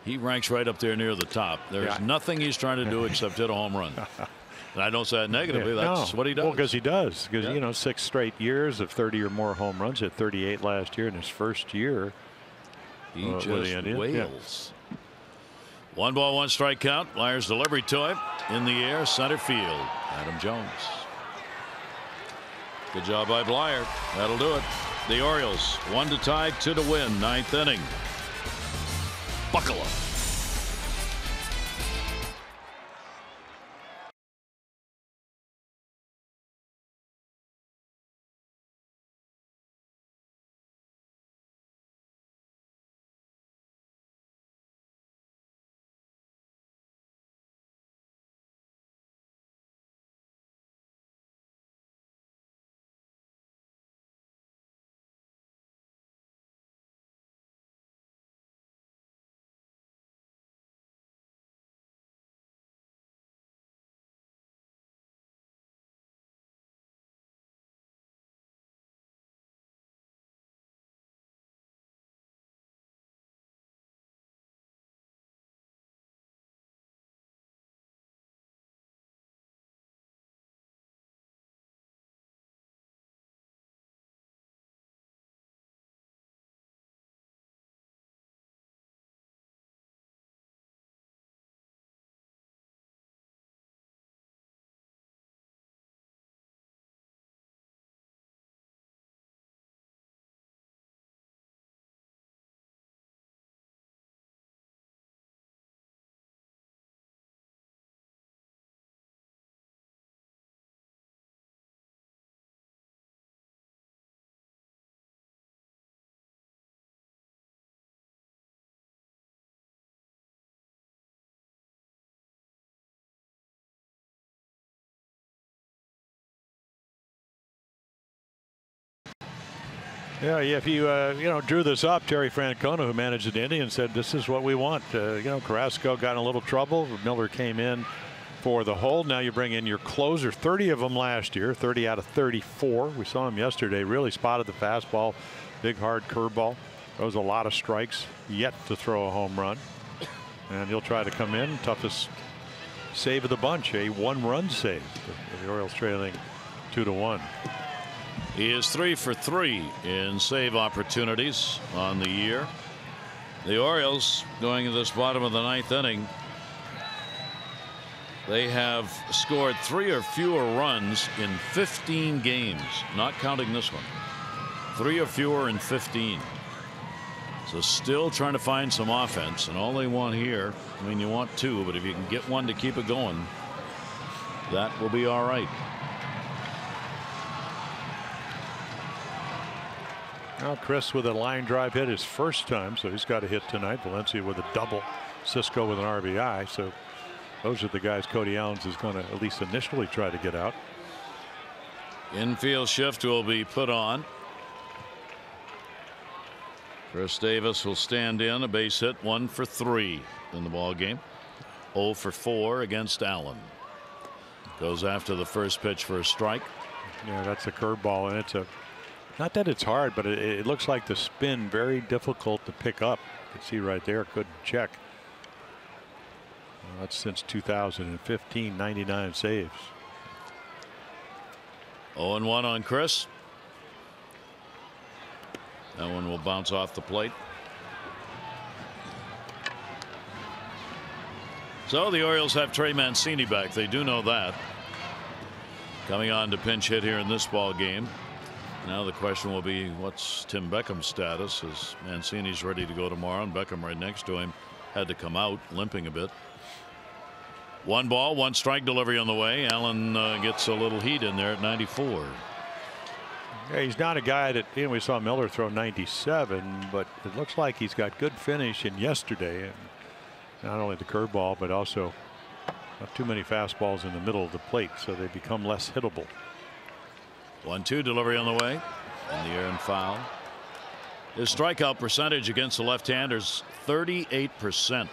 He ranks right up there near the top. There's nothing he's trying to do except hit a home run. And I don't say that negatively. That's what he does. Well, because he does. Because, you know, 6 straight years of 30 or more home runs. At 38 last year in his first year. He just wails. 1 ball, 1 strike count. Flyers delivery to him in the air, center field. Adam Jones. Good job by Blyer. That'll do it. The Orioles 1 to tie, 2 to win. 9th inning. Buckle up. Yeah, if you you know, drew this up, Terry Francona, who managed the Indians, said this is what we want. You know, Carrasco got in a little trouble. Miller came in for the hold. Now you bring in your closer. 30 of them last year, 30 out of 34. We saw him yesterday. Really spotted the fastball, big hard curveball. Throws a lot of strikes. Yet to throw a home run, and he'll try to come in. Toughest save of the bunch, a 1-run save. The Orioles trailing 2-1. He is 3 for 3 in save opportunities on the year. The Orioles going to this bottom of the 9th inning. They have scored 3 or fewer runs in 15 games, not counting this one. 3 or fewer in 15. So still trying to find some offense, and only one here. I mean, you want 2, but if you can get 1 to keep it going, that will be all right. Now Chris with a line drive hit his first time, so he's got a hit tonight. Valencia with a double. Cisco with an RBI. So those are the guys Cody Allen's is going to at least initially try to get out. Infield shift will be put on. Chris Davis will stand in, a base hit, 1 for 3 in the ball game. 0 for 4 against Allen. Goes after the first pitch for a strike. Yeah, that's a curveball, and it's a, not that it's hard, but it looks like the spin very difficult to pick up. You can see right there, couldn't check. Well, that's since 2015, 99 saves. 0-1 on Chris. That one will bounce off the plate. So the Orioles have Trey Mancini back. They do know that. Coming on to pinch hit here in this ball game. Now the question will be, what's Tim Beckham's status, as Mancini's ready to go tomorrow, and Beckham right next to him had to come out limping a bit. 1 ball, 1 strike delivery on the way. Allen gets a little heat in there at 94. Yeah, he's not a guy that, you know, we saw Miller throw 97, but it looks like he's got good finish in yesterday. And not only the curveball, but also not too many fastballs in the middle of the plate, so they become less hittable. 1-2 delivery on the way. In the air and foul. His strikeout percentage against the left-handers, 38%.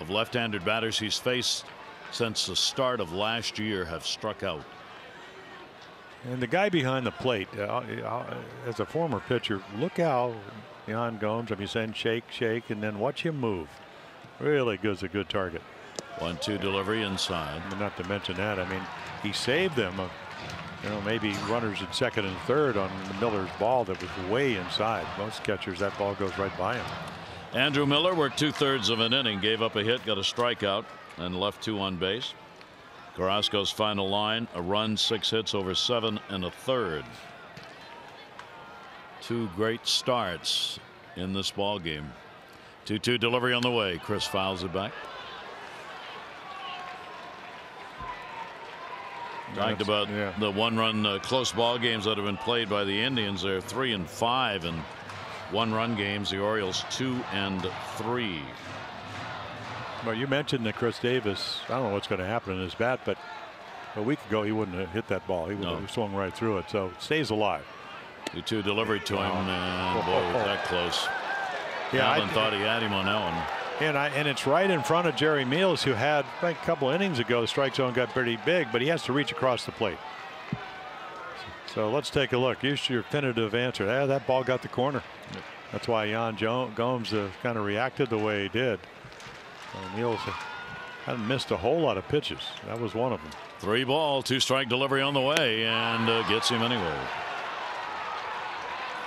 of left-handed batters he's faced since the start of last year have struck out. And the guy behind the plate, as a former pitcher, look how Yan Gomes, I mean, saying shake, shake, and then watch him move. Really gives a good target. 1-2 delivery inside. And not to mention that, I mean, he saved them, maybe runners at second and third on Miller's ball that was way inside. Most catchers, that ball goes right by him. Andrew Miller worked 2/3 of an inning, gave up a hit, got a strikeout, and left 2 on base. Carrasco's final line, a run, 6 hits over 7 1/3. 2 great starts in this ball game. 2-2 delivery on the way. Chris fouls it back. Talked about the 1-run close ball games that have been played by the Indians. They're 3 and 5 in 1-run games. The Orioles 2 and 3. Well, you mentioned that Chris Davis, I don't know what's going to happen in his bat, but a week ago he wouldn't have hit that ball. He would have swung right through it. So it stays alive. 2-2 delivery to him, and boy, was that close. Yeah, Allen thought he had him on that one. And it's right in front of Jerry Meals, who had, I think, a couple innings ago, the strike zone got pretty big, but he has to reach across the plate. So let's take a look. Here's your definitive answer. That ball got the corner. That's why Yan Gomes kind of reacted the way he did. Meals hadn't missed a whole lot of pitches. That was one of them. 3 ball, 2 strike delivery on the way, and gets him anyway.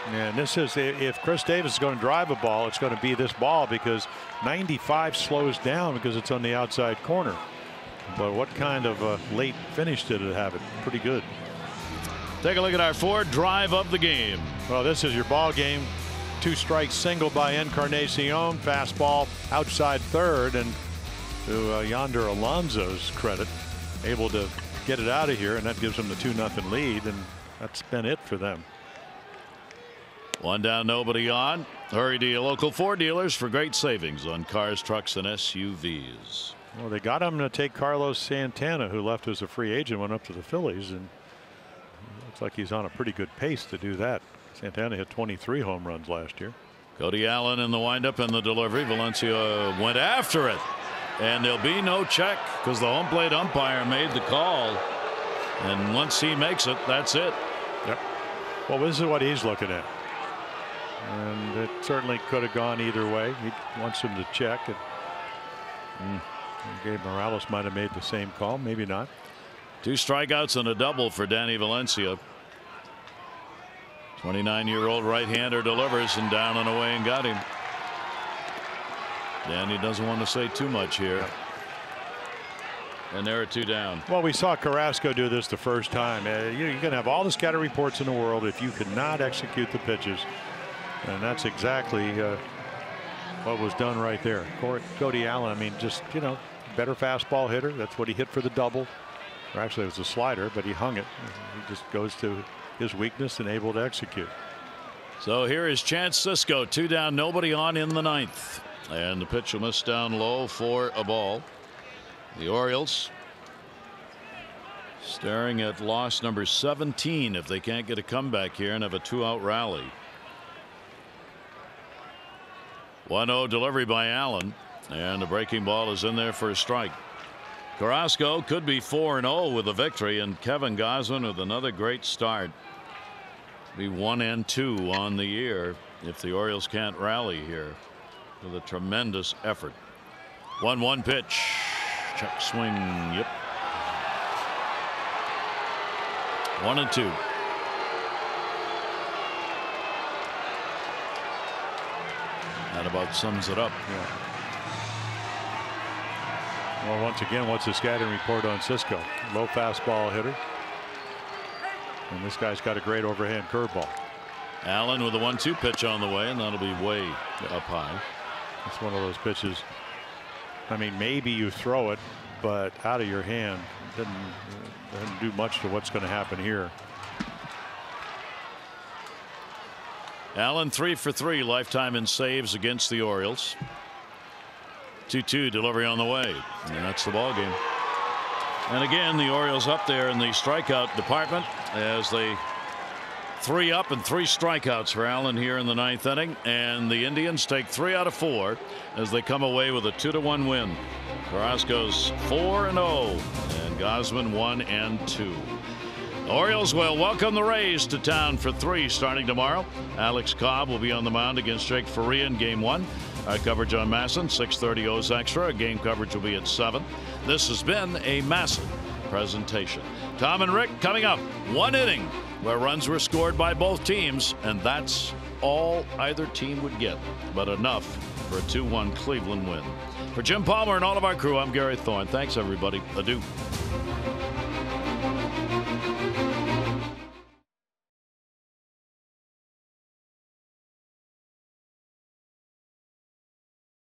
And this is, if Chris Davis is going to drive a ball, it's going to be this ball, because 95 slows down because it's on the outside corner. But what kind of a late finish did it have? It pretty good. Take a look at our 4th drive of the game. Well, this is your ball game. 2 strikes single by Encarnacion. Fastball outside third, and to Yonder Alonso's credit, able to get it out of here, and that gives them the 2-0 lead, and that's been it for them. 1 down, nobody on. Hurry to your local Ford dealers for great savings on cars, trucks, and SUVs. Well, they got him to take Carlos Santana, who left as a free agent, went up to the Phillies, and looks like he's on a pretty good pace to do that. Santana hit 23 home runs last year. Cody Allen in the windup and the delivery. Valencia went after it, and there'll be no check because the home plate umpire made the call, and once he makes it, that's it. Yep. Well, this is what he's looking at, and it certainly could have gone either way. He wants him to check, and Gabe Morales might have made the same call, maybe not. 2 strikeouts and a double for Danny Valencia. 29-year-old right-hander delivers, and down and away and got him. Danny doesn't want to say too much here. And there are 2 down. Well, we saw Carrasco do this the first time. You're going to have all the scatter reports in the world if you could not execute the pitches. And that's exactly what was done right there. Cody Allen, I mean, just, better fastball hitter. That's what he hit for the double. Or actually, it was a slider, but he hung it. He just goes to his weakness and able to execute. So here is Chance Sisco, 2 down, nobody on in the 9th. And the pitch will miss down low for a ball. The Orioles staring at loss number 17 if they can't get a comeback here and have a 2-out rally. 1-0 delivery by Allen, and the breaking ball is in there for a strike. Carrasco could be 4-0 with a victory, and Kevin Gausman with another great start. Be 1-2 on the year if the Orioles can't rally here with a tremendous effort. 1-1 pitch. Check swing. Yep. 1-2. That about sums it up. Yeah. Well, once again, what's the scouting report on Sisco? Low fastball hitter. And this guy's got a great overhand curveball. Allen with a 1-2 pitch on the way, and that'll be way up high. It's one of those pitches. I mean, maybe you throw it, but out of your hand. Doesn't do much to what's going to happen here. Allen 3 for 3 lifetime in saves against the Orioles. 2-2 delivery on the way, and that's the ball game. And again, the Orioles up there in the strikeout department as they 3 up and 3 strikeouts for Allen here in the 9th inning, and the Indians take 3 out of 4 as they come away with a 2-1 win. Carrasco's 4-0 and Gausman 1-2. The Orioles will welcome the Rays to town for 3 starting tomorrow. Alex Cobb will be on the mound against Jake Faria in Game 1. Our coverage on Masson, 6:30 O's Extra. Game coverage will be at 7. This has been a Masson presentation. Tom and Rick coming up. 1 inning where runs were scored by both teams, and that's all either team would get, but enough for a 2-1 Cleveland win. For Jim Palmer and all of our crew, I'm Gary Thorne. Thanks, everybody. Adieu.